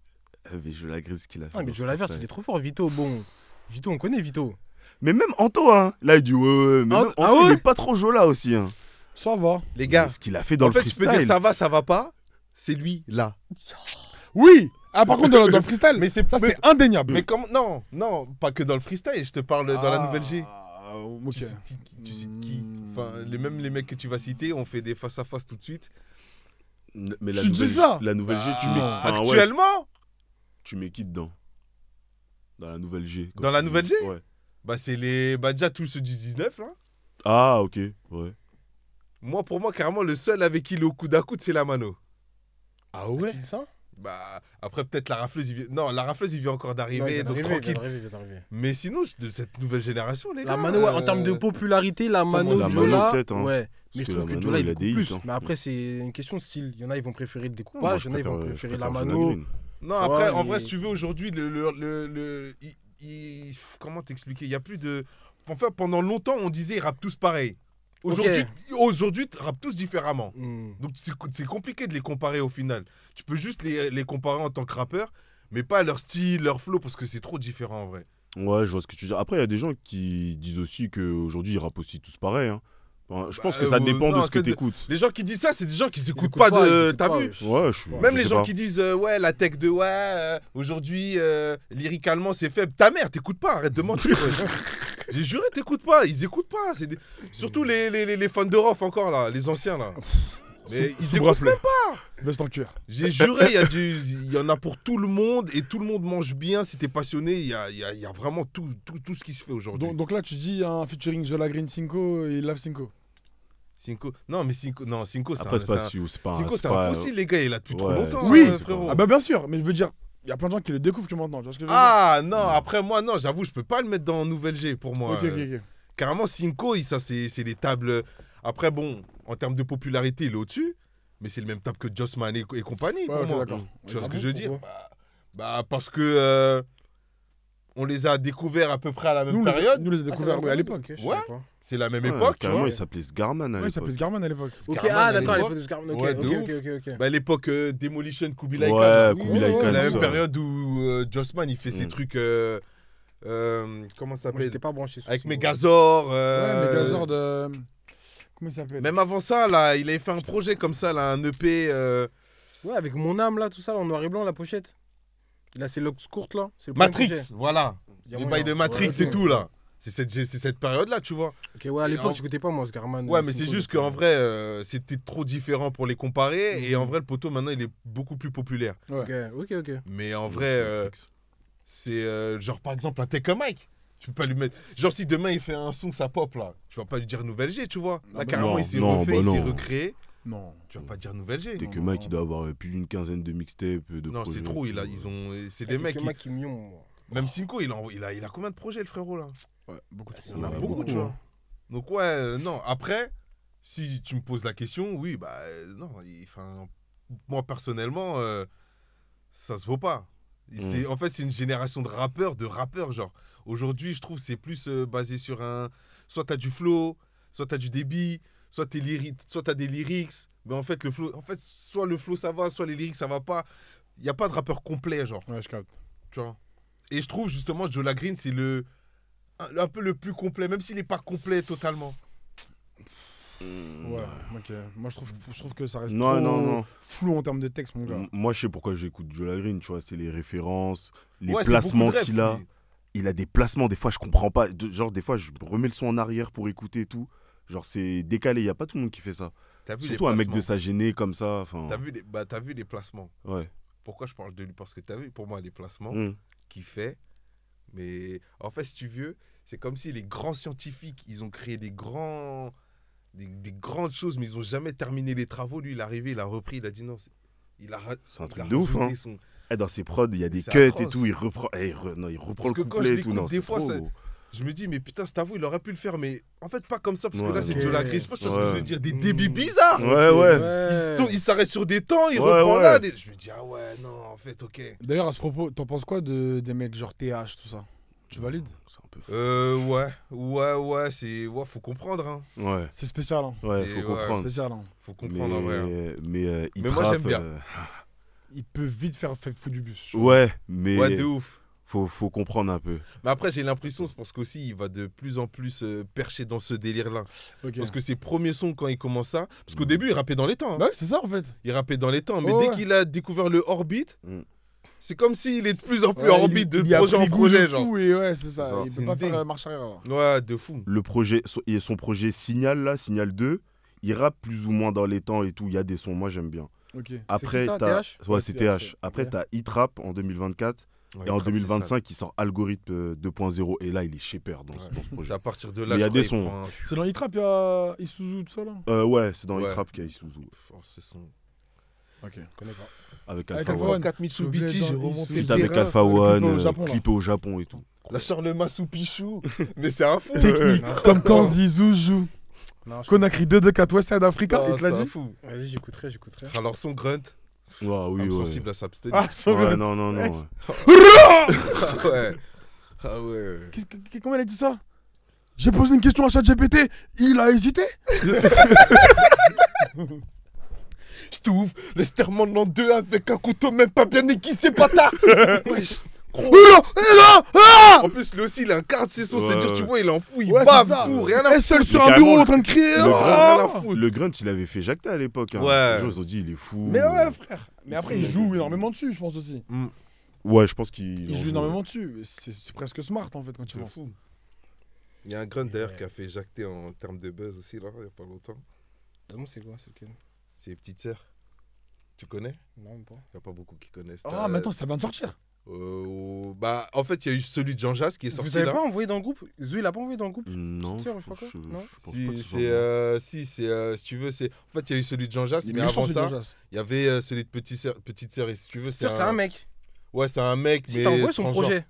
S4: Mais je la grise qu'il a fait.
S2: Ah, mais
S4: dans ce
S2: Jola Vert,
S4: freestyle.
S2: il est trop fort. Vito, bon. Vito, on connaît Vito.
S4: Mais même Anto, hein. Là, il dit ouais. Mais
S2: Ah,
S4: même
S2: ah
S4: Anto,
S2: ouais
S4: il est pas trop Jola aussi. Hein.
S3: Ça va.
S1: Les gars,
S4: Mais ce qu'il a fait dans
S1: en
S4: le
S1: fait, tu
S4: freestyle.
S1: peux dire ça va pas. C'est lui, là.
S3: Oui. Ah, par contre, dans le freestyle,
S1: Mais c'est
S3: ça,
S1: mais-
S3: c'est indéniable.
S1: Mais comment. Non, pas que dans le freestyle. Je te parle dans la nouvelle G.
S3: Ah, ok.
S1: Tu sais qui Enfin, même les mecs que tu vas citer, on fait des face-à-face tout de suite.
S4: Mais la
S3: Tu dis
S4: nouvelle,
S3: ça
S4: La nouvelle G, tu
S1: Bah,
S4: mets. enfin, ouais,
S1: Actuellement,
S4: tu mets qui dedans? Dans la nouvelle G.
S1: Dans la nouvelle G
S4: Ouais.
S1: bah c'est les. Bah déjà tous ceux du 19 là.
S4: Ah, ok. Ouais.
S1: Pour moi, carrément, le seul avec qui il est au coude à coude, c'est la Mano.
S3: Ah
S2: Tu dis ça
S1: Bah, après, peut-être la rafleuse, il vient. Non, la rafleuse, il vient encore d'arriver, donc
S2: Il
S1: tranquille.
S2: vient d'arriver.
S1: Mais sinon, de cette nouvelle génération, les
S2: La
S1: gars.
S2: Mano, ouais, en termes de popularité, la Mano,
S4: la
S2: Jola,
S4: Mano, peut-être, hein.
S2: ouais. Mais
S4: Parce
S2: je
S4: que
S2: trouve
S4: la
S2: que
S4: Mano,
S2: Jola, il
S4: il a
S2: découpe
S4: des
S2: plus.
S4: hits, hein.
S2: Mais après, c'est une question de style. Il y en a, ils vont préférer le
S4: Moi,
S2: découpage.
S4: je
S2: Il y en a, ils vont
S4: préfère-
S2: préférer
S4: je
S2: la
S4: préfère
S2: Mano.
S4: Jola Green.
S1: Non,
S2: Tu
S1: après,
S2: vois,
S1: en vrai,
S2: et-
S1: si tu veux, aujourd'hui, comment t'expliquer? Il y a plus de. Enfin, pendant longtemps, on disait ils rappent tous pareil. Aujourd'hui, ils rappent tous différemment. Donc, c'est compliqué de les comparer au final. Tu peux juste les comparer en tant que rappeur, mais pas leur style, leur flow, parce que c'est trop différent en vrai.
S4: Ouais, je vois ce que tu veux dire. Après, il y a des gens qui disent aussi qu'aujourd'hui, ils rappent aussi tous pareil. Hein. Enfin, je pense que ça dépend
S1: non,
S4: de ce que
S1: c'est de-
S4: t'écoutes.
S1: Les gens qui disent ça, c'est des gens qui
S2: Ils
S1: s'écoutent
S2: écoutent
S1: pas
S2: ils
S1: de.
S2: écoutent
S1: T'as
S2: pas,
S1: vu?
S2: wesh.
S4: Ouais, je
S1: Même
S4: je
S1: les
S4: sais
S1: gens
S4: pas.
S1: qui disent ouais, la tech de aujourd'hui, lyricalement, c'est faible. Ta mère, t'écoutes pas, arrête de mentir. ouais. J'ai juré, t'écoutes pas, ils écoutent pas. Surtout les fans de Rof encore là, les anciens là. Mais ils
S3: Sous
S1: écoutent
S3: bracelet.
S1: même pas.
S3: Veste en cuir.
S1: J'ai juré, il y en a pour tout le monde et tout le monde mange bien. Si t'es passionné, il y a vraiment tout ce qui se fait aujourd'hui.
S3: Donc là, tu dis un featuring Jola Green Cinco et Love Cinco.
S1: Cinco, non mais Cinco,
S4: Après, c'est pas
S1: un
S4: si- c'est pas.
S1: Cinco, c'est
S4: pas-
S1: un fossile les gars, il est là depuis trop
S4: Ouais,
S1: longtemps.
S4: c'est-
S3: Oui,
S1: hein, frérot.
S3: Ah bah bien sûr, mais je veux dire, il y a plein de gens qui le découvrent que maintenant. Tu vois ce que je veux
S1: Ah non, après moi non, j'avoue, je peux pas le mettre dans Nouvelle G pour moi.
S3: dire ok.
S1: Carrément Cinco, ça c'est les tables. Après bon, en termes de popularité, il est au-dessus, mais c'est le même table que Jossman et compagnie
S3: Ouais,
S1: pour
S3: ok,
S1: moi.
S3: d'accord.
S1: Tu vois
S2: Ah
S1: ce que
S2: bon,
S1: je veux dire?
S2: pourquoi
S1: Bah parce que on les a découverts à peu près à la même
S3: Nous,
S1: période.
S3: nous les avons découverts ouais, à l'époque.
S1: Ouais. C'est la même
S4: Ouais,
S1: époque, tu
S4: carrément,
S1: vois.
S4: il s'appelait Sgarman à
S3: Ouais, il s'appelait
S4: l'époque.
S3: Sgarman à l'époque.
S2: Ok,
S1: Scarman,
S2: ah
S1: à
S2: d'accord, à
S1: l'époque.
S2: l'époque de Scarman. Ok,
S1: Ouais, de
S2: ok,
S1: ouf.
S2: ok, ok.
S1: Bah, à l'époque Demolition, Kubilai Khan.
S4: Ouais,
S2: Oui,
S4: Kubilai
S2: ouais,
S4: Khan.
S1: C'est la
S2: ouais,
S1: même
S4: tout ça.
S1: période où Jossman il fait ses
S4: Mm.
S1: trucs. Comment ça
S2: Moi,
S1: s'appelle?
S2: j'étais pas branché sur
S1: Avec
S2: ce
S1: Megazord.
S3: Ouais, Megazord de. Comment il s'appelle
S1: Même avant ça, là, il avait fait un projet comme ça, là, un EP.
S2: Ouais, avec mon âme là, tout ça, là, en noir et blanc, la pochette. Il a ses locks courtes là. C'est le premier
S1: Matrix,
S2: projet.
S1: voilà.
S2: Il y a
S1: Les
S2: moyen.
S1: bails de Matrix
S2: Ouais,
S1: et
S2: ok.
S1: tout, là. C'est cette période-là, tu vois.
S2: Ok, ouais, à
S1: Et
S2: l'époque,
S1: en-
S2: j'écoutais pas moi, Scarman.
S1: Ouais, mais c'est juste qu'en vrai, c'était trop différent pour les comparer. Et en vrai, le poteau, maintenant, il est beaucoup plus populaire.
S2: Ok, ok.
S1: Mais en vrai, c'est genre, par exemple, un Take a Mike. Tu peux pas lui mettre. Genre, si demain, il fait un son, ça pop, là. Tu vas pas lui dire Nouvelle G, tu vois. Là,
S3: bah
S1: carrément,
S4: non,
S1: il s'est
S4: non,
S1: refait,
S4: bah
S1: il s'est
S4: non.
S1: recréé.
S3: Non.
S1: Tu vas pas dire Nouvelle G.
S4: T'es que Mike, il doit avoir plus d'une quinzaine de mixtapes, de
S1: Non,
S4: projets.
S1: c'est trop. C'est des mecs.
S2: qui mion.
S1: Même Cinco, il a combien de projets, le frérot, là?
S3: Ouais, beaucoup
S1: Il y en a
S4: Ouais,
S1: beaucoup,
S4: beaucoup,
S1: tu vois. Donc, ouais, non. Après, si tu me poses la question, oui, bah non. Enfin, moi, personnellement, ça se vaut pas. En fait, c'est une génération de rappeurs, genre. Aujourd'hui, je trouve c'est plus basé sur un... Soit t'as du flow, soit t'as du débit, soit t'as des lyrics. Mais en fait, le flow... En fait, soit le flow, ça va, soit les lyrics, ça va pas. Il n'y a pas de rappeur complet, genre.
S3: Ouais, je capte.
S1: Tu vois. Et je trouve, justement, Joe Green, c'est un peu le plus complet, même s'il n'est pas complet totalement.
S3: Ouais, ok. Moi, je trouve que ça reste
S4: Non.
S3: flou en termes de texte, mon gars.
S4: Moi, je sais pourquoi j'écoute Joe Green, tu vois, c'est les références, les
S1: Ouais, c'est
S4: placements
S1: beaucoup de
S4: qu'il a.
S1: refs, lui.
S4: Il a des placements, des fois, je comprends pas. Genre, des fois, je remets le son en arrière pour écouter et tout. Genre, c'est décalé, il n'y a pas tout le monde qui fait ça.
S1: T'as vu
S4: Surtout
S1: les
S4: un mec de
S1: placements.
S4: sa gênée comme ça.
S1: T'as vu les placements.
S4: Ouais.
S1: Pourquoi je parle de lui? Parce que t'as vu, pour moi, les placements qu'il fait. Mais en fait, si tu veux, c'est comme si les grands scientifiques, ils ont créé des grandes choses, mais ils n'ont jamais terminé les travaux. Lui, il est arrivé, il a repris, il a dit non.
S4: C'est un truc de ouf, hein. Dans ses prods, il y a des
S1: C'est
S4: cuts
S1: atroce.
S4: et tout. Il reprend
S1: Parce
S4: le
S1: que quand
S4: couplet
S1: je
S4: et tout.
S1: l'écoute,
S4: Non,
S1: des
S4: c'est
S1: fois,
S4: trop,
S1: ça-
S4: gros.
S1: Je me dis, mais putain, cet avou, il aurait pu le faire, mais en fait, pas comme ça, parce que
S4: Ouais,
S1: là, c'est
S3: ok.
S1: Joe Green. Je sais pas si tu vois ce que je veux
S4: Ouais.
S1: dire. Des débits bizarres.
S4: Ouais.
S1: Il s'arrête sur des temps, il
S4: Ouais,
S1: reprend
S4: ouais.
S1: là. Je me dis, ah ouais, non, en fait, ok.
S3: D'ailleurs, à ce propos, t'en penses quoi des mecs genre TH, tout ça? Tu valides?
S4: C'est un peu fou.
S1: Ouais, faut comprendre, hein.
S4: Ouais.
S3: C'est spécial, hein.
S4: Ouais,
S1: C'est-
S4: faut
S1: ouais.
S4: comprendre.
S3: Spécial, hein.
S1: Faut comprendre en vrai. Hein.
S4: Mais il
S1: Mais moi,
S4: trappe,
S1: j'aime bien.
S3: Il peut vite faire foutre du bus. tu vois.
S4: Ouais, mais
S1: Ouais, de ouf.
S4: faut comprendre un peu.
S1: Mais après, j'ai l'impression, c'est parce qu'aussi, il va de plus en plus percher dans ce délire-là.
S3: Ok.
S1: Parce que ses premiers sons, quand il commence ça. Parce qu'au début, il rappait dans les temps. Hein.
S3: Bah ouais, c'est ça en fait.
S1: Il rappait dans les temps. Mais
S3: Oh,
S1: dès
S3: ouais.
S1: qu'il a découvert le Orbit,
S4: Mm.
S1: c'est comme s'il est de plus en plus
S3: Ouais,
S1: Orbit,
S3: il
S1: de
S3: y a
S1: projet en
S3: pris goût
S1: projet,
S3: de
S1: genre.
S3: fou et ouais, c'est ça.
S4: C'est ça.
S3: Il
S1: C'est
S3: peut pas
S1: une
S3: faire
S1: dingue.
S3: marche arrière. là.
S1: Ouais, de fou.
S4: Le projet, et son projet Signal, là, Signal 2, il rappe plus ou moins dans les temps et tout. Il y a des sons, moi j'aime bien.
S3: Ok.
S4: Après,
S2: qui ça,
S4: t'as...
S2: TH?
S4: Ouais,
S3: Ouais,
S4: c'est
S3: TH,
S4: TH. Après,
S2: ok.
S4: t'as Hit Rap en 2024.
S1: Ouais,
S4: Et en
S1: Trap, c'est
S4: 2025, il sort Algorithme 2.0. Et là, il est shaper dans ce
S1: Ouais.
S4: projet.
S1: C'est à partir de
S4: Mais
S1: là,
S4: il y a
S1: je crois,
S4: des sons.
S1: prend un-
S3: C'est dans Hit Rap, il y a Isuzu, tout ça là.
S4: Ouais, c'est dans
S1: Ouais.
S4: Hit Rap qu'il y a Isuzu.
S1: Oh, ce son.
S3: Ok, je connais pas.
S4: Avec
S3: Avec
S4: Alpha
S3: Alpha
S4: One.
S3: One.
S1: 4 Mitsubishi,
S3: dans
S1: j'ai
S3: Isuzu.
S1: remonté
S4: Feat
S1: le
S4: avec
S1: terrain.
S4: Alpha
S3: clippé
S4: One,
S3: au Japon, là.
S4: clippé au Japon et tout.
S1: La Charlemagne sous Pichou. Mais c'est un fou.
S3: Technique,
S2: Non.
S3: comme quand Zizou joue.
S2: Non, je
S3: Conakry 2-2-4 West Side Africa,
S1: Ah,
S3: il te l'a
S1: c'est un
S3: dit.
S1: fou.
S2: Vas-y, j'écouterai.
S1: Alors son grunt,
S4: Ouais, oui,
S1: âme
S4: ouais.
S1: sensible à s'abstenir.
S3: Ah, sans
S4: Ouais,
S3: ouais,
S4: non. Ouais.
S1: Ah ouais. Ah ouais.
S3: Comment il a dit ça? J'ai posé une question à ChatGPT, il a hésité.
S1: Je t'ouvre l'esterrement en deux avec un couteau même pas bien aiguisé, bâtard. Wesh. Gros. En plus, lui aussi, il incarne ses sons.
S4: Ouais,
S1: C'est-à-dire,
S4: ouais.
S1: tu vois, il en fout, il
S3: Ouais,
S1: bave
S3: c'est ça.
S1: tout, rien à
S3: Et seul
S1: foutre.
S3: sur
S4: Mais
S3: un
S4: carrément,
S3: bureau en train de crier.
S4: le
S3: Oh
S1: Rien à foutre.
S4: Le grunt, il avait fait Jacta à l'époque. Hein.
S1: Ouais.
S4: Les gens, ils ont dit, il est fou.
S3: Mais ouais, frère. Mais après, il joue énormément dessus, je pense aussi.
S4: Ouais, je pense qu'il.
S3: Il joue énormément dessus. C'est presque smart en fait quand tu
S1: C'est
S3: penses.
S1: fou. Il y a un grunt d'ailleurs qui a fait jacter en termes de buzz aussi, là, il n'y a pas longtemps.
S2: c'est quoi? C'est lequel?
S1: C'est les petites sœurs. Tu connais?
S2: Non, même pas.
S1: Il n'y a pas beaucoup qui connaissent.
S3: Ah, mais attends, ça vient de sortir.
S1: Bah, en fait, il y a eu celui de Jean Jass qui est sorti
S2: Vous avez
S1: là.
S2: pas envoyé dans le groupe? Zoé, il a pas envoyé dans le groupe?
S4: Non.
S2: Petite sœur, je sais pas quoi. Non.
S4: pense
S1: Si,
S4: pas que ce soit
S1: si tu veux, c'est. En fait, il y a eu celui de Jean Jass,
S3: Il est
S1: mais
S3: méchant,
S1: avant
S3: ce
S1: ça,
S3: Jean Jass.
S1: il y avait celui de petite sœur. Et si tu veux,
S2: C'est un mec.
S1: Ouais, c'est un mec,
S2: Si
S1: mais.
S2: t'as envoyé son
S1: transgenre.
S2: projet.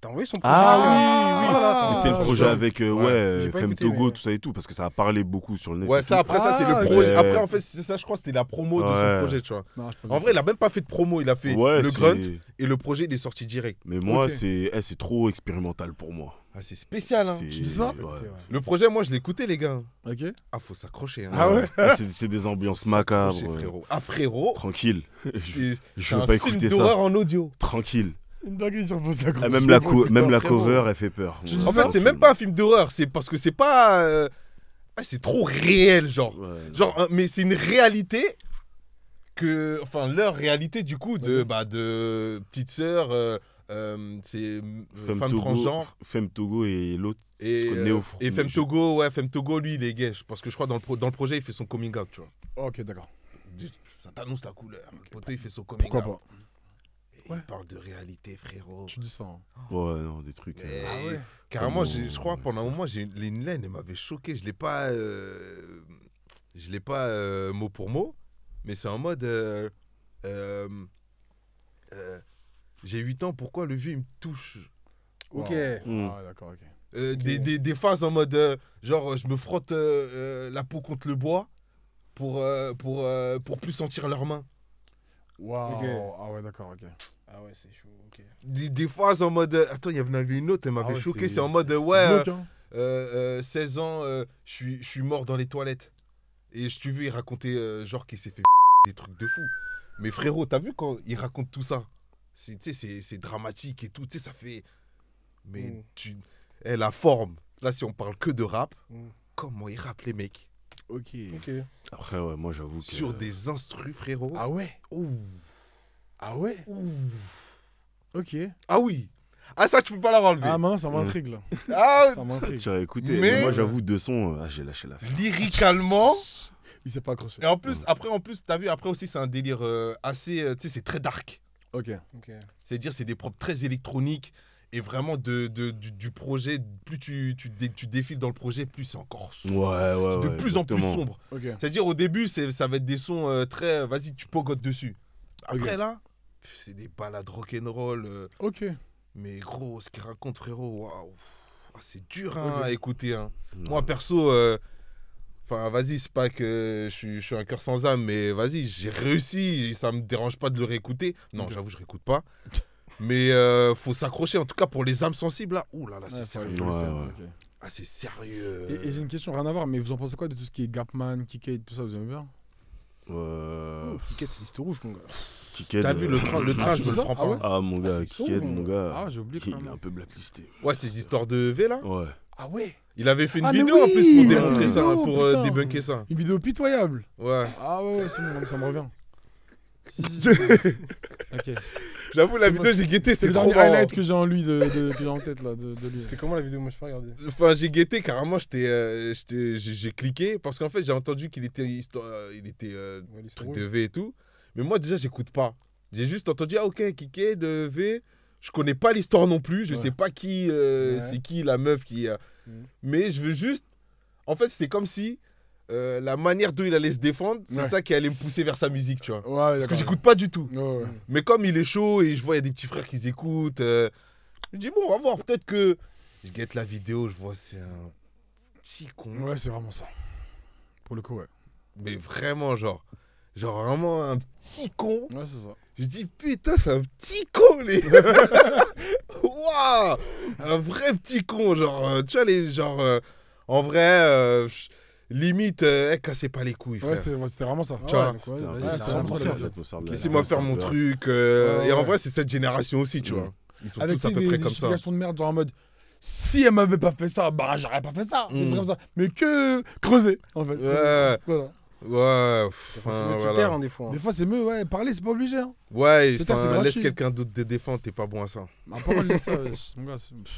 S2: T'as envoyé son projet.
S4: Ah
S2: Voilà,
S3: oui.
S2: attends.
S4: Mais c'était le
S3: Ah,
S4: projet
S3: je
S4: avec
S2: J'ai pas
S4: Femme
S2: écouté,
S4: Togo,
S2: mais-
S4: tout ça et tout, parce que ça a parlé beaucoup sur le net.
S1: Ouais,
S4: et
S1: ça,
S4: tout.
S1: après, ça, c'est
S3: Ah,
S1: le projet.
S4: ouais.
S1: Après, en fait, c'est ça, je crois, c'était la promo de son
S4: Ouais.
S1: projet, tu vois.
S3: Non, je peux
S1: En vrai, il a même pas fait de promo, il a fait
S4: Ouais,
S1: le
S4: c'est-
S1: grunt et le projet, il est sorti direct.
S4: Mais moi,
S3: Ok.
S4: c'est trop expérimental pour moi.
S1: Ah, c'est spécial, hein.
S4: C'est-
S3: Tu dis ça
S4: ouais.
S1: Le projet, moi, je l'écoutais, les gars.
S3: Ok.
S1: Ah, faut s'accrocher. Hein.
S3: Ah ouais.
S4: C'est des ambiances
S1: Faut
S4: macabres.
S1: s'accrocher,
S4: ouais.
S1: frérot. Ah, frérot.
S4: Tranquille.
S1: c'est
S4: Je
S1: un
S4: veux pas
S1: film
S4: écouter
S1: d'horreur
S4: ça.
S1: en audio.
S4: Tranquille.
S3: C'est une dinguerie, j'ai reposé à
S4: Ah, même la
S1: frérot.
S4: cover, elle fait peur.
S3: Tu
S4: Ouais,
S3: dis
S1: En fait, c'est même pas un film d'horreur. C'est parce que c'est pas. Ah, c'est trop réel, genre.
S4: Ouais.
S1: Genre, mais c'est une réalité que. Enfin, leur réalité, du coup, de petite sœur, c'est femme transgenre.
S4: Femme Togo et l'autre.
S1: Et,
S4: Néo-
S1: et Femme Togo, ouais, Femme Togo, lui, il est gay. Parce que je crois dans le projet, il fait son coming out, tu vois.
S3: Ok, d'accord.
S1: Ça t'annonce la couleur. Le poteau, il fait son coming
S3: Pourquoi
S1: out.
S3: pas?
S1: Et il parle de réalité, frérot.
S3: Tu dis ça. hein.
S4: Ouais, non, des trucs.
S1: Mais
S3: Ah ouais.
S1: carrément,
S4: Comment-
S1: je crois pendant un moment, Lane elle m'avait choqué. Je l'ai pas, mot pour mot, mais c'est en mode, j'ai 8 ans, pourquoi le vieux il me touche?
S2: Ok.
S3: Wow.
S4: Hmm.
S3: Ah, d'accord, ok.
S1: Des phases en mode, genre, je me frotte la peau contre le bois pour plus sentir leurs mains.
S3: Waouh.
S2: Ok.
S3: Ah ouais, d'accord, ok.
S2: Ah ouais, c'est chaud, ok.
S1: Des phases en mode, attends, il y en avait une autre, elle m'avait
S4: ouais,
S1: choqué,
S4: c'est-
S1: c'est en mode,
S4: c'est
S1: ouais,
S3: Glauque, hein.
S1: 16 ans, je suis mort dans les toilettes. Et tu veux, il racontait genre qu'il s'est fait des trucs de fou. Mais frérot, t'as vu quand il raconte tout ça? Tu sais, c'est dramatique et tout, tu sais, ça fait... Mais la forme, là, si on parle que de rap, comment ils rappent les mecs?
S3: Ok.
S2: Ok.
S4: Après, ouais, moi j'avoue que.
S1: Sur des instrus, frérot.
S3: Ah ouais.
S1: Ouh.
S3: Ah ouais. Ok.
S1: Ah oui. Ah, ça, tu peux pas la enlever.
S3: Ah mince, ça m'intrigue là.
S1: Ah,
S3: Ça m'intrigue.
S4: Tu as écouté.
S1: Mais-
S4: Mais moi j'avoue, deux sons, j'ai lâché l'affaire.
S1: lyricalement.
S3: Il s'est pas accroché.
S1: Et en plus, après, t'as vu, après aussi, c'est un délire assez... tu sais, c'est très dark.
S3: Ok.
S2: Ok.
S1: C'est-à-dire, c'est des props très électroniques. Et vraiment, du projet, plus tu défiles dans le projet, plus c'est encore sombre.
S4: Ouais, ouais.
S1: C'est de
S4: ouais,
S1: plus en plus
S4: exactement.
S1: sombre.
S3: Ok.
S1: C'est-à-dire, au début, ça va être des sons très... Vas-y, tu pogotes dessus. Après,
S3: Ok.
S1: là, c'est des balades rock'n'roll.
S3: Ok.
S1: Mais gros, ce qu'il raconte, frérot, waouh. Ah, c'est dur hein,
S3: Ok.
S1: à écouter. Hein.
S4: Ouais.
S1: Moi, perso... Enfin, vas-y, c'est pas que je suis un cœur sans âme, mais vas-y, j'ai réussi, et ça me dérange pas de le réécouter. Non,
S3: Ok.
S1: j'avoue, je réécoute pas. Mais faut s'accrocher, en tout cas pour les âmes sensibles, là. Ouh là là, c'est
S3: Ouais,
S1: sérieux.
S3: faut le
S4: Ouais,
S3: faire,
S4: ouais.
S3: ok.
S1: Ah, c'est sérieux.
S3: Et j'ai une question, rien à voir, mais vous en pensez quoi de tout ce qui est Gapman, Kikate, tout ça, vous aimez bien?
S2: Kiket, c'est liste rouge, mon gars.
S4: Kickhead,
S1: T'as vu le train,
S3: Ah,
S1: je
S3: tu
S1: me
S3: dis
S1: le
S3: ça
S1: prends
S3: Ah ouais
S1: pas.
S4: Ah, mon gars,
S2: c'est
S4: Kickhead,
S2: chaud,
S4: mon gars.
S3: Ah, j'ai oublié
S4: Il est
S3: carrément.
S4: un peu blacklisté.
S1: Ouais, ces histoires de V, là.
S4: Ouais.
S3: Ah ouais.
S1: Il avait fait une
S3: Ah, mais
S1: vidéo en
S3: oui,
S1: plus pour
S3: il
S4: a
S1: démontrer
S4: fait une
S1: ça,
S3: vidéo,
S1: pour
S3: putain.
S1: débunker ça.
S3: Une vidéo pitoyable.
S1: Ouais.
S3: Ah ouais, ouais, c'est bon, ça me revient. Si, si, si. Ok.
S1: J'avoue, la
S3: C'est
S1: vidéo, j'ai guetté,
S3: C'est
S1: c'était
S3: le
S1: trop
S3: dernier
S1: marrant.
S3: highlight que j'ai en lui, que j'ai en tête là, de lui.
S2: C'était comment la vidéo? Moi, je peux pas regarder.
S1: Enfin, j'ai guetté, carrément, j'ai cliqué, parce qu'en fait, j'ai entendu qu'il était,
S2: Ouais, liste
S1: truc
S2: rouge.
S1: de V et tout. Mais moi, déjà, j'écoute pas. J'ai juste entendu, ah ok, Kiké de V. Je connais pas l'histoire non plus. Je
S3: Ouais.
S1: sais pas qui, c'est qui la meuf qui.
S2: Mhm.
S1: Mais je veux juste. En fait, c'était comme si la manière dont il allait se défendre, c'est
S3: Ouais.
S1: ça qui allait me pousser vers sa musique, tu vois.
S3: Ouais,
S1: Parce que
S3: d'accord.
S1: j'écoute pas du tout.
S3: Ouais, ouais.
S1: Mais comme il est chaud et je vois, il y a des petits frères qui écoutent. Je dis, bon, on va voir. Peut-être que. Je guette la vidéo, je vois, c'est un petit con.
S3: Ouais, c'est vraiment ça. Pour le coup, ouais.
S1: Mais vraiment, genre vraiment un petit con.
S3: Ouais, c'est ça.
S1: Je dis, putain, c'est un petit con, les. Waouh! Un vrai petit con, genre, tu vois, en vrai, limite, cassez pas les couilles,
S3: Ouais,
S1: frère.
S3: c'était vraiment ça.
S1: Tu vois,
S3: Ouais,
S4: C'était un
S3: ouais,
S4: peu
S3: c'était
S4: ça,
S3: vraiment ça,
S4: en
S3: le
S4: fait,
S3: fait.
S4: au Sarlat.
S1: Laissez-moi faire mon truc.
S3: Ouais,
S1: Et en
S3: ouais.
S1: vrai, c'est cette génération aussi, tu
S4: Ouais.
S1: vois. Ils sont
S3: Avec
S1: tous à
S3: des
S1: peu près comme ça.
S3: justifications de merde, genre en mode si elle m'avait pas fait ça, bah j'aurais pas fait ça. Des trucs comme ça. Mais que creuser, en fait.
S1: Ouais.
S3: Voilà.
S1: Ouais,
S2: Faut se
S1: enfin,
S2: mettre sous
S1: voilà.
S2: terre, hein, des fois.
S3: Des fois, c'est mieux, ouais. Parler, c'est pas obligé. Hein.
S1: Ouais,
S3: C'est tard, c'est
S1: enfin, laisse
S3: gratuit.
S1: quelqu'un d'autre te défendre, t'es pas bon à ça.
S3: Ma parole, laisse ça. Mon gars,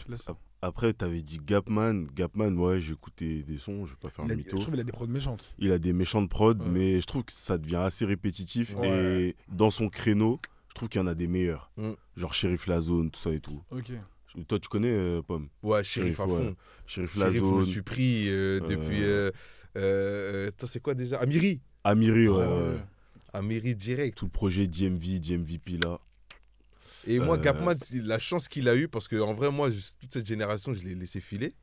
S3: laisse ça.
S4: Après, t'avais dit Gapman. Gapman, ouais, j'ai écouté des sons, je vais pas faire
S3: Il
S4: le
S3: a-
S4: mytho.
S3: je trouve qu'il a des prods méchantes.
S4: Il a des méchantes prods,
S3: Ouais.
S4: mais je trouve que ça devient assez répétitif.
S3: Ouais.
S4: Et dans son créneau, je trouve qu'il y en a des meilleurs.
S1: Mm.
S4: Genre Sheriff La Zone, tout ça et tout.
S3: Ok.
S4: Toi, tu connais Pomme?
S1: Ouais, shérif à
S4: ouais.
S1: fond.
S4: Sheriff La
S1: Shérif, je me
S4: Zone,
S1: suis pris depuis. Attends, c'est quoi déjà? Amiri.
S4: Amiri, ouais,
S3: Ah,
S4: ouais.
S1: Amiri direct.
S4: Tout le projet DMVP là.
S1: Et moi,
S4: Euh,
S1: Gapman, la chance qu'il a eue, parce que en vrai, moi, toute cette génération, je l'ai laissé filer,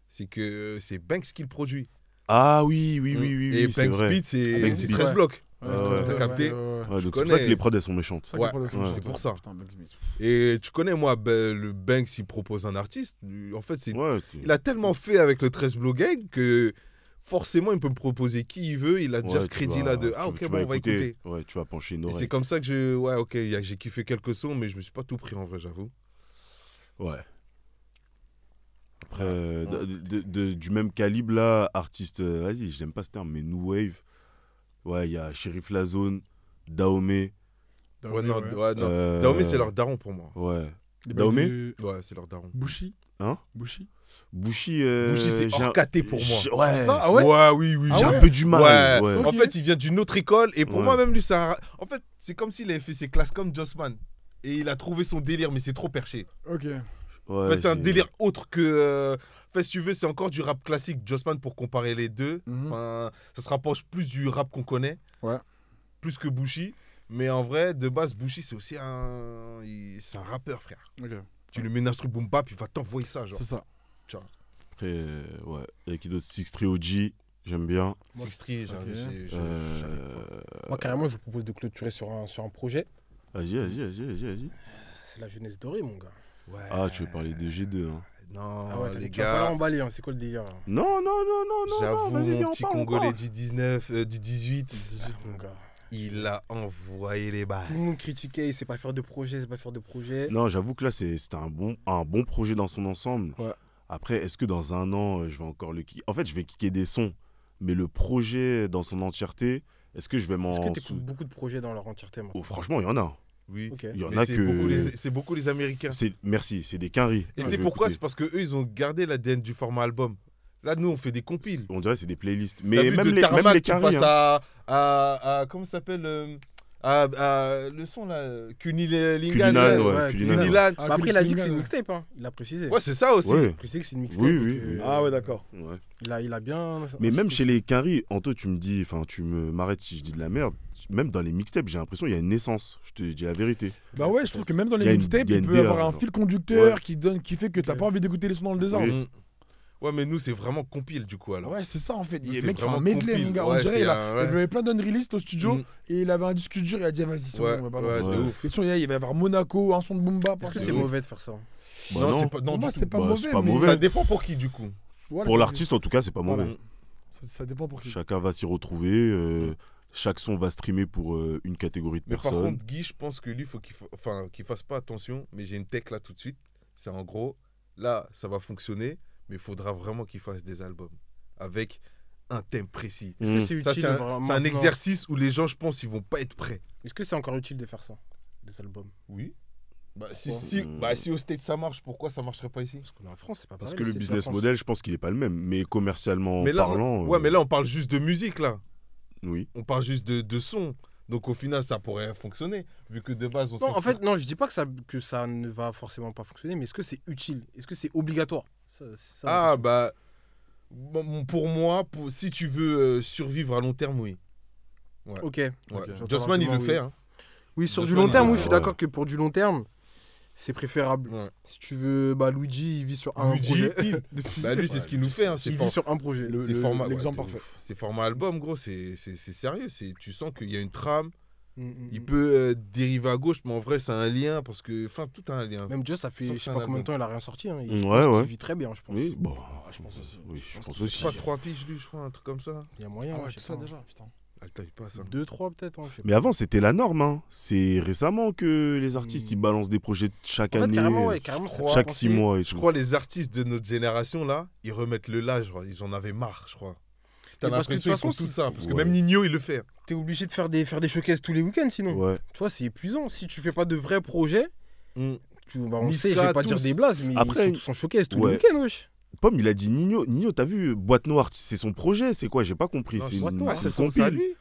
S1: c'est que c'est Banks qui le produit.
S4: Ah oui, oui, oui, oui,
S1: Et
S4: oui, c'est
S1: Banks
S4: vrai.
S1: Beat, c'est
S4: Banks
S1: c'est
S4: Beat.
S1: 13 blocs.
S3: Ouais,
S4: ouais,
S1: t'as capté
S4: Ouais,
S1: je
S4: donc c'est pour
S1: connais.
S4: ça que les prods elles sont méchantes.
S3: Ça, les
S1: Ouais,
S3: prods, elles sont
S4: ouais,
S3: méchantes.
S1: c'est pour ça.
S3: Putain, Bugs Beats.
S1: Et tu connais, moi, le Banks, il propose un artiste. En fait,
S4: Ouais,
S1: il a tellement fait avec le 13 block gang que forcément, il peut me proposer qui il veut. Il a déjà
S4: ouais,
S1: ce
S4: tu
S1: crédit
S4: vas-
S1: là de ah,
S4: tu-
S1: ok,
S4: tu
S1: bon,
S4: vas
S1: on va écouter.
S4: Ouais, tu vas pencher une
S1: Et c'est
S4: oreille.
S1: comme ça que j'ai kiffé quelques sons, mais je me suis pas tout pris en vrai, j'avoue.
S4: Ouais. Après, du même calibre là, artiste, vas-y, j'aime pas ce terme, mais New Wave. Ouais, il y a Sheriff La Zone, Dahomey.
S1: Ouais, non,
S3: ouais.
S1: ouais, non.
S4: euh,
S1: Dahomey, c'est leur daron pour moi.
S4: Ouais.
S3: Les
S4: Dahomey
S3: bails de
S1: Ouais, c'est leur daron.
S3: Bushi.
S4: Hein
S3: Bushi.
S4: Bouchy.
S1: Bouchy, c'est
S4: j'ai un-
S1: orcaté pour moi.
S4: Ouais.
S3: C'est ça Ah ouais
S1: oui, oui.
S3: Ah
S4: J'ai
S3: ouais
S4: un peu du mal.
S1: Ouais.
S4: Ouais.
S3: Ok.
S1: En fait, il vient d'une autre école et pour
S4: Ouais.
S1: moi, même lui, c'est un. En fait, c'est comme s'il avait fait ses classes comme Jossman. Et il a trouvé son délire, mais c'est trop perché.
S3: Ok.
S1: En fait, c'est un délire autre que. En fait, si tu veux, c'est encore du rap classique, Jossman, pour comparer les deux.
S3: Mhm.
S1: Enfin, ça se rapproche plus du rap qu'on connaît.
S3: Ouais.
S1: Plus que Bouchy. Mais en vrai, de base, Bouchy, c'est aussi un. C'est un rappeur, frère.
S3: Ok.
S1: Tu lui mets une instru boom bap, il va t'envoyer ça, genre.
S3: C'est ça.
S1: tu vois.
S4: Après, ouais. Il y a qui d'autre? Six Trio G, j'aime bien.
S1: Sixty,
S3: Ok.
S2: Moi, carrément, je vous propose de clôturer sur un projet.
S4: Vas-y.
S2: C'est la jeunesse dorée, mon gars.
S1: Ouais.
S4: Ah, tu veux parler de G2, hein.
S1: Non,
S2: Ah ouais,
S1: les
S2: tu vas pas là
S1: gars.
S2: emballer, hein. C'est quoi le délire?
S4: Non,
S1: J'avoue,
S4: vas-y, viens,
S1: mon
S4: on
S1: petit
S4: parle, on
S1: Congolais
S4: parle.
S1: du 19, du 18,
S2: Mon gars.
S1: il a envoyé les balles.
S2: Tout le monde critiquait, il sait pas faire de projet,
S4: Non, j'avoue que là, c'était un bon projet dans son ensemble.
S2: Ouais.
S4: Après, est-ce que dans un an, je vais encore le kicker? En fait, je vais kicker des sons, mais le projet dans son entièreté, est-ce que je vais m'en...
S2: Est-ce que tu écoutes beaucoup de projets dans leur entièreté, moi?
S4: Oh, franchement, il y en a.
S1: Oui.
S2: Ok.
S4: Il y en
S1: Mais
S4: a
S1: c'est
S4: que...
S1: c'est beaucoup les Américains.
S4: Merci, c'est des quinries.
S1: Et
S4: que
S1: tu sais
S4: je vais
S1: pourquoi?
S4: écouter.
S1: C'est parce qu'eux, ils ont gardé l'ADN du format album. Là, nous, on fait des compiles.
S4: On dirait que c'est des playlists.
S1: T'as
S4: Mais
S1: vu,
S4: même
S1: de
S4: les
S1: Tarmac, tu
S4: quinries,
S1: passes
S4: hein.
S1: à comment ça s'appelle le son là, Kunilan.
S4: Kunilan.
S2: Bah après, il a dit que c'est une mixtape, hein. Il a précisé.
S1: Ouais, c'est ça aussi.
S4: Ouais.
S2: Il a précisé que c'est une mixtape.
S4: Oui,
S2: et
S4: oui,
S2: que
S4: oui.
S3: Ah ouais, d'accord.
S4: Ouais.
S2: Il a bien.
S4: Mais même
S2: insisté.
S4: chez les quinries, Anto, tu me dis, enfin, tu m'arrêtes si je dis de la merde. Même dans les mixtapes, j'ai l'impression qu'il y a une naissance. Je te dis la vérité.
S3: Bah ouais, je trouve que même dans
S4: Il y
S3: les
S4: a une-
S3: mixtapes,
S4: il y a
S3: il
S4: une
S3: peut y
S4: DA,
S3: avoir un
S4: genre.
S3: fil conducteur
S4: Ouais.
S3: qui fait que t'as pas envie d'écouter les sons dans le désordre.
S4: Oui.
S1: Ouais, mais nous, c'est vraiment compile du coup alors.
S3: Ouais, c'est ça en fait.
S1: Nous,
S3: Le
S1: c'est
S3: mec fait un
S1: vraiment
S3: medley,
S1: compile.
S3: mon gars.
S1: Ouais,
S3: On dirait
S1: c'est
S3: il
S1: un- ouais.
S3: avait plein d'unreleased au studio
S1: Mm.
S3: et il avait un disque dur. Il a dit, vas-y, c'est
S1: Ouais,
S3: bon, on va
S1: ouais,
S3: balancer.
S1: de
S4: Ouais.
S1: ouf.
S3: Et de toute façon, il va y avoir Monaco, un son de Boomba.
S2: Est-ce que
S1: Oui.
S2: c'est mauvais de faire ça?
S4: Bah
S1: non,
S4: non.
S1: c'est pas, non,
S3: Pour
S1: du
S3: moi,
S1: tout.
S3: c'est pas
S4: Bah,
S3: mauvais.
S4: c'est pas
S3: mais
S4: mauvais.
S1: Ça dépend pour qui du coup.
S3: voilà,
S4: Pour
S3: ça-
S4: l'artiste, en tout cas, c'est pas mauvais.
S3: Voilà. Ça dépend pour qui.
S4: Chacun va s'y retrouver. Chaque son va streamer pour une catégorie de
S1: Mais par
S4: personnes.
S1: contre, Guy, je pense que lui, faut qu'il fasse pas attention. Mais j'ai une tech là tout de suite. C'est en gros, là, ça va fonctionner, mais il faudra vraiment qu'il fasse des albums avec un thème précis.
S2: Est-ce que c'est
S1: Ça,
S2: utile
S1: c'est
S2: vraiment
S1: un
S2: maintenant
S1: exercice où les gens, je pense, ils vont pas être prêts.
S2: Est-ce que c'est encore utile de faire ça? Des albums?
S1: Oui. Bah,
S2: Pourquoi
S1: si au State ça marche, pourquoi ça marcherait pas ici?
S2: Parce qu'on est en France, c'est pas
S4: Parce
S2: pareil,
S4: que le
S2: c'est la
S4: business
S2: France.
S4: model, je pense qu'il est pas le même. Mais commercialement
S1: Mais là,
S4: parlant.
S1: ouais, mais là, on parle juste de musique là.
S4: Oui.
S1: On parle juste de son. Donc au final, ça pourrait fonctionner, vu que de base, on
S2: Non, en
S1: s'inspire-
S2: fait, non, je dis pas que ça ne va forcément pas fonctionner, mais est-ce que c'est utile? Est-ce que c'est obligatoire? C'est ça, la
S1: Ah,
S2: question.
S1: bah. Pour moi, si tu veux survivre à long terme, oui.
S2: Ok.
S1: Ouais.
S2: J'entends
S1: Jossman, il
S2: l'argument,
S1: le
S2: oui.
S1: fait. Hein.
S2: Oui, sur du
S1: Jossman,
S2: long terme,
S1: il-
S2: oui, je suis
S4: ouais.
S2: d'accord que pour du long terme, c'est préférable.
S1: Ouais.
S2: Si tu veux, bah, Luigi, il vit sur un
S1: Luigi,
S2: projet.
S1: il-
S2: Depuis-
S1: Bah, lui, c'est ce qu'il nous fait. Hein.
S2: il vit sur un projet.
S1: c'est format,
S3: l'exemple
S1: de
S3: parfait.
S1: ouf. C'est format album, gros. C'est sérieux. Tu sens qu'il y a une trame.
S2: Mm.
S1: Il peut dériver à gauche, mais en vrai, c'est un lien. Parce que. Enfin, tout a un lien.
S2: Même Joe, ça
S1: Sans
S2: fait
S1: que
S2: je
S1: c'est
S2: sais
S1: un
S2: pas combien de
S1: album.
S2: temps il a rien sorti. Hein.
S4: Ouais,
S2: Je pense
S4: ouais.
S2: qu'il vit très bien, je pense.
S4: Oui, bon.
S3: je pense aussi.
S4: Oui, je pense
S1: C'est
S4: aussi.
S1: pas 3 piges, lui, je crois, un truc comme ça.
S2: Il y a moyen.
S3: Ah
S2: ouais,
S3: ouais,
S2: je sais
S3: tout ça
S2: pas.
S3: déjà, putain.
S1: Ah, le taille pas ça.
S2: 2-3 peut-être. Hein, je sais
S4: Mais
S2: pas.
S4: avant, c'était la norme. Hein. C'est récemment que les artistes ils balancent des projets chaque
S2: En fait,
S4: année,
S2: carrément, ça fait
S4: chaque
S2: penser-
S4: 6 mois et
S1: Je
S4: tout.
S1: crois les artistes de notre génération, là, ils remettent le là, genre, ils en avaient marre, je crois. Si t'as
S2: Mais parce que de
S1: l'impression, ils
S2: toute
S1: font
S2: façon,
S1: tout ça. Parce que
S4: Ouais.
S1: même Nino, il le fait.
S2: T'es obligé de faire des showcases tous les week-ends sinon.
S4: Ouais.
S2: Tu vois, c'est épuisant. Si tu fais pas de vrais projets,
S1: Mm.
S2: on
S1: Niska,
S2: sait, je vais pas dire
S1: tous.
S2: des blagues, mais
S4: Après,
S2: ils sont tous en showcase tous
S4: ouais.
S2: les week-ends, wesh.
S4: Pomme, il a dit Nino. Nino, t'as vu Boîte Noire, c'est son projet, c'est quoi? J'ai pas compris.
S1: Non,
S4: C'est
S2: Boîte
S4: une
S2: Noire,
S4: c'est
S1: ça
S4: son
S1: ça,
S4: pile.
S1: lui.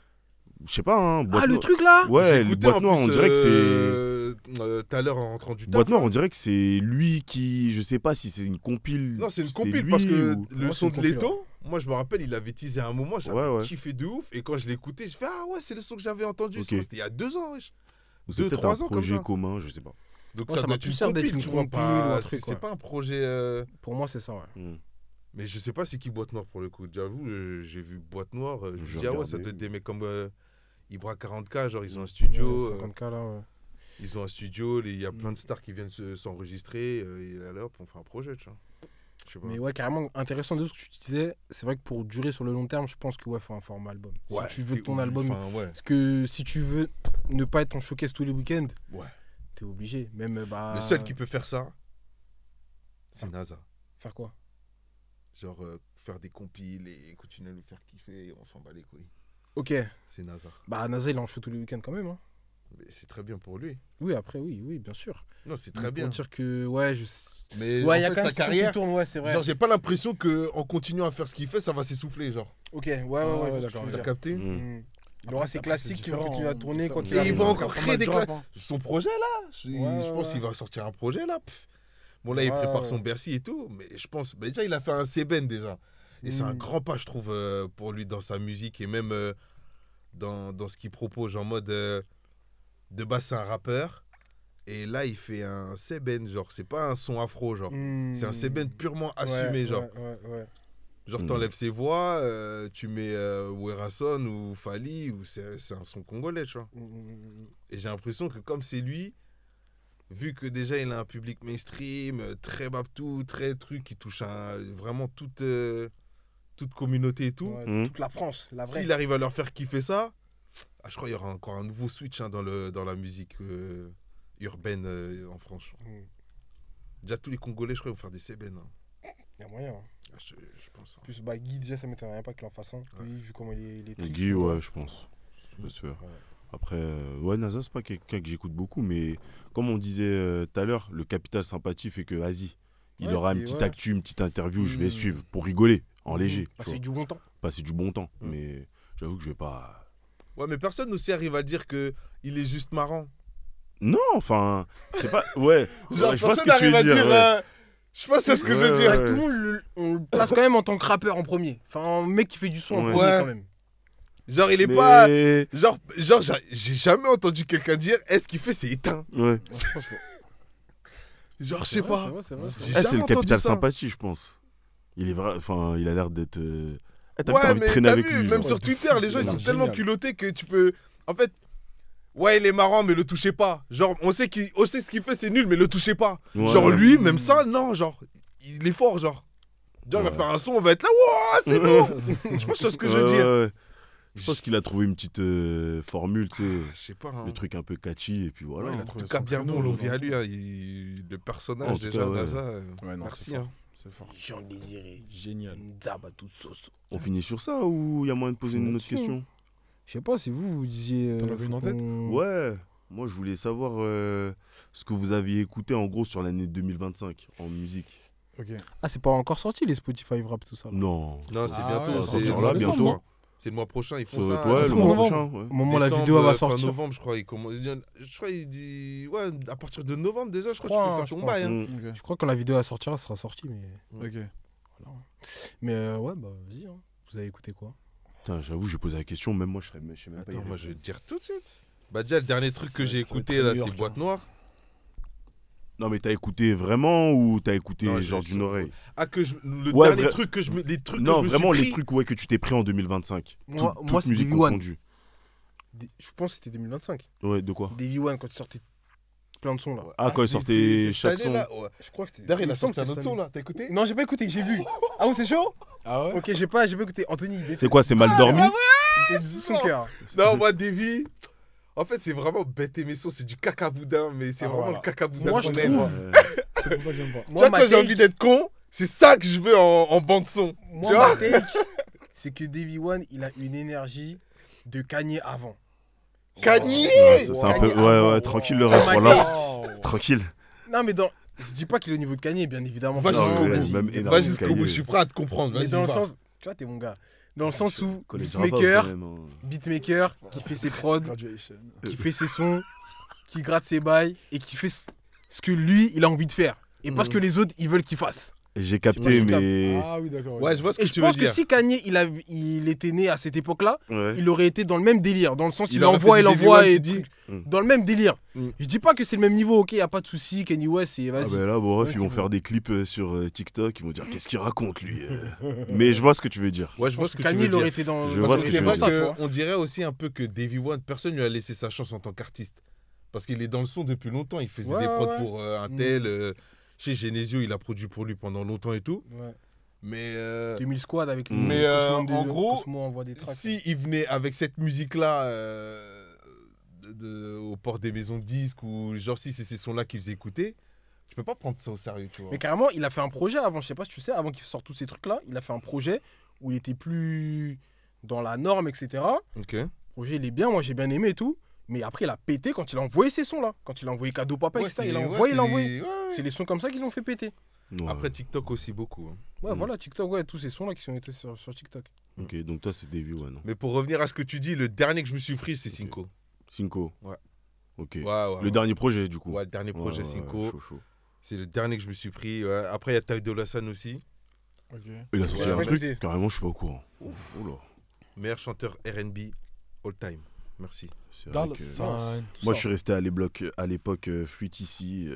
S4: Je sais pas, hein. Boîte
S2: Ah, le
S4: Noire.
S2: truc là
S1: J'ai
S4: Ouais, le
S1: écouté,
S4: Boîte
S1: en
S4: Noire,
S1: plus,
S4: on dirait que c'est.
S1: Tout à l'heure, en rentrant du taf.
S4: Boîte Noire,
S1: là.
S4: on dirait que c'est lui qui. Je sais pas si c'est une compile.
S1: Non, c'est une
S4: c'est
S1: compile
S4: lui
S1: parce que
S4: ou-
S1: le
S2: Moi,
S1: son
S2: c'est
S1: de
S2: une compile,
S1: Leto, moi je me rappelle, il avait teasé à un moment, j'avais
S4: Ouais, ouais.
S1: kiffé de ouf. Et quand je l'écoutais, je fais ah ouais, c'est le son que j'avais entendu.
S4: Ok.
S1: C'était il y a 2 ans, wesh.
S4: Ou c'est
S1: 2,
S4: peut-être
S1: 3
S4: un
S1: ans comme
S4: projet
S1: ça.
S4: commun, je sais pas.
S1: Donc
S2: Ouais,
S1: ça
S2: ça
S1: doit
S2: m'a
S1: être
S2: plus
S1: une
S2: l'air d'être
S1: compile,
S2: une
S1: tu vois.
S2: compile ou un
S1: Pas,
S2: truc,
S1: c'est
S2: ouais.
S1: pas un projet.
S2: Pour moi, c'est ça, ouais.
S4: Hmm.
S1: Mais je sais pas c'est qui Boîte Noire pour le coup. J'avoue, j'ai vu Boîte Noire. Je me
S4: Je
S1: dis
S4: vais
S1: ah ouais, ça
S4: regarder.
S1: doit être des mecs comme Ibra 40K, genre ils ont un studio.
S2: Ouais, 50K là, ouais.
S1: Ils ont un studio, il y a plein de stars qui viennent s'enregistrer. Et là, hop, on fait un projet, tu vois. Je sais pas.
S2: Mais ouais, carrément intéressant de ce que tu disais. C'est vrai que pour durer sur le long terme, je pense que ouais, faut un format album.
S1: Ouais,
S2: Si tu veux que
S1: t'es
S2: ton
S1: obligé,
S2: album.
S1: enfin, ouais.
S2: Parce que si tu veux ne pas être en showcase tous les week-ends,
S1: Ouais.
S2: t'es obligé. Même bah.
S1: Le seul qui peut faire ça, c'est
S2: Ah.
S1: NASA.
S2: Faire quoi?
S1: Genre faire des compiles et continuer à nous faire kiffer, et on s'en bat les couilles.
S2: Ok.
S1: C'est NASA.
S2: Bah, NASA, il est en show tous les week-ends quand même. Hein.
S1: Mais c'est très bien pour lui.
S2: Oui, après, oui, bien sûr.
S1: Non, c'est
S2: Mais
S1: très bien.
S2: Pour dire que, ouais,
S1: Mais
S2: ouais,
S1: en
S2: il y a
S1: fait,
S2: quand même
S1: sa carrière,
S2: qui tourne, ouais, c'est vrai.
S1: genre j'ai pas l'impression qu'en continuant à faire ce qu'il fait, ça va s'essouffler, genre.
S2: Ok, ouais,
S3: ouais,
S2: je vois ce que
S3: d'accord,
S2: tu veux
S1: T'as
S2: dire.
S1: capté
S4: Hmm.
S2: Il aura ses
S3: Après,
S2: classiques
S3: c'est
S2: qui vont
S3: différent,
S2: continuer à
S3: hein.
S2: tourner
S3: Ça,
S2: quand
S3: on
S2: il
S1: Et
S3: a-
S1: il va
S3: on a
S1: encore
S3: pas
S1: créer
S3: mal
S1: des
S3: de rap,
S1: classes.
S3: hein.
S1: Son projet là, je
S2: Ouais,
S1: pense
S2: ouais.
S1: qu'il va sortir un projet là. Bon là, il
S2: Ouais,
S1: prépare
S2: ouais.
S1: son Bercy et tout, mais je pense, bah, déjà il a fait un Seben déjà. Et c'est un
S2: Mm.
S1: grand pas, je trouve, pour lui dans sa musique et même dans ce qu'il propose en mode de base c'est un rappeur Et là, il fait un Seben, genre, c'est pas un son afro, genre. C'est un Seben purement assumé,
S2: Ouais,
S1: genre.
S2: Ouais.
S1: Genre, t'enlèves ses voix, tu mets Werason ou Fali, ou c'est un son congolais, tu vois. Et j'ai l'impression que comme c'est lui, vu que déjà il a un public mainstream, très babtou, très truc, qui touche vraiment toute communauté et tout,
S2: Ouais, toute la France, la vraie.
S1: s'il arrive à leur faire kiffer ça, je crois qu'il y aura encore un nouveau switch dans la musique urbaine en France. Déjà, tous les Congolais, je crois, vont faire des Seben.
S2: Il y a moyen.
S1: Je pense.
S2: En plus, Guy, déjà, ça m'étonnerait pas qu'il en fasse un. Lui, vu comment il est triste.
S4: Guy, ouais, je pense. Bien sûr. Après, NASA, c'est pas quelqu'un que j'écoute beaucoup, mais comme on disait tout à l'heure, le capital sympathie fait que, vas-y, il aura une petite actu, une petite interview, je vais suivre pour rigoler, en léger.
S2: Passer du bon temps.
S4: Passer du bon temps, mais j'avoue que je vais pas.
S1: Ouais, mais personne aussi arrive à dire qu'il est juste marrant.
S4: Non, enfin, c'est pas. Ouais,
S1: Genre,
S4: je vois ce
S1: personne
S4: que tu veux
S1: n'arrive à
S4: dire.
S1: dire. Je sais pas c'est ce que je veux dire.
S2: Tout le monde, on le place quand même en tant que rappeur en premier. Enfin, un mec qui fait du son en
S4: Ouais.
S2: premier quand même.
S1: Genre, il est
S4: Mais-
S1: pas. Genre j'ai jamais entendu quelqu'un dire est-ce qu'il fait c'est éteint.
S4: Ouais.
S1: Genre, je sais pas.
S2: C'est vrai.
S1: J'ai
S4: C'est
S1: jamais
S4: le
S1: entendu
S4: capital
S1: ça.
S4: sympathie, je pense. Il est vrai, enfin, il a l'air d'être. T'as
S1: Ouais,
S4: envie de
S1: mais
S4: traîner
S1: t'as
S4: avec
S1: vu,
S4: lui.
S1: même
S4: genre.
S1: sur Twitter, les gens ils
S3: Il a
S1: sont
S3: l'air
S1: tellement
S3: génial.
S1: culottés que tu peux. En fait, ouais, il est marrant, mais le touchez pas. Genre, on sait ce qu'il fait, c'est nul, mais le touchez pas.
S4: Ouais,
S1: Genre,
S4: ouais.
S1: lui, même ça, non, genre, il est fort, genre. Genre, il va
S4: Ouais.
S1: faire un son, on va être là, wouah, c'est bon. Je pense que ce que je veux
S4: Ouais,
S1: dire.
S4: ouais, ouais. Je pense qu'il a trouvé une petite formule, tu sais,
S1: Je sais pas. Hein.
S4: le truc un peu catchy, et puis voilà.
S3: Ouais, il a
S1: En
S3: trouvé
S1: tout cas,
S3: son
S1: bien
S3: créneau,
S1: bon,
S3: le
S1: l'envie
S3: genre.
S1: à lui. Hein. Le
S4: En
S1: personnage,
S4: tout
S1: déjà,
S4: cas, ouais.
S1: Naza.
S3: Ouais, non,
S1: Merci.
S3: c'est fort.
S1: Hein.
S3: C'est fort.
S2: Jean Désiré.
S3: Génial.
S2: Nzabatou Soso.
S4: On finit sur ça ou il y a moyen de poser une autre
S2: Là-dessus,
S4: question?
S2: Je sais pas si vous disiez.
S3: T'en avais une en tête
S4: Ouais, moi je voulais savoir ce que vous aviez écouté en gros sur l'année 2025 en musique.
S3: Ok.
S2: Ah, c'est pas encore sorti les Spotify Rap, tout ça. Là.
S4: Non.
S1: Non, c'est
S3: Ah
S1: bientôt.
S3: ouais,
S1: c'est
S4: sortir
S1: en
S4: là,
S1: décembre,
S4: bientôt.
S1: hein. C'est le mois prochain, ils
S4: Ça
S1: font
S4: va
S1: ça.
S4: être, ouais,
S2: ça
S4: le
S2: se
S4: mois
S2: trouve
S4: prochain. Ouais.
S2: Au moment où la
S1: Décembre,
S2: vidéo va
S1: fin
S2: sortir.
S1: novembre, je crois. Je crois qu'il dit. Ouais, à partir de novembre déjà, je crois que
S2: crois,
S1: tu peux faire
S2: je
S1: ton
S2: crois.
S1: bail. Hein.
S4: Mm.
S2: Je crois que quand la vidéo va sortir, elle sera sortie. Mais,
S3: Ok.
S2: ouais, bah vas-y. Hein. Vous avez écouté quoi?
S4: Putain, j'avoue, j'ai posé la question, même moi je sais même pas. y
S1: Attends, moi je vais
S4: répondre.
S1: te dire tout de suite. Bah, déjà, le dernier truc que j'ai
S2: Ça va
S1: écouté
S2: être
S1: là,
S2: New York,
S1: c'est Boîte Noire.
S4: Non, mais t'as écouté vraiment ou t'as écouté
S1: Non,
S4: genre
S1: j'ai-
S4: d'une oreille?
S1: Ah, le
S4: Ouais,
S1: dernier
S4: vrai-
S1: truc que je me. Les trucs
S4: Non,
S1: que je me
S4: vraiment
S1: suis
S4: les
S1: pris.
S4: trucs ouais, que tu t'es pris en 2025.
S2: Moi,
S4: Toute
S2: moi c'est
S4: musique
S2: Davy One.
S4: confondue.
S2: Je pense que c'était 2025.
S4: Ouais, de quoi?
S2: Davy One, quand il sortait plein de sons là.
S4: Ah, quand il
S1: c'est-
S4: sortait
S1: c'est
S4: chaque
S1: cette
S4: son.
S1: année-là, ouais.
S2: Je crois que c'était.
S1: D'ailleurs, il
S2: me
S1: a
S2: semble
S1: sorti un
S2: que
S1: autre
S2: c'était
S1: son là, t'as écouté?
S2: Non, j'ai pas écouté, j'ai vu. Ah bon, c'est chaud?
S3: Ah ouais.
S2: Ok, j'ai pas écouté. Anthony,
S4: C'est quoi, c'est mal dormi?
S2: il sous son cœur.
S1: Non, moi, Davy. En fait, c'est vraiment bête et méso, c'est du caca boudin, mais c'est
S3: Ah,
S1: vraiment
S3: voilà.
S1: le caca boudin
S2: Moi, je
S1: qu'on aime.
S2: trouve-
S3: C'est pour ça que j'aime pas.
S1: Tu vois, quand j'ai envie d'être con, c'est ça que je veux en bande-son.
S2: Moi,
S1: Tu vois
S2: ma take, c'est que Davy One, il a une énergie de Kanye avant.
S1: Kanye
S4: Ouais, c'est un peu.
S2: Kanye
S4: Ouais,
S2: avant.
S4: ouais, tranquille le
S2: Ça
S4: ref,
S2: m'a
S4: voilà.
S3: Oh.
S4: Tranquille.
S2: Non, mais je dis pas qu'il est au niveau de Kanye, bien évidemment.
S1: Va
S2: Parce que
S1: jusqu'au
S4: ouais,
S1: bout.
S4: même
S1: Va
S4: énorme
S1: jusqu'au
S4: Kanye.
S1: bout, je suis prêt à te comprendre.
S2: Mais
S1: Vas-y,
S2: dans le
S1: va.
S2: sens. Tu vois, t'es mon gars. Dans le sens où
S4: College
S2: beatmaker,
S4: dropout, quand même, hein.
S2: beatmaker qui fait ses prods,
S3: Graduation.
S2: qui fait ses sons, qui gratte ses bails et qui fait ce que lui, il a envie de faire. Et pas ce que les autres, ils veulent qu'il fasse.
S4: J'ai capté,
S2: Je capte.
S4: mais.
S3: Ah oui, d'accord.
S1: Ouais, je vois ce que
S2: Et je
S1: tu veux
S2: pense que
S1: dire.
S2: si Kanye, il était né à cette époque-là,
S4: Ouais.
S2: il aurait été dans le même délire. Dans le sens, il
S1: aurait
S2: envoie,
S1: fait
S2: il
S1: du Davy
S2: envoie
S1: One,
S2: et
S1: tu dis.
S2: dans le même délire.
S1: Mm.
S2: Je dis pas que c'est le même niveau, ok, y a pas de souci. Kanye West, c'est
S4: Ah
S2: vas-y.
S4: bah là, bon, bref,
S2: Ouais,
S4: ils vont
S2: tu
S4: faire des clips sur TikTok, ils vont dire qu'est-ce qu'il raconte lui. Mais je vois ce que tu veux dire.
S1: Ouais, je vois ce que tu
S2: Kanye,
S1: veux
S2: il aurait
S1: dire.
S2: été dans.
S4: Je
S2: dans
S4: vois
S2: ce
S4: ce que
S1: C'est
S4: tu
S1: vrai
S4: veux
S2: délire-là, tu vois.
S1: qu'on dirait aussi un peu que Davy One, personne lui a laissé sa chance en tant qu'artiste. Parce qu'il est dans le son depuis longtemps, il faisait
S2: Ouais,
S1: des prods
S2: ouais.
S1: pour un tel. Chez Genesio, il a produit pour lui pendant longtemps et tout.
S2: Ouais.
S1: Mais
S2: 2000 Squad avec
S1: Mais, en gros,
S2: Cosmo envoie des tracks.
S1: si il venait avec cette musique-là au port des maisons de disques, ou genre si c'est ces sons-là qu'il faisait écouter, tu peux pas prendre ça au sérieux, tu vois.
S2: Mais carrément, il a fait un projet avant, je sais pas si tu sais, avant qu'il sorte tous ces trucs-là, il a fait un projet où il était plus dans la norme, etc.
S1: Ok.
S2: Le projet, il est bien, moi j'ai bien aimé et tout. Mais après, il a pété quand il a envoyé ces sons-là. Quand il a envoyé Cadeau Papa, etc. Il a envoyé, il a envoyé. C'est les sons comme ça qui l'ont fait péter.
S4: Ouais.
S1: Après TikTok aussi beaucoup. Hein.
S2: Ouais,
S4: Mm.
S2: voilà, TikTok, ouais, tous ces sons-là qui sont été sur TikTok.
S4: Ok, donc toi c'est Davy One.
S1: Mais pour revenir à ce que tu dis, le dernier que je me suis pris, c'est
S4: Ok.
S1: Cinco.
S4: Cinco.
S1: Ouais.
S4: Ok.
S1: Ouais, ouais,
S4: Le dernier projet du coup.
S1: Ouais, le dernier projet
S4: Ouais, ouais,
S1: Cinco.
S4: chaud, chaud.
S1: C'est le dernier que je me suis pris. Ouais. Après, il y a Taï Dolassan aussi.
S3: Ok.
S4: Il a sorti
S2: Ouais,
S4: un
S2: ouais,
S4: truc,
S2: écoutez.
S4: carrément je suis pas au courant. Oula.
S1: Meilleur chanteur RB all time. Merci.
S4: C'est vrai
S3: Dollar
S4: que-
S3: sign.
S4: Moi, je suis resté à l'époque Fluit ici.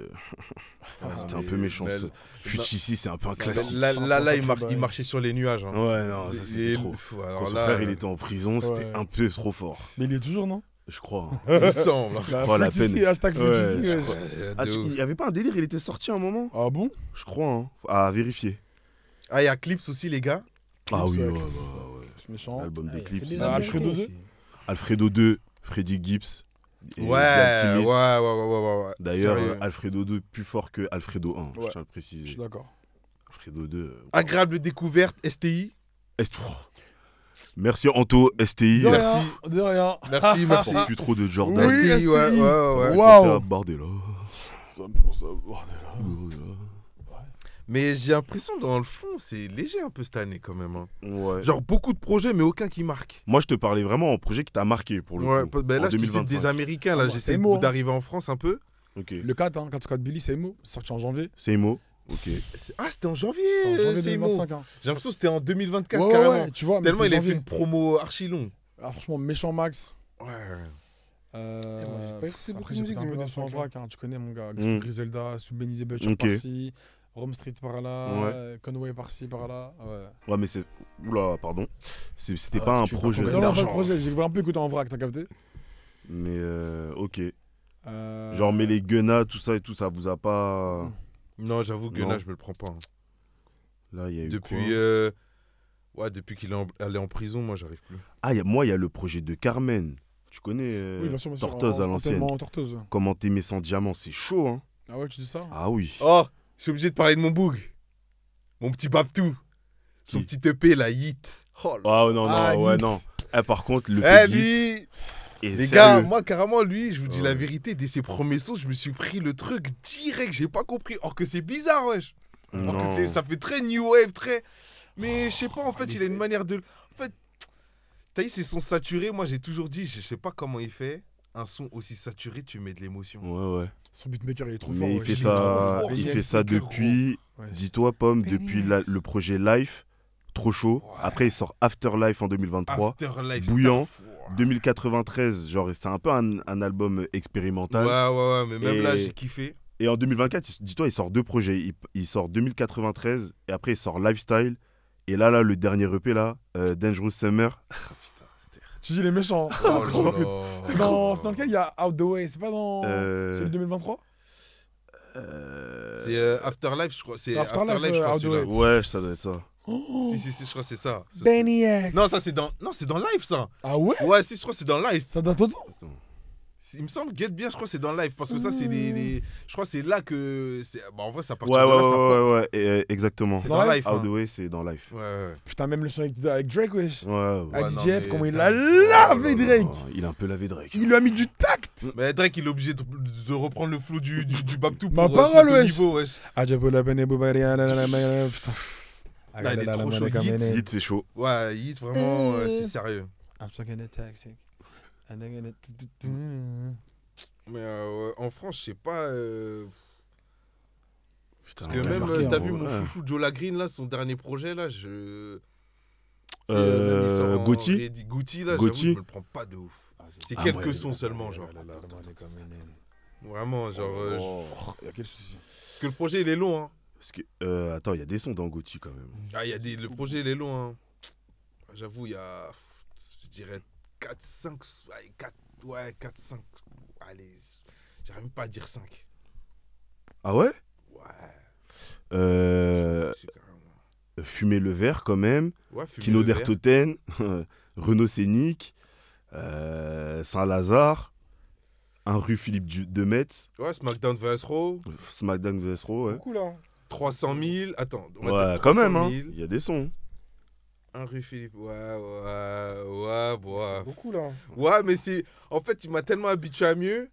S4: C'était un peu méchant.
S1: mais-
S4: Fluit ici, c'est un peu un
S3: Ça-
S4: classique.
S1: Là,
S3: Sacré
S1: il
S3: bail.
S1: marchait sur les nuages. Hein.
S4: Ouais, non, ça
S1: Et-
S4: c'était trop.
S1: alors
S4: Quand son
S1: là,
S4: frère il était en prison, c'était
S3: Ouais.
S4: un peu trop fort.
S3: Mais il est toujours, non?
S4: Je crois. Hein.
S1: il me semble.
S3: Bah,
S4: crois la
S3: Fruit ici,
S4: peine.
S3: hashtag Fruit
S4: Ouais,
S3: ici,
S4: je
S3: wesh.
S4: crois.
S1: De
S4: Ah,
S1: ouf.
S4: il y avait pas un délire, il était sorti à un moment.
S3: Ah bon?
S4: Je crois, hein. À vérifier.
S1: Ah, il y a Clips aussi, les gars.
S4: Ah oui,
S3: ouais,
S4: ouais,
S3: Clips.
S4: ouais.
S3: C'est méchant.
S4: L'album de
S2: Ouais,
S4: Clips.
S2: il y a des
S3: Ah,
S2: Américains
S3: Alfredo
S2: aussi.
S3: 2.
S4: Alfredo 2, Freddy Gibbs. et
S1: Ouais,
S4: The
S1: ouais,
S4: Alchemist.
S1: ouais.
S4: D'ailleurs,
S1: Sérieux.
S4: Alfredo 2 plus fort que Alfredo 1, je
S3: Ouais.
S4: tiens à le
S3: Je
S4: préciser.
S3: suis d'accord.
S4: Alfredo 2.
S1: Agréable découverte, STI.
S4: Merci Anto, STI.
S3: De
S1: Merci.
S3: rien, de rien.
S1: Merci, merci.
S4: Pour plus trop de Jordan.
S3: Oui,
S1: STI, ouais,
S3: STI.
S1: ouais.
S3: Waouh.
S4: Bordel.
S3: Ça me pense à bordel, là.
S1: Mais j'ai l'impression, dans le fond, c'est léger un peu cette année quand même. Hein.
S4: Ouais.
S1: Genre beaucoup de projets, mais aucun qui marque.
S4: Moi, je te parlais vraiment en projet qui t'a marqué pour le
S1: Ouais,
S4: coup.
S1: ben là,
S4: en
S1: je te cite
S4: 2025.
S1: des Américains. Là,
S3: Ah,
S1: j'essaie
S3: c'est Emo, hein.
S1: d'arriver en France un peu.
S4: Ok.
S3: Le 4, hein, 4 Squad Billy, c'est Emo. C'est sorti en janvier.
S4: C'est Emo. Ok.
S1: Ah, c'était en janvier,
S3: C'était en janvier
S1: c'est Emo.
S3: 2025. Hein.
S1: J'ai l'impression que c'était en 2024
S3: Ouais,
S1: carrément.
S3: ouais, tu vois. mais
S1: Tellement il
S3: c'était
S1: a fait
S3: janvier.
S1: une promo archi long.
S3: Ah, franchement, méchant Max.
S1: Ouais.
S2: Moi, j'ai pas écouté beaucoup
S3: Après,
S2: de
S3: j'écoute
S2: musique
S3: un peu des
S2: 2025,
S3: sons en vrac, hein, tu connais mon gars.
S4: Mm.
S3: Griselda, sous Benny the Butcher
S4: Ok.
S3: par-ci, Rome Street par-là,
S4: Ouais.
S3: Conway par-ci, par-là. Ouais.
S4: Ouais, mais c'est. Oula, pardon. C'était
S1: Ah,
S4: pas un
S1: tu
S4: projet.
S1: parles
S3: Non, non, pas
S1: d'argent.
S3: de projet, j'ai un peu écouté en vrac, t'as capté?
S4: Mais ok.
S3: Euh,
S4: Genre, mais les Gunna, tout ça et tout, ça vous a pas.
S1: Non, j'avoue que
S4: Non.
S1: là, je me le prends pas. Hein.
S4: Là, il y a eu.
S1: Depuis,
S4: quoi
S1: depuis qu'il est allé en prison, moi, j'arrive plus.
S4: Ah, moi, il y a le projet de Carmen. Tu connais
S3: Oui, bien sûr, bien sûr.
S4: Tortoise à l'ancienne.
S3: Tellement Tortoise.
S4: Comment t'aimer sans diamant, c'est chaud, hein.
S3: Ah ouais, tu dis ça?
S4: Ah oui.
S1: Oh, je suis obligé de parler de mon boug. Mon petit Babtou. Son
S4: Qui
S1: petit EP, la Hit. Oh là.
S4: Ah non, non,
S3: Ah,
S4: ouais,
S3: Hit.
S4: non. Eh, par contre, le
S1: Eh,
S4: petit.
S1: lui,
S4: Et
S1: les
S4: sérieux,
S1: gars, moi, carrément, lui, je vous dis
S4: Ouais.
S1: la vérité, dès ses premiers sons, je me suis pris le truc direct, j'ai pas compris. Or que c'est bizarre, wesh. Alors que
S4: non.
S1: ça fait très new wave, très. Mais je sais pas, en fait, il a une manière de. En fait, t'as vu, ces sons saturés, moi, j'ai toujours dit, je sais pas comment il fait. Un son aussi saturé, tu mets de l'émotion.
S4: Ouais, ouais.
S3: Son beatmaker, il est trop
S4: Mais
S3: fort.
S4: il
S3: ouais.
S4: fait
S1: il est trop
S4: ça,
S1: fort,
S4: il
S1: ce
S4: fait ça
S1: beatmaker,
S4: depuis.
S3: Ouais.
S4: Dis-toi, Pomme, depuis le projet Life. Trop chaud.
S1: Ouais.
S4: Après, il sort Afterlife en 2023.
S1: Afterlife,
S4: Bouillant.
S1: Starfall.
S4: 2093, genre, c'est un peu un album expérimental.
S1: Ouais, mais même là,
S4: Et-
S1: j'ai kiffé.
S4: Et en 2024, dis-toi, il sort 2 projets. Il sort 2093 et après, il sort Lifestyle. Et là, le dernier EP, là, Dangerous Summer.
S3: Tu dis les méchants.
S1: Oh là là.
S3: C'est dans lequel il y a Out the Way, c'est pas dans celui de 2023?
S1: C'est Afterlife, je crois. C'est
S3: Afterlife,
S1: Afterlife, je crois,
S3: Out the
S1: celui-là.
S4: Ouais, ça doit être ça.
S1: Si, je crois que c'est ça.
S3: Benny X.
S1: Non, ça c'est dans. Non, c'est dans Live, ça.
S3: Ah ouais?
S1: Ouais, si, je crois que c'est dans Live.
S3: Ça date autant?
S1: Il me semble, Get Bien, je crois que c'est dans Live. Parce que ça, c'est les. Je crois que c'est là que. Bah, en vrai, ça partir
S4: Ouais,
S1: de là, ça pop.
S4: ouais, exactement.
S1: C'est
S3: Dans
S1: dans
S3: Live.
S1: Live.
S4: Out
S1: hein.
S4: the Way, c'est dans Life.
S1: Ouais.
S3: Putain, même le son avec Drake, wesh.
S4: Ouais,
S3: Avec
S1: non,
S3: DJF,
S1: mais
S3: comment il
S1: Drake,
S3: a
S1: oh
S3: lavé
S1: là là.
S3: Drake.
S4: Il a un peu lavé Drake.
S3: Il lui a mis du tact.
S1: Mais Drake, il est obligé de reprendre le flow du Babtou
S3: Ma
S1: pour se
S3: parole,
S1: mettre au
S3: wesh.
S1: niveau, wesh.
S3: Ah, j'ai pas la peine, putain.
S1: Ah, il est trop chaud, Yeet.
S4: Hit, c'est chaud.
S1: Ouais, Hit, vraiment, c'est sérieux.
S3: I'm talking a taxi.
S1: Mais en France, je sais pas.
S4: Putain,
S1: Parce que
S4: on a
S1: même,
S4: marqué,
S1: t'as
S4: hein,
S1: vu mon
S4: ouais.
S1: chouchou Joe Lagreen, là, son dernier projet, là, je.
S4: Gucci
S1: Gucci, là, j'avoue,
S4: Gucci
S1: je me le prends pas de ouf. C'est
S4: Ah
S1: quelques
S4: ouais.
S1: sons seulement, genre. Vraiment, genre.
S3: Il y a quel souci?
S1: Parce que le projet, il est long, hein.
S4: Parce que, attends, il y a des sons dans Gucci quand même.
S1: Ah, le projet, il est long, hein. J'avoue, il y a. Je dirais 4, 5. Ouais, 4, 5. Allez, j'arrive même pas à dire 5.
S4: Ah ouais
S1: Ouais. C'est carrément-
S4: Fumer le verre quand même.
S1: Ouais, Fumer
S4: Kino
S1: le verre.
S4: d'Ertoten. Renault Scénic. Saint-Lazare. Un rue Philippe de Metz.
S1: Ouais, SmackDown vs Raw.
S4: SmackDown vs Raw, ouais.
S2: Beaucoup là.
S1: 300 000. Attends, on va
S4: Ouais,
S1: dire
S4: quand
S1: 300
S4: même, hein.
S1: 000.
S4: Il y a des sons.
S1: Un rue Philippe. Ouais.
S2: Beaucoup là.
S1: Ouais, mais c'est. En fait, il m'a tellement habitué à mieux.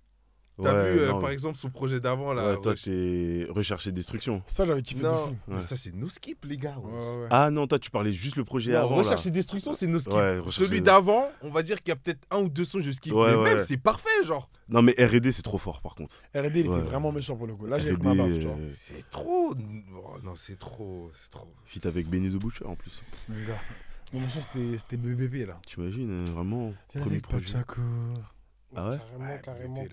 S1: T'as
S4: Ouais,
S1: vu,
S4: non.
S1: par exemple, son projet d'avant, là.
S4: Ouais, toi,
S1: ouais,
S4: t'es Recherche et Destruction.
S3: Ça, j'avais kiffé de
S1: Non,
S3: fou.
S1: mais
S4: Ouais.
S1: ça, c'est no skip, les gars. ouais.
S3: Ouais, ouais.
S4: Ah non, toi, tu parlais juste le projet
S1: Non,
S4: avant.
S1: Recherche
S4: là.
S1: et Destruction, c'est no skip.
S4: Ouais, Recherche
S1: Celui
S4: et-
S1: d'avant, on va dire qu'il y a peut-être 1 ou 2 sons, je skip.
S4: Ouais,
S1: mais
S4: ouais,
S1: même,
S4: ouais.
S1: c'est parfait, genre.
S4: Non, mais R&D, c'est trop fort, par contre.
S3: R&D, il
S4: Ouais.
S3: était vraiment méchant pour le coup. Là, j'ai pris
S4: R&D,
S3: ma baffe, tu vois.
S1: C'est trop. Oh, non, c'est trop. C'est trop.
S4: Feat avec Benny the Butcher, en plus.
S3: Mon gars. Mon son, c'était BBB, là.
S4: T'imagines, vraiment,
S3: Viens
S4: premier
S3: avec
S4: projet.
S3: Pachaco.
S4: Ah ouais?
S2: Carrément.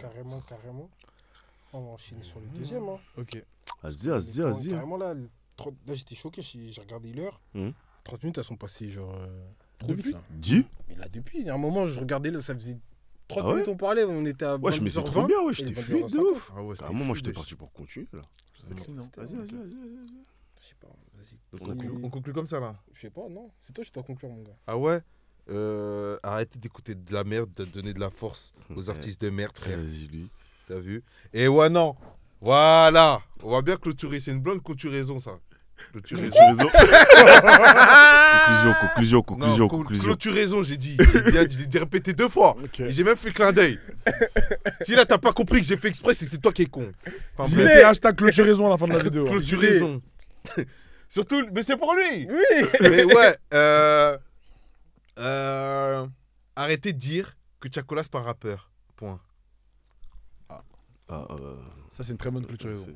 S2: On va enchaîner sur le deuxième. Hein.
S3: Ok.
S4: Vas-y.
S2: Carrément là, là j'étais choqué, j'ai regardé l'heure. 30 minutes elles sont passées genre trop vite là.
S4: Dis.
S2: Mais là depuis, il y a un moment je regardais là, ça faisait 30
S4: Ah ouais
S2: minutes on parlait, on était à
S4: Wesh, mais c'est
S2: 22h20,
S4: trop bien, wesh,
S2: et
S4: j'étais
S2: 22h50.
S4: fluide de ouf.
S1: Ah ouais, c'était
S4: Carrément, moi,
S1: fluide,
S4: j'étais
S1: wesh.
S4: parti pour continuer, là.
S2: C'était clean, hein.
S4: Vas-y.
S2: Je sais pas, vas-y.
S1: On conclut comme ça là.
S2: Je sais pas, non, c'est toi qui dois conclure mon gars.
S1: Ah ouais. Arrêtez d'écouter de la merde, de donner de la force aux artistes de merde, frère.
S4: Vas-y, lui.
S1: T'as vu? Et ouais, non. Voilà. On va bien clôturer. C'est une blonde clôturaison, ça. Clôturaison.
S4: Conclusion.
S1: Clôturaison, j'ai dit. J'ai dit répéter 2 fois.
S3: Ok.
S1: Et j'ai même fait clin d'œil. Si là, t'as pas compris que j'ai fait exprès, c'est que c'est toi qui es con. Enfin,
S3: Il
S1: bref.
S3: était hashtag clôturaison à la fin de la vidéo. hein.
S1: Clôturaison. Surtout, mais c'est pour lui.
S2: Oui.
S1: Mais ouais. Arrêtez de dire que Chacola, c'est pas un rappeur. Point.
S3: Ça, c'est une très bonne clôturaison.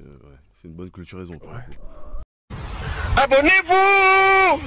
S4: C'est une bonne clôturaison. pour le coup.
S5: Abonnez-vous!